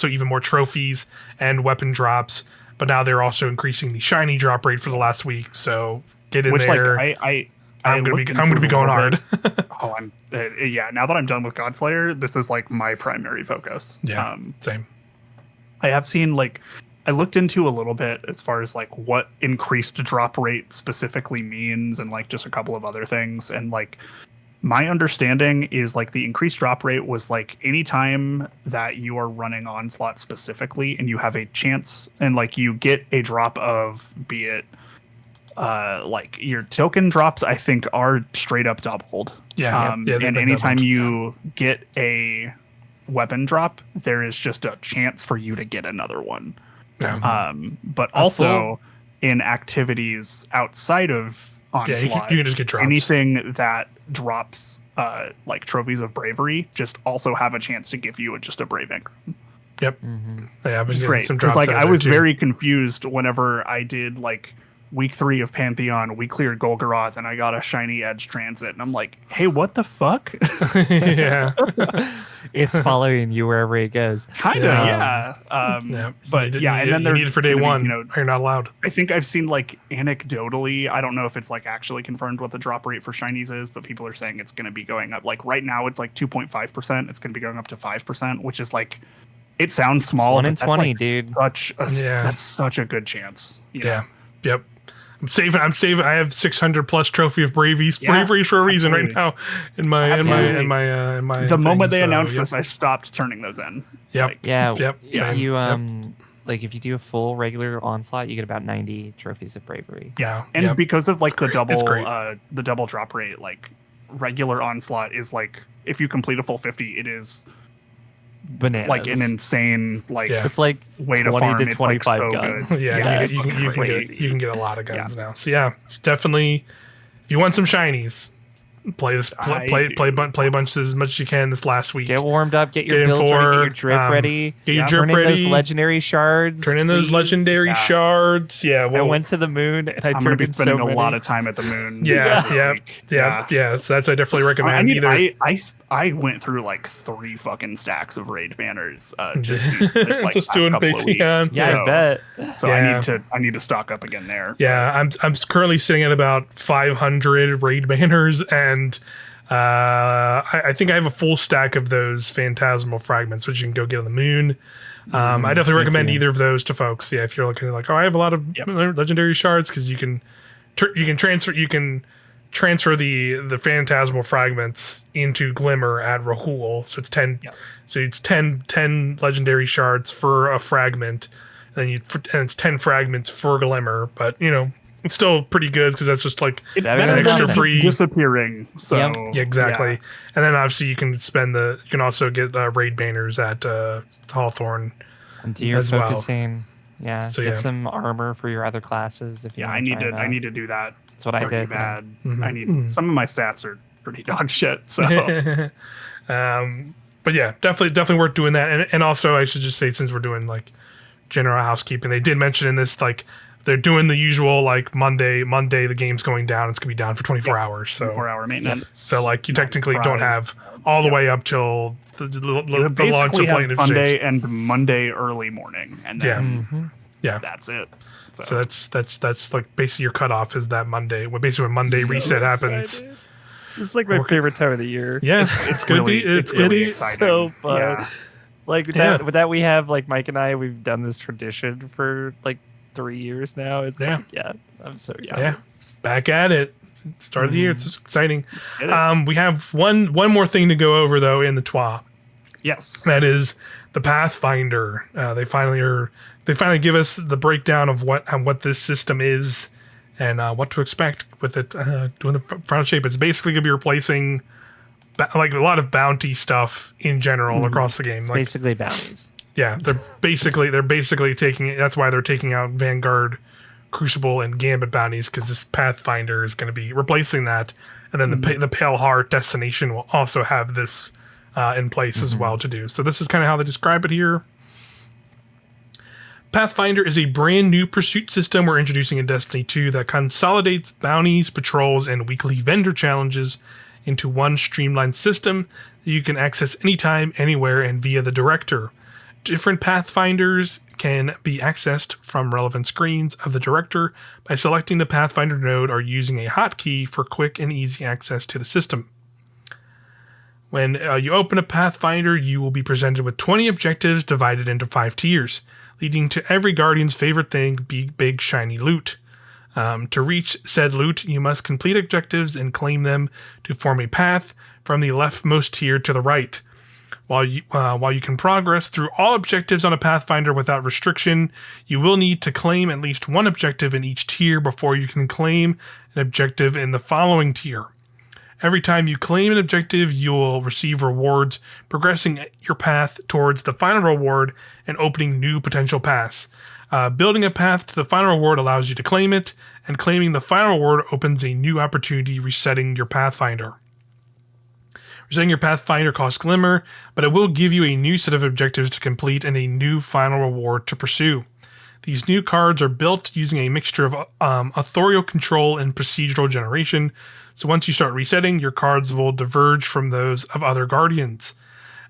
[SPEAKER 1] even more trophies and weapon drops. But now they're also increasing the shiny drop rate for the last week. So get in there. I'm gonna be going hard.
[SPEAKER 2] Now that I'm done with Godslayer, this is like my primary focus.
[SPEAKER 1] Yeah. Same.
[SPEAKER 2] I have seen like I looked into a little bit as far as like what increased drop rate specifically means and like just a couple of other things. And like my understanding is like the increased drop rate was like anytime that you are running Onslaught specifically and you have a chance and like you get a drop of, be it like your token drops, I think are straight up doubled. And anytime you get a weapon drop, there is just a chance for you to get another one. But also in activities outside of Onslaught,
[SPEAKER 1] you can just get drops.
[SPEAKER 2] Anything that drops like trophies of bravery just also have a chance to give you just a brave engram.
[SPEAKER 1] Yep. Yeah, I've been getting some drops.
[SPEAKER 2] Like I was very confused whenever I did like week 3 of Pantheon, we cleared Golgoroth and I got a shiny Edge Transit and I'm like, hey, what the fuck?
[SPEAKER 1] Yeah.
[SPEAKER 3] It's following you wherever it goes.
[SPEAKER 2] Kind of, yeah. But and then
[SPEAKER 1] you need it for day 1. You're not allowed.
[SPEAKER 2] I think I've seen like anecdotally, I don't know if it's like actually confirmed what the drop rate for shinies is, but people are saying it's going to be going up. Like right now it's like 2.5%. It's going to be going up to 5%, which is like, it sounds small.
[SPEAKER 3] 1 in 20, dude.
[SPEAKER 2] That's such a good chance. You know?
[SPEAKER 1] Yep. I'm saving. I have 600 plus trophy of braveries for a reason right now in my.
[SPEAKER 2] The moment they announced this, I stopped turning those in.
[SPEAKER 1] Yep.
[SPEAKER 3] If you like if you do a full regular Onslaught, you get about 90 trophies of bravery.
[SPEAKER 2] Yeah, and because of like the double drop rate, like regular Onslaught is like if you complete a full 50, it is
[SPEAKER 3] bananas.
[SPEAKER 2] Like an insane
[SPEAKER 3] it's like
[SPEAKER 2] way to farm.
[SPEAKER 3] to 25
[SPEAKER 2] it's like so
[SPEAKER 3] guns.
[SPEAKER 2] Good.
[SPEAKER 1] You can get a lot of guns now. So definitely, if you want some shinies, play a bunch as much as you can this last week.
[SPEAKER 3] Get warmed up, get your builds ready, get your drip ready.
[SPEAKER 1] Get your drip ready.
[SPEAKER 3] Turn in those legendary shards.
[SPEAKER 1] Shards. Yeah.
[SPEAKER 3] I went to the moon and
[SPEAKER 2] I'm going to be spending a lot of time at the moon.
[SPEAKER 1] Yeah. So that's I definitely recommend.
[SPEAKER 2] I went through like 3 fucking stacks of raid banners just like
[SPEAKER 1] just doing Pantheon.
[SPEAKER 3] I bet.
[SPEAKER 2] So I need to stock up again there.
[SPEAKER 1] Yeah, I'm currently sitting at about 500 raid banners and I think I have a full stack of those phantasmal fragments, which you can go get on the moon. I definitely recommend either of those to folks. Yeah, if you're looking like, I have a lot of legendary shards, because you can transfer the phantasmal fragments into Glimmer at Rahul. So it's 10. So it's 10 legendary shards for a fragment, and it's 10 fragments for Glimmer. But it's still pretty good because that's just like an extra free
[SPEAKER 2] disappearing. So
[SPEAKER 1] exactly. Yeah. And then obviously you can also get raid banners at Hawthorne
[SPEAKER 3] as focusing. Well. Yeah. So get some armor for your other classes if you
[SPEAKER 2] I need to do that.
[SPEAKER 3] That's what I did.
[SPEAKER 2] Bad. Mm-hmm. I need some of my stats are pretty dog shit. So
[SPEAKER 1] but yeah, definitely worth doing that. And also I should just say, since we're doing like general housekeeping, they did mention in this like they're doing the usual like Monday the game's going down. It's gonna be down for 24 hours. So
[SPEAKER 2] 24-hour maintenance.
[SPEAKER 1] So like you technically don't have all the way up till the launch of Flight of
[SPEAKER 2] Sunday and Monday early morning, and then that's it.
[SPEAKER 1] So that's like basically your cutoff is that Monday. When Monday reset happens.
[SPEAKER 3] It's like my favorite time of the year.
[SPEAKER 1] Yeah, it's gonna be
[SPEAKER 3] so fun. Yeah. Like with that we have like Mike and I, we've done this tradition for like 3 years now. It's I'm so excited.
[SPEAKER 1] Yeah, back at it. Start of the year. It's exciting. We have one more thing to go over though in the TWA.
[SPEAKER 2] Yes,
[SPEAKER 1] that is the Pathfinder. They finally give us the breakdown of what this system is and what to expect with it doing the final shape. It's basically going to be replacing like a lot of bounty stuff in general across the game.
[SPEAKER 3] It's
[SPEAKER 1] like,
[SPEAKER 3] basically bounties.
[SPEAKER 1] Yeah, they're basically taking it. That's why they're taking out Vanguard, Crucible, and Gambit bounties, because this Pathfinder is going to be replacing that, and then the Pale Heart Destination will also have this in place as well to do. So this is kind of how they describe it here. Pathfinder is a brand new pursuit system we're introducing in Destiny 2 that consolidates bounties, patrols, and weekly vendor challenges into one streamlined system that you can access anytime, anywhere, and via the Director. Different Pathfinders can be accessed from relevant screens of the Director by selecting the Pathfinder node or using a hotkey for quick and easy access to the system. When you open a Pathfinder, you will be presented with 20 objectives divided into 5 tiers. leading to every guardian's favorite thing, big shiny loot. To reach said loot, you must complete objectives and claim them to form a path from the leftmost tier to the right. While you can progress through all objectives on a Pathfinder without restriction, you will need to claim at least one objective in each tier before you can claim an objective in the following tier. Every time you claim an objective, you will receive rewards, progressing your path towards the final reward and opening new potential paths. Building a path to the final reward allows you to claim it, and claiming the final reward opens a new opportunity, resetting your Pathfinder. Resetting your Pathfinder costs Glimmer, but it will give you a new set of objectives to complete and a new final reward to pursue. These new cards are built using a mixture of authorial control and procedural generation, so once you start resetting, your cards will diverge from those of other Guardians.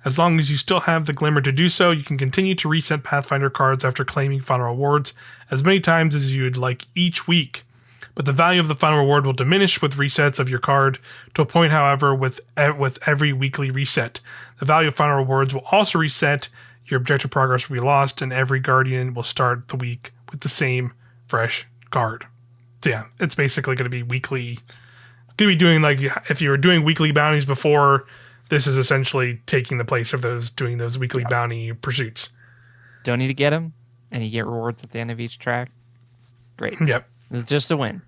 [SPEAKER 1] As long as you still have the Glimmer to do so, you can continue to reset Pathfinder cards after claiming final rewards as many times as you'd like each week. But the value of the final reward will diminish with resets of your card to a point, however, with every weekly reset. The value of final rewards will also reset, your objective progress will be lost, and every Guardian will start the week with the same fresh card. So yeah, it's basically going to be weekly. It's going to be doing, like, if you were doing weekly bounties before, this is essentially taking the place of doing those weekly bounty pursuits.
[SPEAKER 3] Don't need to get them, and you get rewards at the end of each track. Great.
[SPEAKER 1] Yep.
[SPEAKER 3] It's just a win.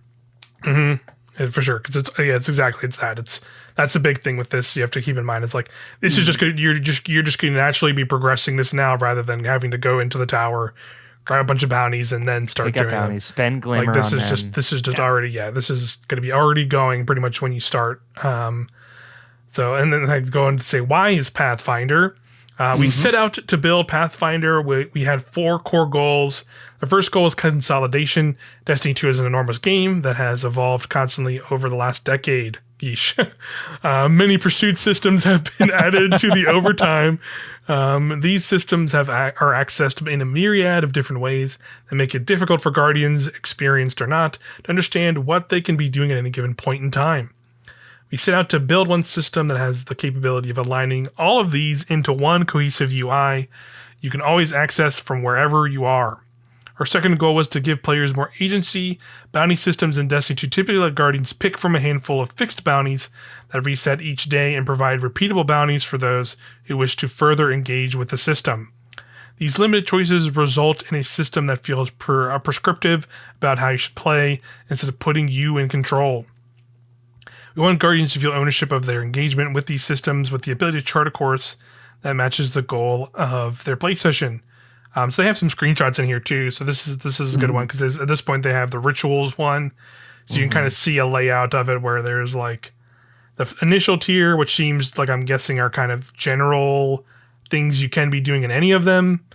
[SPEAKER 1] Mm-hmm. For sure, because it's that. That's the big thing with this. You have to keep in mind. It's like this is just good. You're just going to naturally be progressing this now, rather than having to go into the tower, grab a bunch of bounties, and then start doing bounties.
[SPEAKER 3] Spend Glimmer.
[SPEAKER 1] Like this is just already. Yeah, this is going to be already going pretty much when you start. So, and then I go on to say, why is Pathfinder? We set out to build Pathfinder. We had 4 core goals. The first goal is consolidation. Destiny 2 is an enormous game that has evolved constantly over the last decade. Yeesh. Many pursuit systems have been added to the overtime. These systems are accessed in a myriad of different ways that make it difficult for Guardians, experienced or not, to understand what they can be doing at any given point in time. We set out to build one system that has the capability of aligning all of these into one cohesive UI you can always access from wherever you are. Our second goal was to give players more agency. Bounty systems in Destiny 2 typically let Guardians pick from a handful of fixed bounties that reset each day and provide repeatable bounties for those who wish to further engage with the system. These limited choices result in a system that feels prescriptive about how you should play instead of putting you in control. We want Guardians to feel ownership of their engagement with these systems with the ability to chart a course that matches the goal of their play session. So they have some screenshots in here too. So this is a good one because at this point they have the rituals one. So you can kind of see a layout of it where there's like the initial tier, which seems like I'm guessing are kind of general things you can be doing in any of them.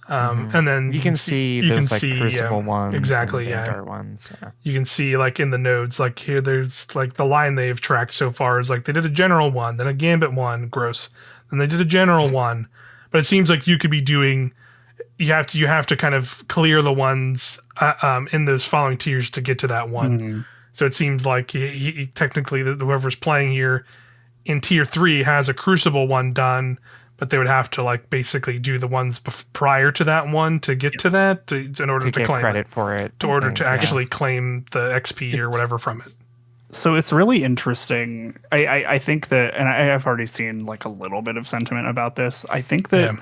[SPEAKER 1] And then
[SPEAKER 3] you can see Crucible ones,
[SPEAKER 1] exactly,
[SPEAKER 3] ones. Yeah.
[SPEAKER 1] You can see like in the nodes, like here, there's like the line they've tracked so far is like they did a general one, then a Gambit one, gross, then they did a general one, but it seems like you could be doing. You have to kind of clear the ones in those following tiers to get to that one. So it seems like he technically whoever's playing here in tier 3 has a Crucible one done. But they would have to like basically do the ones prior to that one to get to that in order to claim
[SPEAKER 3] credit for it.
[SPEAKER 1] In order to actually claim the XP or whatever from it.
[SPEAKER 2] So it's really interesting. I think that, and I've already seen like a little bit of sentiment about this. I think that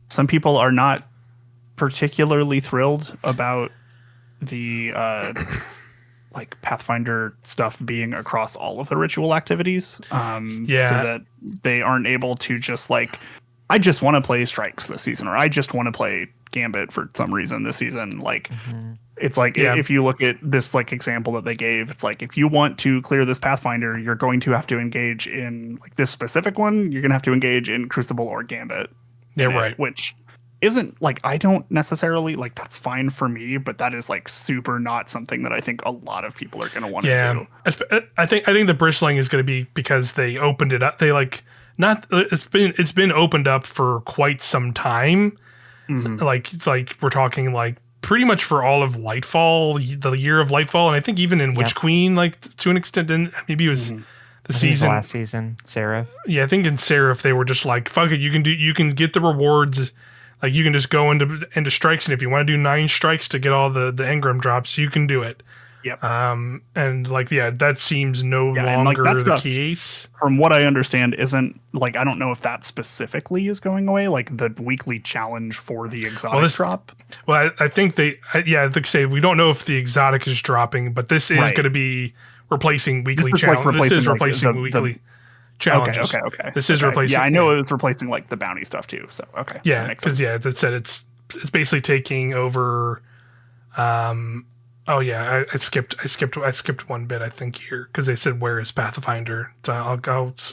[SPEAKER 2] some people are not particularly thrilled about the like Pathfinder stuff being across all of the ritual activities. So that they aren't able to just like, I just want to play Strikes this season, or I just want to play Gambit for some reason this season. Like, it's like, if you look at this like example that they gave, it's like, if you want to clear this Pathfinder, you're going to have to engage in like this specific one. You're going to have to engage in Crucible or Gambit.
[SPEAKER 1] Yeah, right.
[SPEAKER 2] Which isn't like, I don't necessarily like, that's fine for me, but that is like super not something that I think a lot of people are going to want to
[SPEAKER 1] do. I think the bristling is going to be because they opened it up. They like it's been opened up for quite some time. Like we're talking like pretty much for all of Lightfall, the year of Lightfall, and I think even in Witch Queen, like to an extent, and maybe it was the season
[SPEAKER 3] last season, Seraph.
[SPEAKER 1] Yeah, I think in Seraph they were just like, fuck it, you can get the rewards. Like you can just go into strikes, and if you want to do 9 strikes to get all the engram drops, you can do it.
[SPEAKER 2] Yep.
[SPEAKER 1] And like, yeah, that seems no longer the case.
[SPEAKER 2] From what I understand, isn't like, I don't know if that specifically is going away, like the weekly challenge for the exotic drop.
[SPEAKER 1] Well, I think like say we don't know if the exotic is dropping, but this is going to be replacing weekly challenge. This is replacing weekly challenges.
[SPEAKER 2] Okay.
[SPEAKER 1] This is replacing.
[SPEAKER 2] Yeah, I know it's replacing like the bounty stuff too. So okay.
[SPEAKER 1] Yeah, because that said it's basically taking over. Oh yeah, I skipped one bit I think here because they said where is Pathfinder. So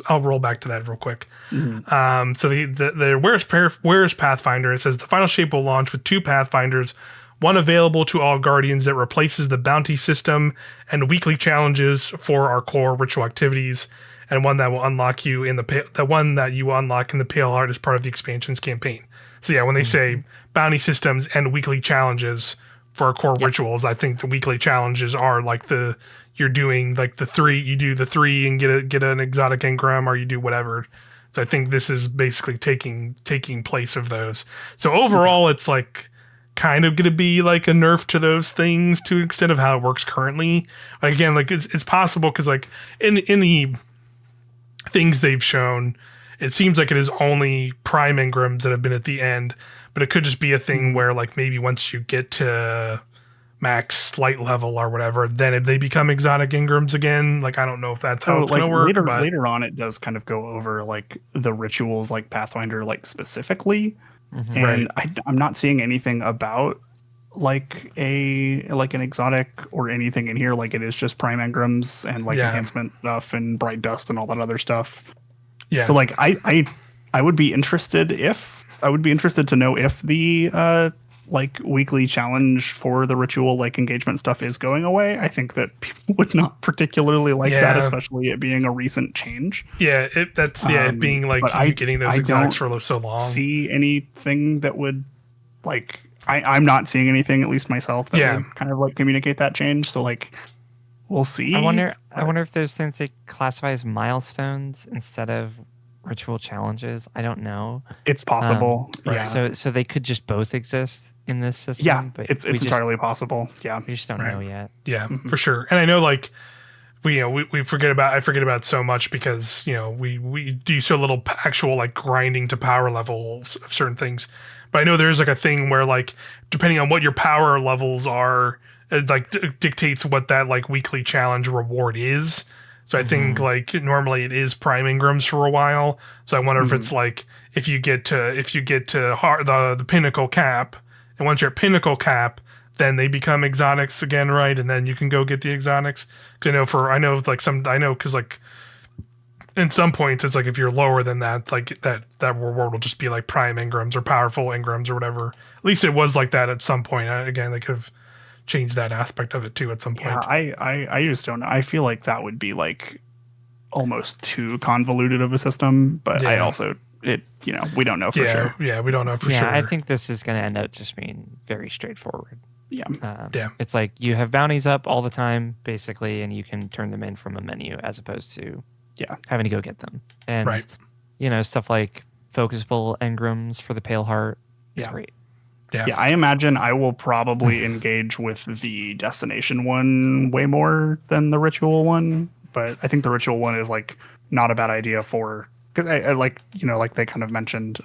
[SPEAKER 1] I'll roll back to that real quick. Mm-hmm. So the where is Pathfinder? It says the final shape will launch with 2 Pathfinders, one available to all Guardians that replaces the bounty system and weekly challenges for our core ritual activities, and one that will unlock you in the one that you unlock in the Pale Heart as part of the expansions campaign. So yeah, when they say bounty systems and weekly challenges for our core rituals, I think the weekly challenges are like you're doing like the 3, you do the 3 and get an exotic engram, or you do whatever. So I think this is basically taking place of those. So overall, it's like kind of going to be like a nerf to those things to an extent of how it works currently. Again, like it's possible because like in the things they've shown, it seems like it is only prime engrams that have been at the end. But it could just be a thing where, like, maybe once you get to max light level or whatever, then they become exotic engrams again. Like, I don't know if that's how it's going to work.
[SPEAKER 2] Later on, it does kind of go over, like, the rituals, like Pathfinder, like, specifically. Mm-hmm. And I'm not seeing anything about, like, an exotic or anything in here. Like, it is just prime engrams and, like, enhancement stuff and bright dust and all that other stuff. Yeah. So, like, I would be interested to know if the like weekly challenge for the ritual like engagement stuff is going away. I think that people would not particularly like that, especially it being a recent change.
[SPEAKER 1] Yeah, it being like you getting those exotics for so long.
[SPEAKER 2] See anything that would like I'm not seeing anything, at least myself, that would kind of like communicate that change. So like we'll see.
[SPEAKER 3] I wonder if there's things they classify as milestones instead of ritual challenges. I don't know.
[SPEAKER 2] It's possible.
[SPEAKER 3] So they could just both exist in this system.
[SPEAKER 2] Yeah, but it's entirely possible. Yeah,
[SPEAKER 3] we just don't know yet.
[SPEAKER 1] Yeah, for sure. And I know like we forget about so much because we do so little actual like grinding to power levels of certain things. But I know there's like a thing where like depending on what your power levels are, it like dictates what that like weekly challenge reward is. So I think like normally it is prime engrams for a while. So I wonder if it's like if you get to the pinnacle cap, and once you're at pinnacle cap, then they become exotics again, right? And then you can go get the exotics. Because I know because like in some points it's like if you're lower than that, like that reward will just be like prime engrams or powerful engrams or whatever. At least it was like that at some point. Again, they could have change that aspect of it too at some point.
[SPEAKER 2] Yeah, I just don't know. I feel like that would be like almost too convoluted of a system, but I also we don't know for sure.
[SPEAKER 1] Yeah, we don't know for sure.
[SPEAKER 3] Yeah, I think this is going to end up just being very straightforward.
[SPEAKER 2] Yeah.
[SPEAKER 3] It's like you have bounties up all the time basically, and you can turn them in from a menu as opposed to having to go get them. And stuff like focusable engrams for the Pale Heart is great.
[SPEAKER 2] Yeah, I imagine I will probably engage with the destination one way more than the ritual one, but I think the ritual one is like not a bad idea because I like they kind of mentioned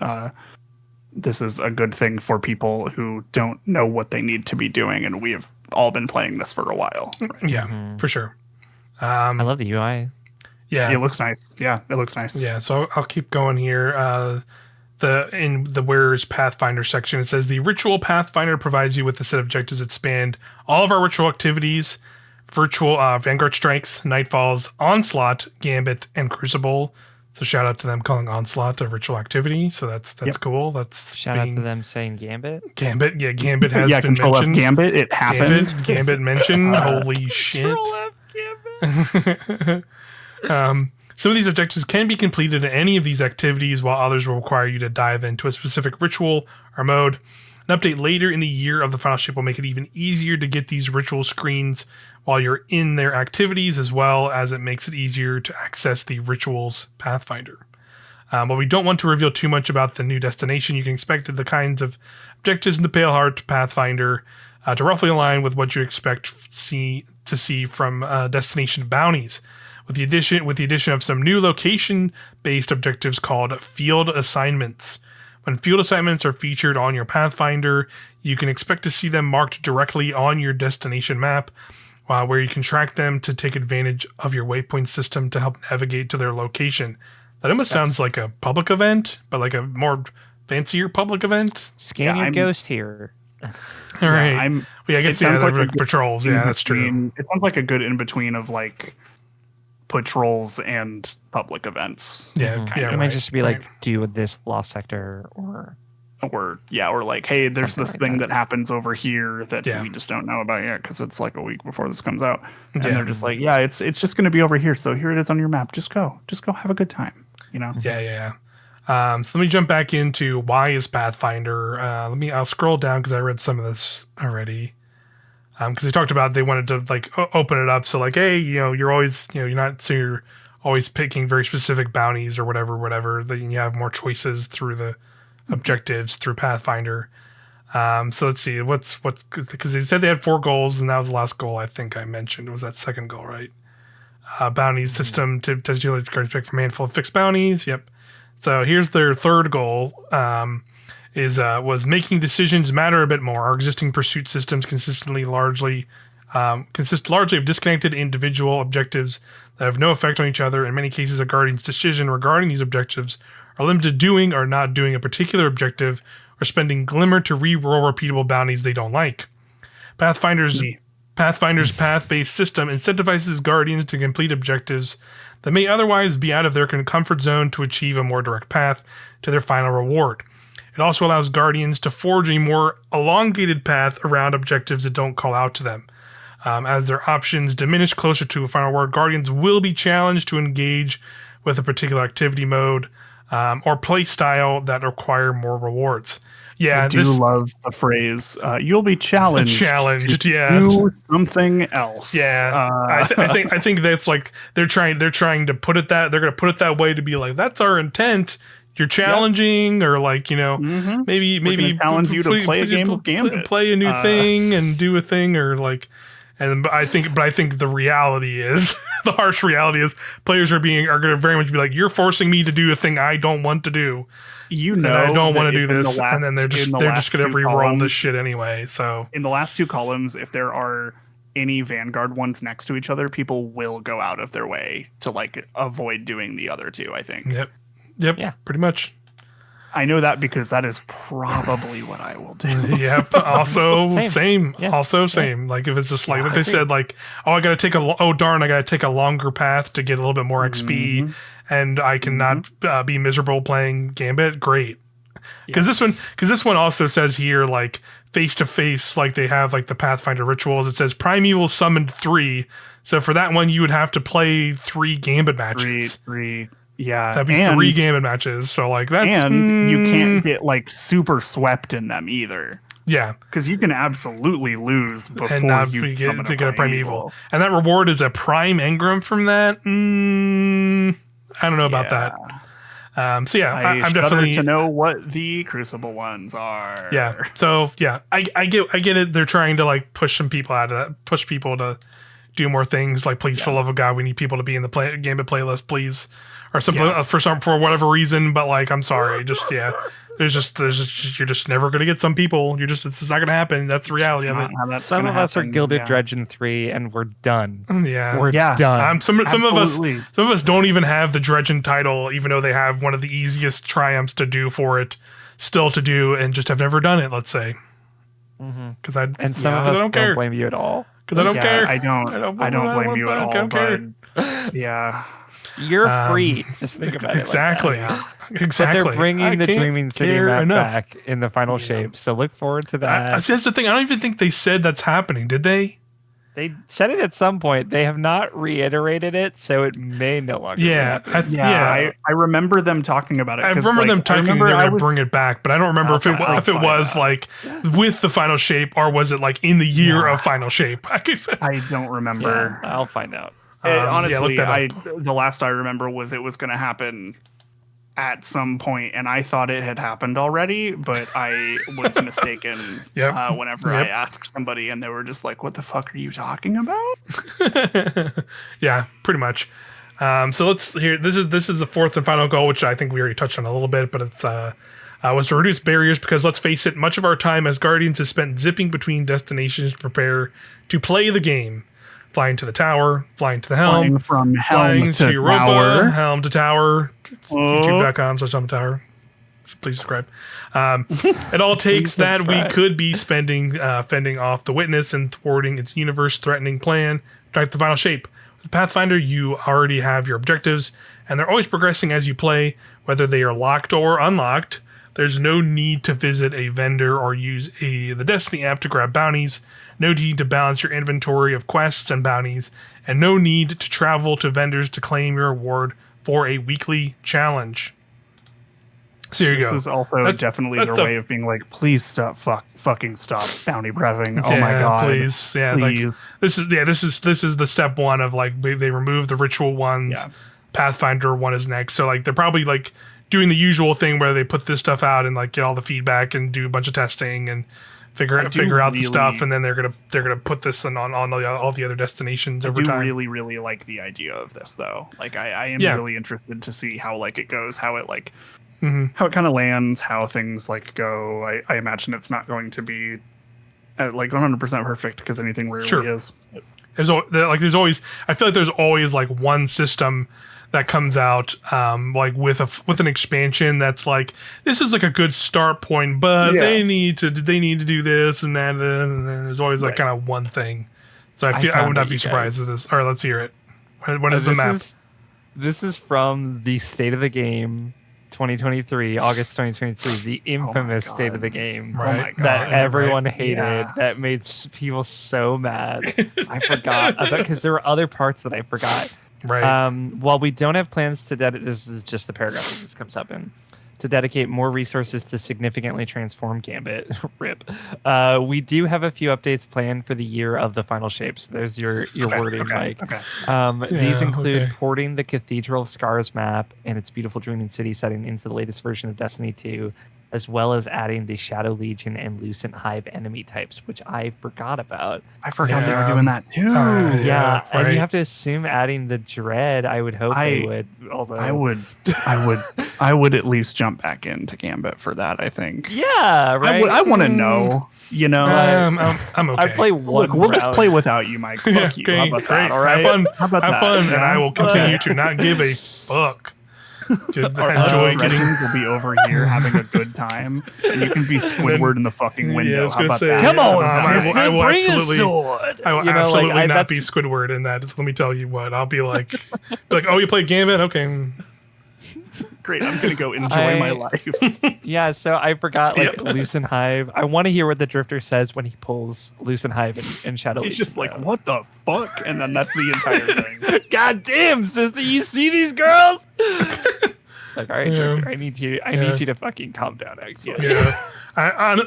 [SPEAKER 2] this is a good thing for people who don't know what they need to be doing, and we have all been playing this for a while. Right?
[SPEAKER 1] Yeah, for sure.
[SPEAKER 3] I love the UI.
[SPEAKER 2] Yeah, it looks nice. Yeah, it looks nice.
[SPEAKER 1] Yeah, so I'll keep going here. In the Where's Pathfinder section, it says the Ritual Pathfinder provides you with a set of objectives that span all of our ritual activities, virtual Vanguard Strikes, Nightfalls, Onslaught, Gambit, and Crucible. So shout out to them calling Onslaught a ritual activity. So that's cool. That's
[SPEAKER 3] shout out to them saying Gambit.
[SPEAKER 1] Gambit has been
[SPEAKER 2] Control
[SPEAKER 1] mentioned.
[SPEAKER 2] F Gambit, it happened.
[SPEAKER 1] Gambit mentioned. Holy shit.
[SPEAKER 3] Control F Gambit.
[SPEAKER 1] Some of these objectives can be completed in any of these activities, while others will require you to dive into a specific ritual or mode. An update later in the year of the final shape will make it even easier to get these ritual screens while you're in their activities, as well as it makes it easier to access the Rituals Pathfinder. But we don't want to reveal too much about the new destination. You can expect the kinds of objectives in the Paleheart Pathfinder to roughly align with what you expect to see from destination bounties. With the addition of some new location-based objectives called field assignments. When field assignments are featured on your Pathfinder, you can expect to see them marked directly on your destination map, where you can track them to take advantage of your waypoint system to help navigate to their location. That almost sounds like a public event, but like a more fancier public event.
[SPEAKER 3] Scan your ghost here.
[SPEAKER 1] All right. I guess like patrols. Yeah, that's true.
[SPEAKER 2] It sounds like a good in between of like patrols and public events.
[SPEAKER 1] Yeah,
[SPEAKER 3] it might just be like do this lost sector or
[SPEAKER 2] like, hey, there's this thing that happens over here that we just don't know about yet because it's like a week before this comes out, and they're just like, it's just going to be over here, so here it is on your map. Just go have a good time.
[SPEAKER 1] So let me jump back into why is Pathfinder. I'll scroll down because I read some of this already. Because they talked about they wanted to like open it up, so like, hey, you're always, you're always picking very specific bounties or whatever. Then you have more choices through the objectives through Pathfinder. So let's see, what's because they said they had 4 goals, and that was the last goal I think I mentioned. It was that second goal, right? Bounties system to you expect from a handful of fixed bounties. Yep. So here's their third goal. Was making decisions matter a bit more. Our existing pursuit systems consist largely of disconnected individual objectives that have no effect on each other. In many cases, a guardian's decision regarding these objectives are limited to doing or not doing a particular objective or spending glimmer to re-roll repeatable bounties they don't like. Pathfinder's path-based system incentivizes guardians to complete objectives that may otherwise be out of their comfort zone to achieve a more direct path to their final reward. It also allows guardians to forge a more elongated path around objectives that don't call out to them. As their options diminish closer to a final reward, guardians will be challenged to engage with a particular activity mode or play style that require more rewards. Yeah,
[SPEAKER 2] I do love the phrase. You'll be challenged.
[SPEAKER 1] To
[SPEAKER 2] do something else.
[SPEAKER 1] Yeah, I think that's like they're trying to put it that they're going to put it that way to be like that's our intent. You're challenging, or like maybe
[SPEAKER 2] challenge you to play a game of Gambit,
[SPEAKER 1] play a new thing, and do a thing, or like. But I think the reality is the harsh reality is players are going to very much be like, you're forcing me to do a thing I don't want to do. I don't want to do this, and then they're just going to re-roll this shit anyway. So
[SPEAKER 2] in the last 2 columns, if there are any Vanguard ones next to each other, people will go out of their way to like avoid doing the other 2. I think.
[SPEAKER 1] Yep. Yeah. Pretty much.
[SPEAKER 2] I know that because that is probably what I will do.
[SPEAKER 1] Yep. Also, same. Yeah. Also, same. Yeah. Like if it's just like they said, like, I got to take a longer path to get a little bit more XP, and I cannot be miserable playing Gambit. Great. Because this one also says here, like face to face, like they have like the Pathfinder rituals. It says Primeval summoned 3. So for that one, you would have to play 3 Gambit matches.
[SPEAKER 2] Three. Yeah,
[SPEAKER 1] that'd be 3 Gambit matches. So like that's
[SPEAKER 2] you can't get like super swept in them either.
[SPEAKER 1] Yeah,
[SPEAKER 2] because you can absolutely lose before
[SPEAKER 1] and not
[SPEAKER 2] you
[SPEAKER 1] get a Primeval. And that reward is a Prime Engram from that. I don't know about that. So yeah, I'm definitely
[SPEAKER 2] to know what the Crucible ones are.
[SPEAKER 1] Yeah. So yeah, I get it. They're trying to like push some people out of that, push people to do more things. Like, please, for the love of God, we need people to be in the Gambit playlist, please. Or something for whatever reason, but like I'm sorry, there's just you're just never gonna get some people. It's just not gonna happen. That's the reality of it.
[SPEAKER 3] Some of us are Gilded Dredge in 3, and we're done.
[SPEAKER 1] Yeah,
[SPEAKER 3] we're done.
[SPEAKER 1] Some of us don't even have the Dredgen title, even though they have one of the easiest triumphs to do for it, still to do, and just have never done it. Let's say, because some of
[SPEAKER 3] us don't blame you at all.
[SPEAKER 1] Because I don't care.
[SPEAKER 2] I don't blame you at all. But yeah.
[SPEAKER 3] You're free. Just think about
[SPEAKER 1] exactly.
[SPEAKER 3] it. Like
[SPEAKER 1] Exactly.
[SPEAKER 3] But they're bringing the Dreaming City map back in the final shape. So look forward to that.
[SPEAKER 1] That's the thing. I don't even think they said that's happening. Did they?
[SPEAKER 3] They said it at some point. They have not reiterated it, so it may no longer.
[SPEAKER 2] Yeah, I remember them talking about it.
[SPEAKER 1] I remember them talking. They were going to bring it back, but I don't remember if it was like with the final shape or was it like in the year of final shape.
[SPEAKER 2] I don't remember.
[SPEAKER 3] I'll find out.
[SPEAKER 2] Honestly, the last I remember was it was going to happen at some point, and I thought it had happened already, but I was mistaken. Whenever I asked somebody, and they were just like, "What the fuck are you talking about?"
[SPEAKER 1] Yeah, pretty much. So let's hear. This is the fourth and final goal, which I think we already touched on a little bit, but it's was to reduce barriers because let's face it, much of our time as Guardians is spent zipping between destinations to prepare to play the game. Flying to the tower, flying to the helm,
[SPEAKER 2] flying from helm to
[SPEAKER 1] Europa,
[SPEAKER 2] tower,
[SPEAKER 1] helm to tower, youtube.com/helm-to-tower. Please subscribe. It all takes that we could be spending fending off the witness and thwarting its universe-threatening plan to the final shape. With Pathfinder, you already have your objectives, and they're always progressing as you play, whether they are locked or unlocked. There's no need to visit a vendor or use the Destiny app to grab bounties. No need to balance your inventory of quests and bounties, and no need to travel to vendors to claim your reward for a weekly challenge. So here you go.
[SPEAKER 2] This is also definitely their way of being like, please stop, fucking stop bounty breathing. Oh my god,
[SPEAKER 1] please, please. Like this is the step one of like they remove the ritual ones. Yeah. Pathfinder one is next, so like they're probably like doing the usual thing where they put this stuff out and like get all the feedback and do a bunch of testing and figure out the stuff, and then they're gonna put this on all the other destinations over time. I
[SPEAKER 2] do really like the idea of this though. Like I am really interested to see how like it goes, how it like how it kind of lands, how things like go. I imagine it's not going to be like 100% perfect because anything rarely is.
[SPEAKER 1] There's always I feel like there's always like one system that comes out like with an expansion that's like this is like a good start point, but they need to do this and that, and then there's always like kind of one thing. So I would not be surprised at this. All right, let's hear it. What is the map?
[SPEAKER 3] This is from the State of the Game 2023, August 2023, the infamous State of the Game that everyone hated, that made people so mad. I forgot because there were other parts that I forgot.
[SPEAKER 1] Right.
[SPEAKER 3] While we don't have plans to this is just the paragraph that this comes up in, to dedicate more resources to significantly transform Gambit. RIP. We do have a few updates planned for the year of the final shapes. There's your wording, Mike. These include porting the Cathedral of Scars map and its beautiful Dreaming City setting into the latest version of Destiny 2, as well as adding the Shadow Legion and Lucent Hive enemy types, which I forgot about.
[SPEAKER 2] I forgot they were doing that too.
[SPEAKER 3] And you have to assume adding the Dread. I would hope they would. Although
[SPEAKER 2] I would at least jump back into Gambit for that. I think.
[SPEAKER 3] Yeah, right.
[SPEAKER 2] I want to know. You know,
[SPEAKER 1] I'm okay.
[SPEAKER 3] I play one.
[SPEAKER 2] Look, we'll just play without you, Mike. Fuck you. How about that? All right.
[SPEAKER 1] Have fun, and I will continue to not give a fuck.
[SPEAKER 2] Enjoy will be over here having a good time, and you can be Squidward in the fucking window. How about that?
[SPEAKER 3] Come on, bring a sword.
[SPEAKER 1] I will absolutely not be Squidward in that. Let me tell you what. I'll be like, oh, you play Gambit? Okay.
[SPEAKER 2] Great, I'm gonna go enjoy my life.
[SPEAKER 3] Yeah, so I forgot Lucent Hive. I want to hear what the Drifter says when he pulls Lucent Hive and Shadow Legion.
[SPEAKER 2] He's just like, what the fuck? And then that's the entire thing.
[SPEAKER 3] God damn, sister, you see these girls? It's like, all right, Drifter, I need you to fucking calm down, actually.
[SPEAKER 1] Yeah.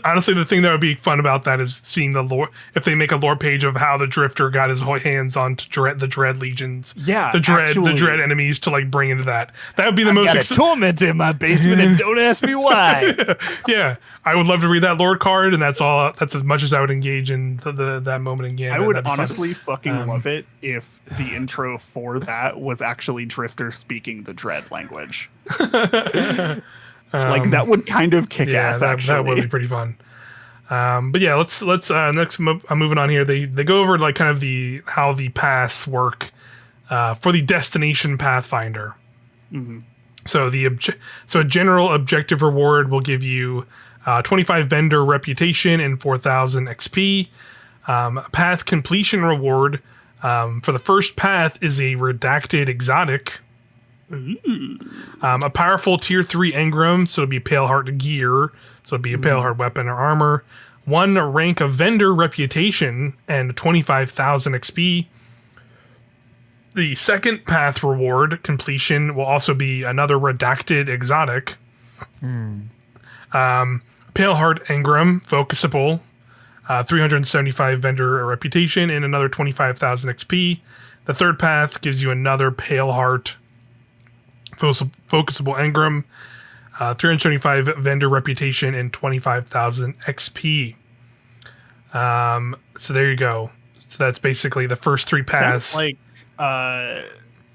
[SPEAKER 1] Honestly, the thing that would be fun about that is seeing the lore. If they make a lore page of how the Drifter got his hands on the Dread legions, the Dread enemies to like bring into that. That would be the most.
[SPEAKER 3] Got a torment in my basement, and don't ask me why.
[SPEAKER 1] Yeah, I would love to read that lore card, and that's all. That's as much as I would engage in that moment in Gambit.
[SPEAKER 2] I would honestly fucking love it if the intro for that was actually Drifter speaking the Dread language. Like that would kind of kick ass. Actually,
[SPEAKER 1] that would be pretty fun. But yeah, let's next. I'm moving on here. They go over like kind of how the paths work for the destination Pathfinder.
[SPEAKER 2] Mm-hmm.
[SPEAKER 1] So a general objective reward will give you 25 vendor reputation and 4,000 XP. Path completion reward for the first path is a redacted exotic. A powerful tier 3 engram, so it'll be pale heart gear, so it'll be a pale heart weapon or armor. 1 rank of vendor reputation and 25,000 XP. The second path reward completion will also be another redacted exotic. Pale heart engram, focusable, 375 vendor reputation and another 25,000 XP. The third path gives you another pale heart focusable engram, 375 vendor reputation, and 25,000 XP. So there you go. So that's basically the first 3 paths.
[SPEAKER 2] Sounds like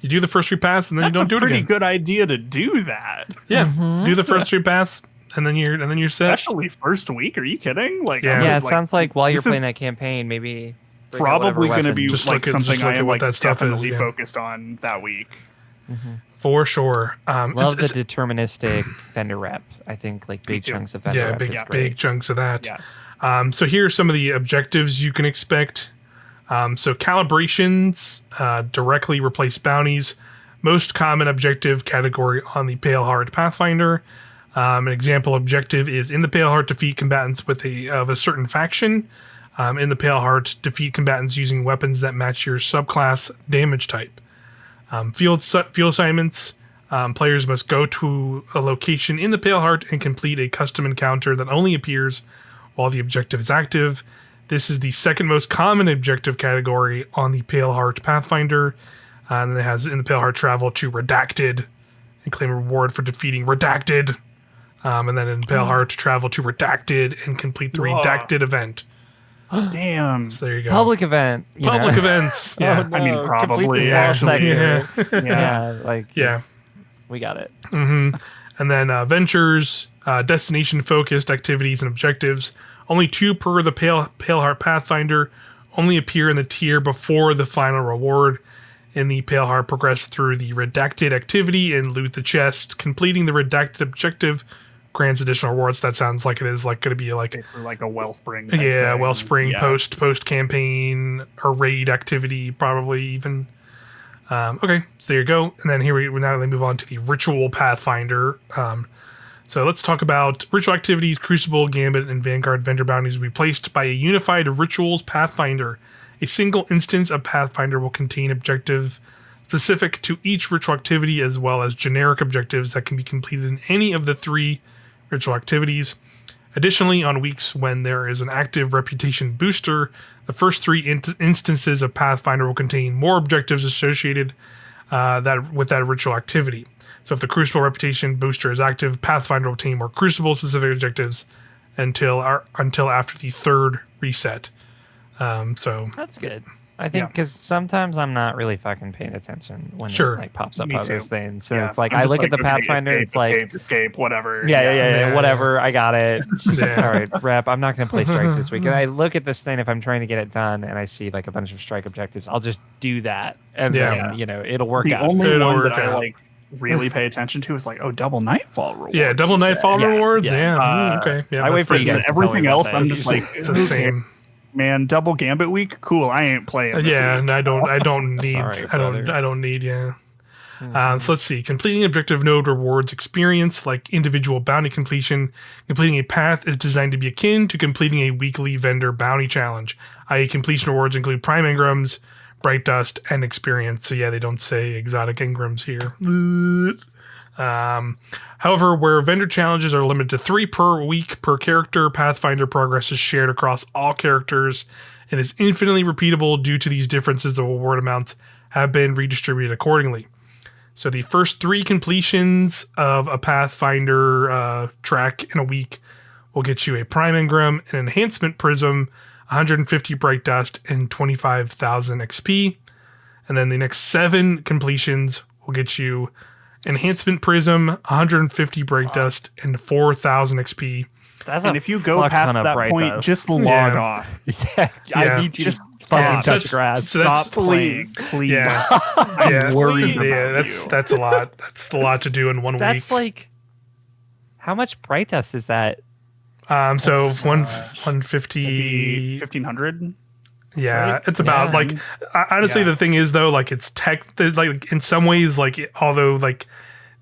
[SPEAKER 1] you do the first 3 paths and then you don't do it again.
[SPEAKER 2] That's a pretty good idea to do that.
[SPEAKER 1] Yeah, do the first 3 paths and then you're set.
[SPEAKER 2] Especially first week. Are you kidding? Like,
[SPEAKER 3] it sounds like while you're playing that campaign, maybe
[SPEAKER 2] probably going to be
[SPEAKER 1] just
[SPEAKER 2] like something I am like definitely
[SPEAKER 1] is,
[SPEAKER 2] focused on that week.
[SPEAKER 1] For sure.
[SPEAKER 3] Love the deterministic vendor rep. I think like big chunks of vendor rep.
[SPEAKER 1] Big chunks of that.
[SPEAKER 2] Yeah.
[SPEAKER 1] So here are some of the objectives you can expect. So calibrations directly replace bounties. Most common objective category on the Paleheart Pathfinder. An example objective is in the Paleheart, defeat combatants of a certain faction. In the Paleheart, defeat combatants using weapons that match your subclass damage type. Field assignments. Players must go to a location in the Paleheart and complete a custom encounter that only appears while the objective is active. This is the second most common objective category on the Paleheart Pathfinder. And it has in the Paleheart, travel to Redacted and claim a reward for defeating Redacted. And then in Paleheart, travel to Redacted and complete the Redacted event.
[SPEAKER 2] Damn.
[SPEAKER 1] So there you go.
[SPEAKER 3] Public event.
[SPEAKER 1] Public events. Yeah.
[SPEAKER 3] Oh, no.
[SPEAKER 2] I mean, probably.
[SPEAKER 3] Actually.
[SPEAKER 2] Yeah.
[SPEAKER 3] We got it.
[SPEAKER 1] Mm-hmm. And then ventures, destination-focused activities and objectives. Only 2 per the Paleheart Pathfinder. Only appear in the tier before the final reward. In the Paleheart, progress through the Redacted activity and loot the chest. Completing the Redacted objective grants additional rewards. That sounds like it is like going to be like
[SPEAKER 2] a Wellspring.
[SPEAKER 1] Wellspring post campaign or raid activity, probably even. Okay, so there you go. And then here we now move on to the Ritual Pathfinder. So let's talk about ritual activities. Crucible, Gambit, and Vanguard vendor bounties will be placed by a unified Rituals Pathfinder. A single instance of Pathfinder will contain objectives specific to each ritual activity, as well as generic objectives that can be completed in any of the 3 ritual activities. Additionally, on weeks when there is an active reputation booster, the first 3 instances of Pathfinder will contain more objectives associated with that ritual activity. So if the Crucible reputation booster is active, Pathfinder will obtain more Crucible-specific objectives until after the 3rd reset. So
[SPEAKER 3] that's good. I think because sometimes I'm not really fucking paying attention when it like pops up on those things. So it's like I look at the Pathfinder, it's like
[SPEAKER 2] escape, whatever.
[SPEAKER 3] Yeah, whatever. I got it. All right, rep. I'm not going to play strikes this week. And I look at this thing if I'm trying to get it done, and I see like a bunch of strike objectives. I'll just do that, and then it'll work out.
[SPEAKER 2] The only one that I like really pay attention to is like double Nightfall rewards.
[SPEAKER 1] Yeah, double Nightfall rewards. Yeah. Okay. Yeah.
[SPEAKER 3] I wait for you guys.
[SPEAKER 2] Everything else, I'm just like
[SPEAKER 1] it's the same.
[SPEAKER 2] Man, double Gambit week, cool. I ain't playing. This week.
[SPEAKER 1] And I don't need.
[SPEAKER 3] Sorry,
[SPEAKER 1] I don't need. Yeah. So let's see. Completing objective node rewards experience like individual bounty completion. Completing a path is designed to be akin to completing a weekly vendor bounty challenge. I.e., completion rewards include prime engrams, bright dust, and experience. So yeah, they don't say exotic engrams here. However, where vendor challenges are limited to 3 per week per character, Pathfinder progress is shared across all characters and is infinitely repeatable. Due to these differences, the reward amounts have been redistributed accordingly. So the first 3 completions of a Pathfinder track in a week will get you a Prime Engram, an Enhancement Prism, 150 Bright Dust, and 25,000 XP. And then the next 7 completions will get you Enhancement Prism, 150 Bright Dust, and 4,000 XP.
[SPEAKER 2] And if you go past that point, just log off.
[SPEAKER 3] I need you to fucking touch grass.
[SPEAKER 2] Stop playing, please.
[SPEAKER 1] Yeah.
[SPEAKER 2] I'm worried about
[SPEAKER 1] that's a lot. That's a lot to do in 1 week.
[SPEAKER 3] That's like, how much Bright Dust is that?
[SPEAKER 1] So 150,
[SPEAKER 2] 1,500.
[SPEAKER 1] Yeah,
[SPEAKER 2] right?
[SPEAKER 1] It's about like honestly the thing is though, like it's like in some ways, like although like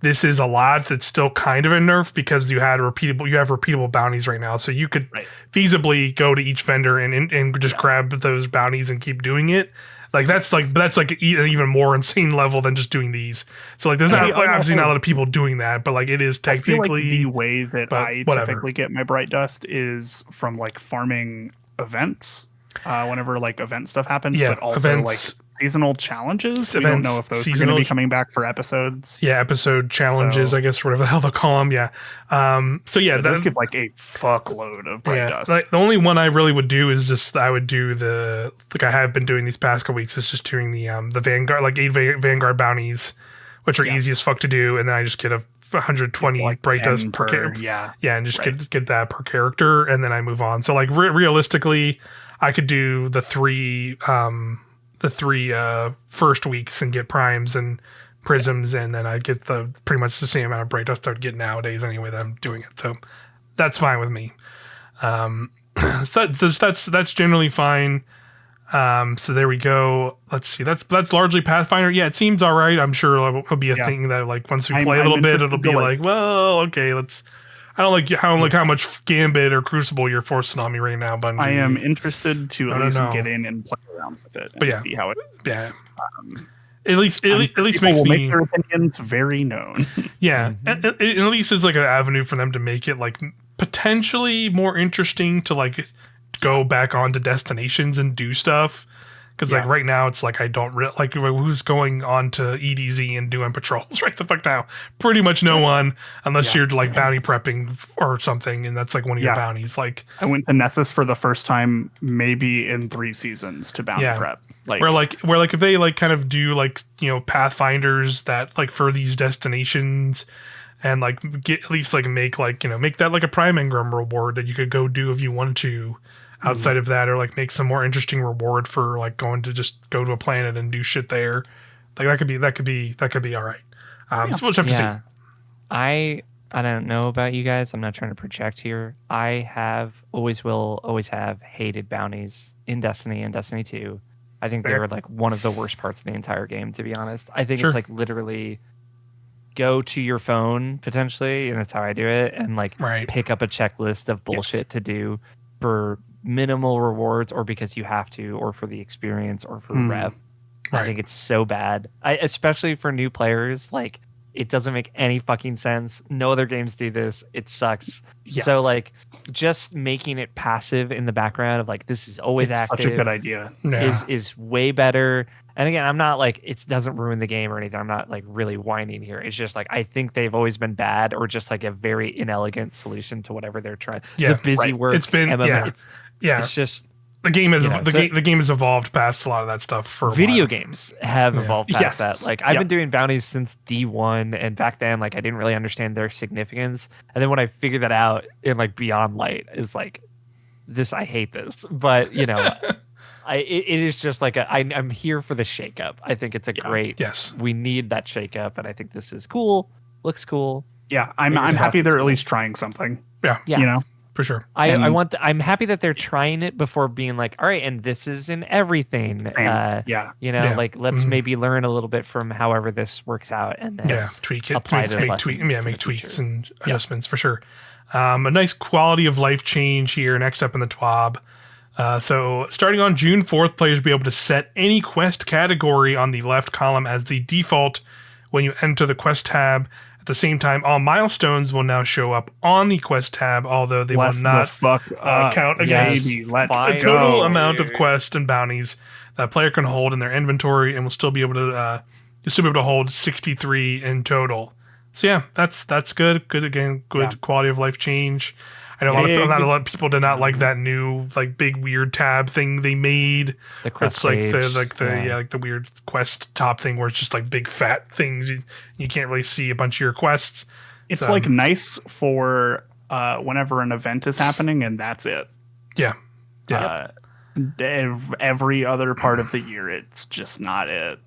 [SPEAKER 1] this is a lot, that's still kind of a nerf because you have repeatable bounties right now, so you could feasibly go to each vendor and just grab those bounties and keep doing it. Like that's like an even more insane level than just doing these. So like there's obviously not a lot of people doing that, but like it is technically
[SPEAKER 2] I feel like the way that I typically get my Bright Dust is from like farming events. Whenever like event stuff happens, but also events, like seasonal challenges. We don't know if those are going to be coming back for episodes.
[SPEAKER 1] Yeah, episode challenges, I guess, whatever the hell they'll call them. Yeah.
[SPEAKER 2] Those give like a fuckload of bright dust.
[SPEAKER 1] Like, the only one I really would do is just I would do I have been doing these past couple weeks. Is just doing the Vanguard, like 8 Vanguard bounties, which are easy as fuck to do, and then I just get 120 like bright dust per character. And just get that per character, and then I move on. So like realistically, I could do the three first weeks and get primes and prisms, and then I get pretty much the same amount of bright dust I would get nowadays anyway that I'm doing it. So that's fine with me. So that's generally fine. So there we go. Let's see. That's largely Pathfinder. Yeah, it seems all right. I'm sure it'll be a thing that like once we play a little bit, it'll be like, well, okay, let's. I don't like how much Gambit or Crucible you're forcing on me right now, Bungie.
[SPEAKER 2] I am interested to at least get in and play around with it.
[SPEAKER 1] But
[SPEAKER 2] see how it is.
[SPEAKER 1] Yeah. At least makes
[SPEAKER 2] will
[SPEAKER 1] me
[SPEAKER 2] make their opinions very known.
[SPEAKER 1] Yeah, and at least is like an avenue for them to make it like potentially more interesting to like go back onto destinations and do stuff. Because like right now it's like I don't really like who's going on to EDZ and doing patrols right the fuck now. Pretty much no one, unless you're like bounty prepping or something, and that's like one of your bounties. Like
[SPEAKER 2] I went to Nethys for the first time maybe in 3 seasons to bounty prep. Like
[SPEAKER 1] where if they like kind of do like Pathfinders that like for these destinations. And like get at least like make that like a Prime Engram reward that you could go do if you wanted to. Outside of that, or like make some more interesting reward for like going to just go to a planet and do shit there. Like that could be all right. So we'll just have to see.
[SPEAKER 3] I don't know about you guys. I'm not trying to project here. I always have hated bounties in Destiny and Destiny 2. I think they were like one of the worst parts of the entire game, to be honest. I think it's like literally go to your phone potentially, and that's how I do it, and like pick up a checklist of bullshit to do for minimal rewards, or because you have to, or for the experience, or for rev. I think it's so bad. Especially for new players, like it doesn't make any fucking sense. No other games do this. It sucks. So like just making it passive in the background of like this is always active.
[SPEAKER 2] Such a good idea.
[SPEAKER 3] Is way better. And again, I'm not like it doesn't ruin the game or anything. I'm not like really whining here. It's just like I think they've always been bad, or just like a very inelegant solution to whatever they're trying. The busy work.
[SPEAKER 1] It's been
[SPEAKER 3] it's just
[SPEAKER 1] the game has the game has evolved past a lot of that stuff for a
[SPEAKER 3] video
[SPEAKER 1] while.
[SPEAKER 3] Games have evolved past that. Like I've been doing bounties since D1, and back then like I didn't really understand their significance. And then when I figured that out in like Beyond Light, is like this. I hate this, but it is just like I'm here for the shakeup. I think it's a great.
[SPEAKER 1] Yes,
[SPEAKER 3] we need that shakeup, and I think this is cool. Looks cool.
[SPEAKER 2] Yeah, I'm happy they're at least trying something.
[SPEAKER 1] Yeah. For sure.
[SPEAKER 3] I'm happy that they're trying it before being like, all right, and this is in everything. Like let's maybe learn a little bit from however this works out, and then
[SPEAKER 1] tweak it, make tweaks and adjustments for sure. A nice quality of life change here. Next up in the TWAB. So starting on June 4th, players will be able to set any quest category on the left column as the default when you enter the quest tab. At the same time, all milestones will now show up on the quest tab, although they will not count against the total amount of quests and bounties that a player can hold in their inventory, and will still be able to hold 63 in total. So yeah, that's good. Good again, good quality of life change. I know a lot of people did not like that new like big weird tab thing they made.
[SPEAKER 3] The quest
[SPEAKER 1] it's like the weird quest top thing where it's just like big fat things. You can't really see a bunch of your quests.
[SPEAKER 2] It's like nice for whenever an event is happening, and that's it.
[SPEAKER 1] Yeah.
[SPEAKER 2] Every other part of the year, it's just not it.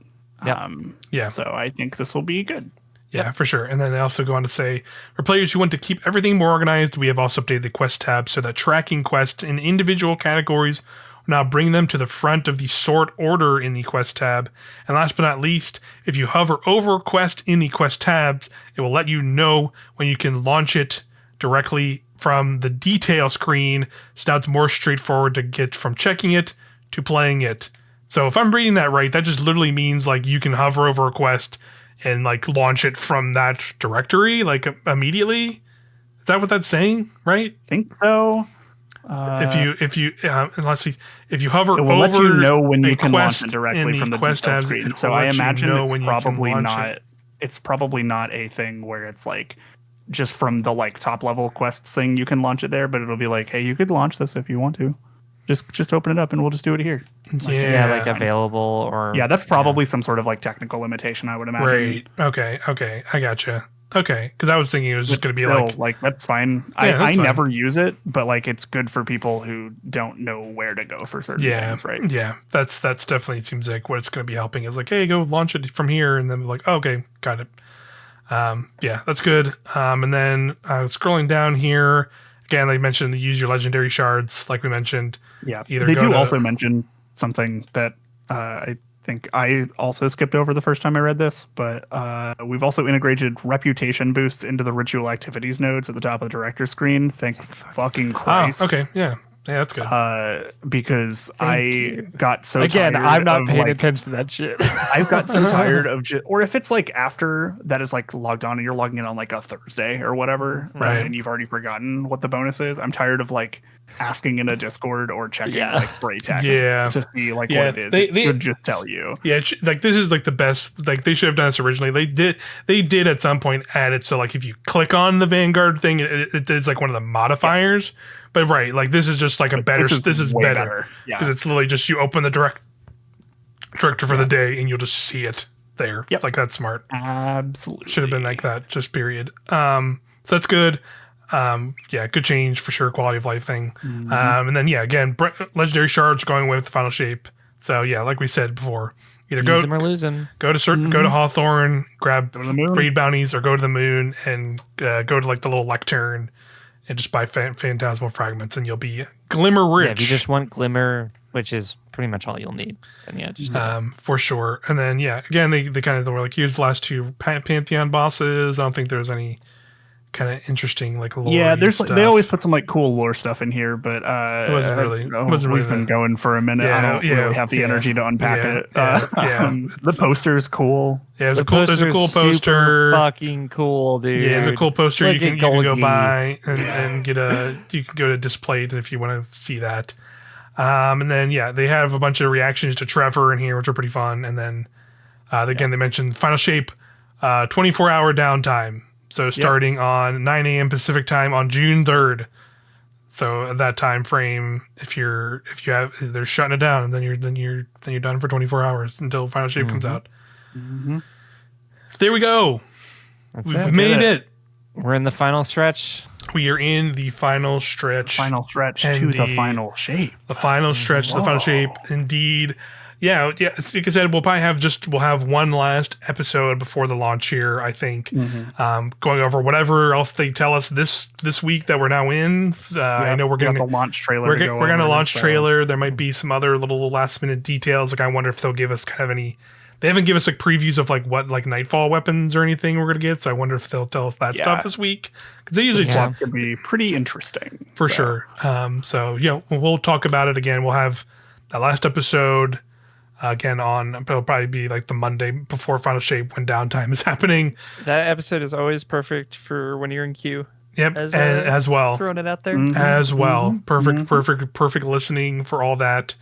[SPEAKER 2] So I think this will be good.
[SPEAKER 1] Yeah, for sure. And then they also go on to say, for players who want to keep everything more organized, we have also updated the quest tab so that tracking quests in individual categories will now bring them to the front of the sort order in the quest tab. And last but not least, if you hover over a quest in the quest tabs, it will let you know when you can launch it directly from the detail screen. So now it's more straightforward to get from checking it to playing it. So if I'm reading that right, that just literally means like you can hover over a quest and like launch it from that directory like immediately. Is that what that's saying? Right?
[SPEAKER 2] I think so.
[SPEAKER 1] If you hover
[SPEAKER 2] it will
[SPEAKER 1] over,
[SPEAKER 2] let you know when you can launch
[SPEAKER 1] quest
[SPEAKER 2] it directly from the
[SPEAKER 1] quest
[SPEAKER 2] detail
[SPEAKER 1] tabs,
[SPEAKER 2] screen.
[SPEAKER 1] it
[SPEAKER 2] So
[SPEAKER 1] will
[SPEAKER 2] I
[SPEAKER 1] let you
[SPEAKER 2] imagine
[SPEAKER 1] know
[SPEAKER 2] it's
[SPEAKER 1] when you can
[SPEAKER 2] probably
[SPEAKER 1] launch
[SPEAKER 2] not.
[SPEAKER 1] it.
[SPEAKER 2] It's probably not a thing where it's like just from the like top level quests thing you can launch it there, but it'll be like, hey, you could launch this if you want to. Just open it up and we'll just do it here.
[SPEAKER 3] Yeah, like available or
[SPEAKER 2] yeah, that's probably some sort of like technical limitation, I would imagine.
[SPEAKER 1] Right. Okay. I gotcha. Okay, because I was thinking it was just going to be
[SPEAKER 2] like that's fine.
[SPEAKER 1] Yeah,
[SPEAKER 2] I never use it, but like it's good for people who don't know where to go for certain things, right?
[SPEAKER 1] Yeah, that's definitely seems like what it's going to be helping is like, hey, go launch it from here, and then like, oh, okay, got it. Yeah, that's good. And then scrolling down here again, they mentioned the use your legendary shards, like we mentioned.
[SPEAKER 2] Yeah, they do also mention something that I think I also skipped over the first time I read this, but we've also integrated reputation boosts into the ritual activities nodes at the top of the director screen. Thank fucking Christ.
[SPEAKER 1] Oh, okay, yeah, that's good.
[SPEAKER 2] Because I got so
[SPEAKER 3] again,
[SPEAKER 2] tired
[SPEAKER 3] I'm not
[SPEAKER 2] of,
[SPEAKER 3] paying
[SPEAKER 2] like,
[SPEAKER 3] attention to that shit.
[SPEAKER 2] I've got so tired of or if it's like after that is like logged on and you're logging in on like a Thursday or whatever,
[SPEAKER 1] right?
[SPEAKER 2] And you've already forgotten what the bonus is. I'm tired of like asking in a Discord or checking like Braytech to see like what it is. They should just tell you.
[SPEAKER 1] Yeah, like this is like the best. Like they should have done this originally. They did at some point add it so like if you click on the Vanguard thing, it's like one of the modifiers. Yes. But right, like this is just like a better. This is better because it's literally just you open the director for the day and you'll just see it there. Yep. Like that's smart.
[SPEAKER 2] Absolutely
[SPEAKER 1] should have been like that. Just period. So that's good. Yeah, good change for sure. Quality of life thing. Mm-hmm. And then again, legendary shards going away with the final shape. So yeah, like we said before, either
[SPEAKER 3] use them or lose them.
[SPEAKER 1] Go to Hawthorne, grab raid bounties, or go to the moon and go to like the little lectern and just buy phantasmal fragments, and you'll be glimmer rich.
[SPEAKER 3] Yeah, if you just want glimmer, which is pretty much all you'll need, then just
[SPEAKER 1] for sure. And then again, they kind of were like, here's the last two Pantheon bosses. I don't think there's any kind of interesting like lore.
[SPEAKER 2] Yeah, there's stuff. They always put some like cool lore stuff in here, but it wasn't really. We've been going for a minute. I don't really have the energy to unpack it. The poster's cool.
[SPEAKER 1] Yeah, there's a cool poster.
[SPEAKER 3] Super fucking cool, dude.
[SPEAKER 1] Yeah, it's a cool poster. You can go buy and get you can go to Displayed if you want to see that. And then they have a bunch of reactions to Trevor in here, which are pretty fun. And then again, they mentioned Final Shape, 24-hour downtime. So starting on 9 a.m. Pacific time on June 3rd. So at that time frame, if they're shutting it down, and then you're done for 24 hours until Final Shape comes out. Mm-hmm. There we go. We've made it.
[SPEAKER 3] We're in the final stretch.
[SPEAKER 1] We are in the final stretch.
[SPEAKER 2] The final stretch to the final shape.
[SPEAKER 1] The final stretch to the final shape. Indeed. Yeah. Like I said, we'll have one last episode before the launch here, I think. Mm-hmm. Going over whatever else they tell us this week that we're now in. I know we're getting
[SPEAKER 2] the launch trailer.
[SPEAKER 1] We're going to launch trailer. There might be some other little last minute details. Like I wonder if they'll give us kind of any. They haven't given us like previews of like what like Nightfall weapons or anything we're going to get. So I wonder if they'll tell us that stuff this week, because they usually
[SPEAKER 2] could be pretty interesting
[SPEAKER 1] for sure. So we'll talk about it again. We'll have that last episode. Again, it'll probably be like the Monday before Final Shape when downtime is happening.
[SPEAKER 4] That episode is always perfect for when you're in queue.
[SPEAKER 1] Yep, as well.
[SPEAKER 4] Throwing it out there.
[SPEAKER 2] Mm-hmm.
[SPEAKER 1] As well. Mm-hmm. Perfect listening for all that.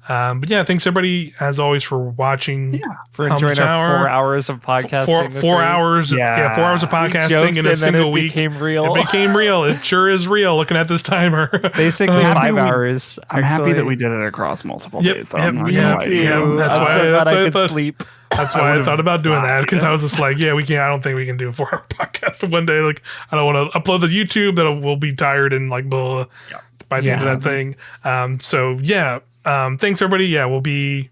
[SPEAKER 1] But thanks everybody as always for watching.
[SPEAKER 3] Yeah, for enjoying our 4 hours of podcasting.
[SPEAKER 1] 4 hours. 4 hours of podcasting in a single week.
[SPEAKER 3] It became real.
[SPEAKER 1] It sure is real. Looking at this timer.
[SPEAKER 3] Basically 5 hours.
[SPEAKER 2] I'm happy that we did it across multiple days. Though.
[SPEAKER 3] That's
[SPEAKER 2] why
[SPEAKER 3] I could sleep.
[SPEAKER 1] That's why I thought about doing that, because I was just like, we can't. I don't think we can do a 4-hour podcast in one day. Like, I don't want to upload the YouTube. That we'll be tired and like blah by the end of that thing. Thanks everybody. We'll be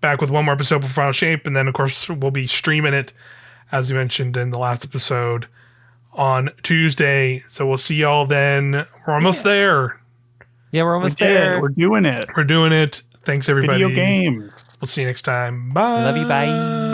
[SPEAKER 1] back with one more episode for Final Shape, and then of course we'll be streaming it, as we mentioned in the last episode, on Tuesday. So we'll see y'all then. We're almost there.
[SPEAKER 3] Yeah, we're almost there.
[SPEAKER 2] We're doing it.
[SPEAKER 1] Thanks everybody.
[SPEAKER 2] Video games.
[SPEAKER 1] We'll see you next time. Bye.
[SPEAKER 3] I love you. Bye.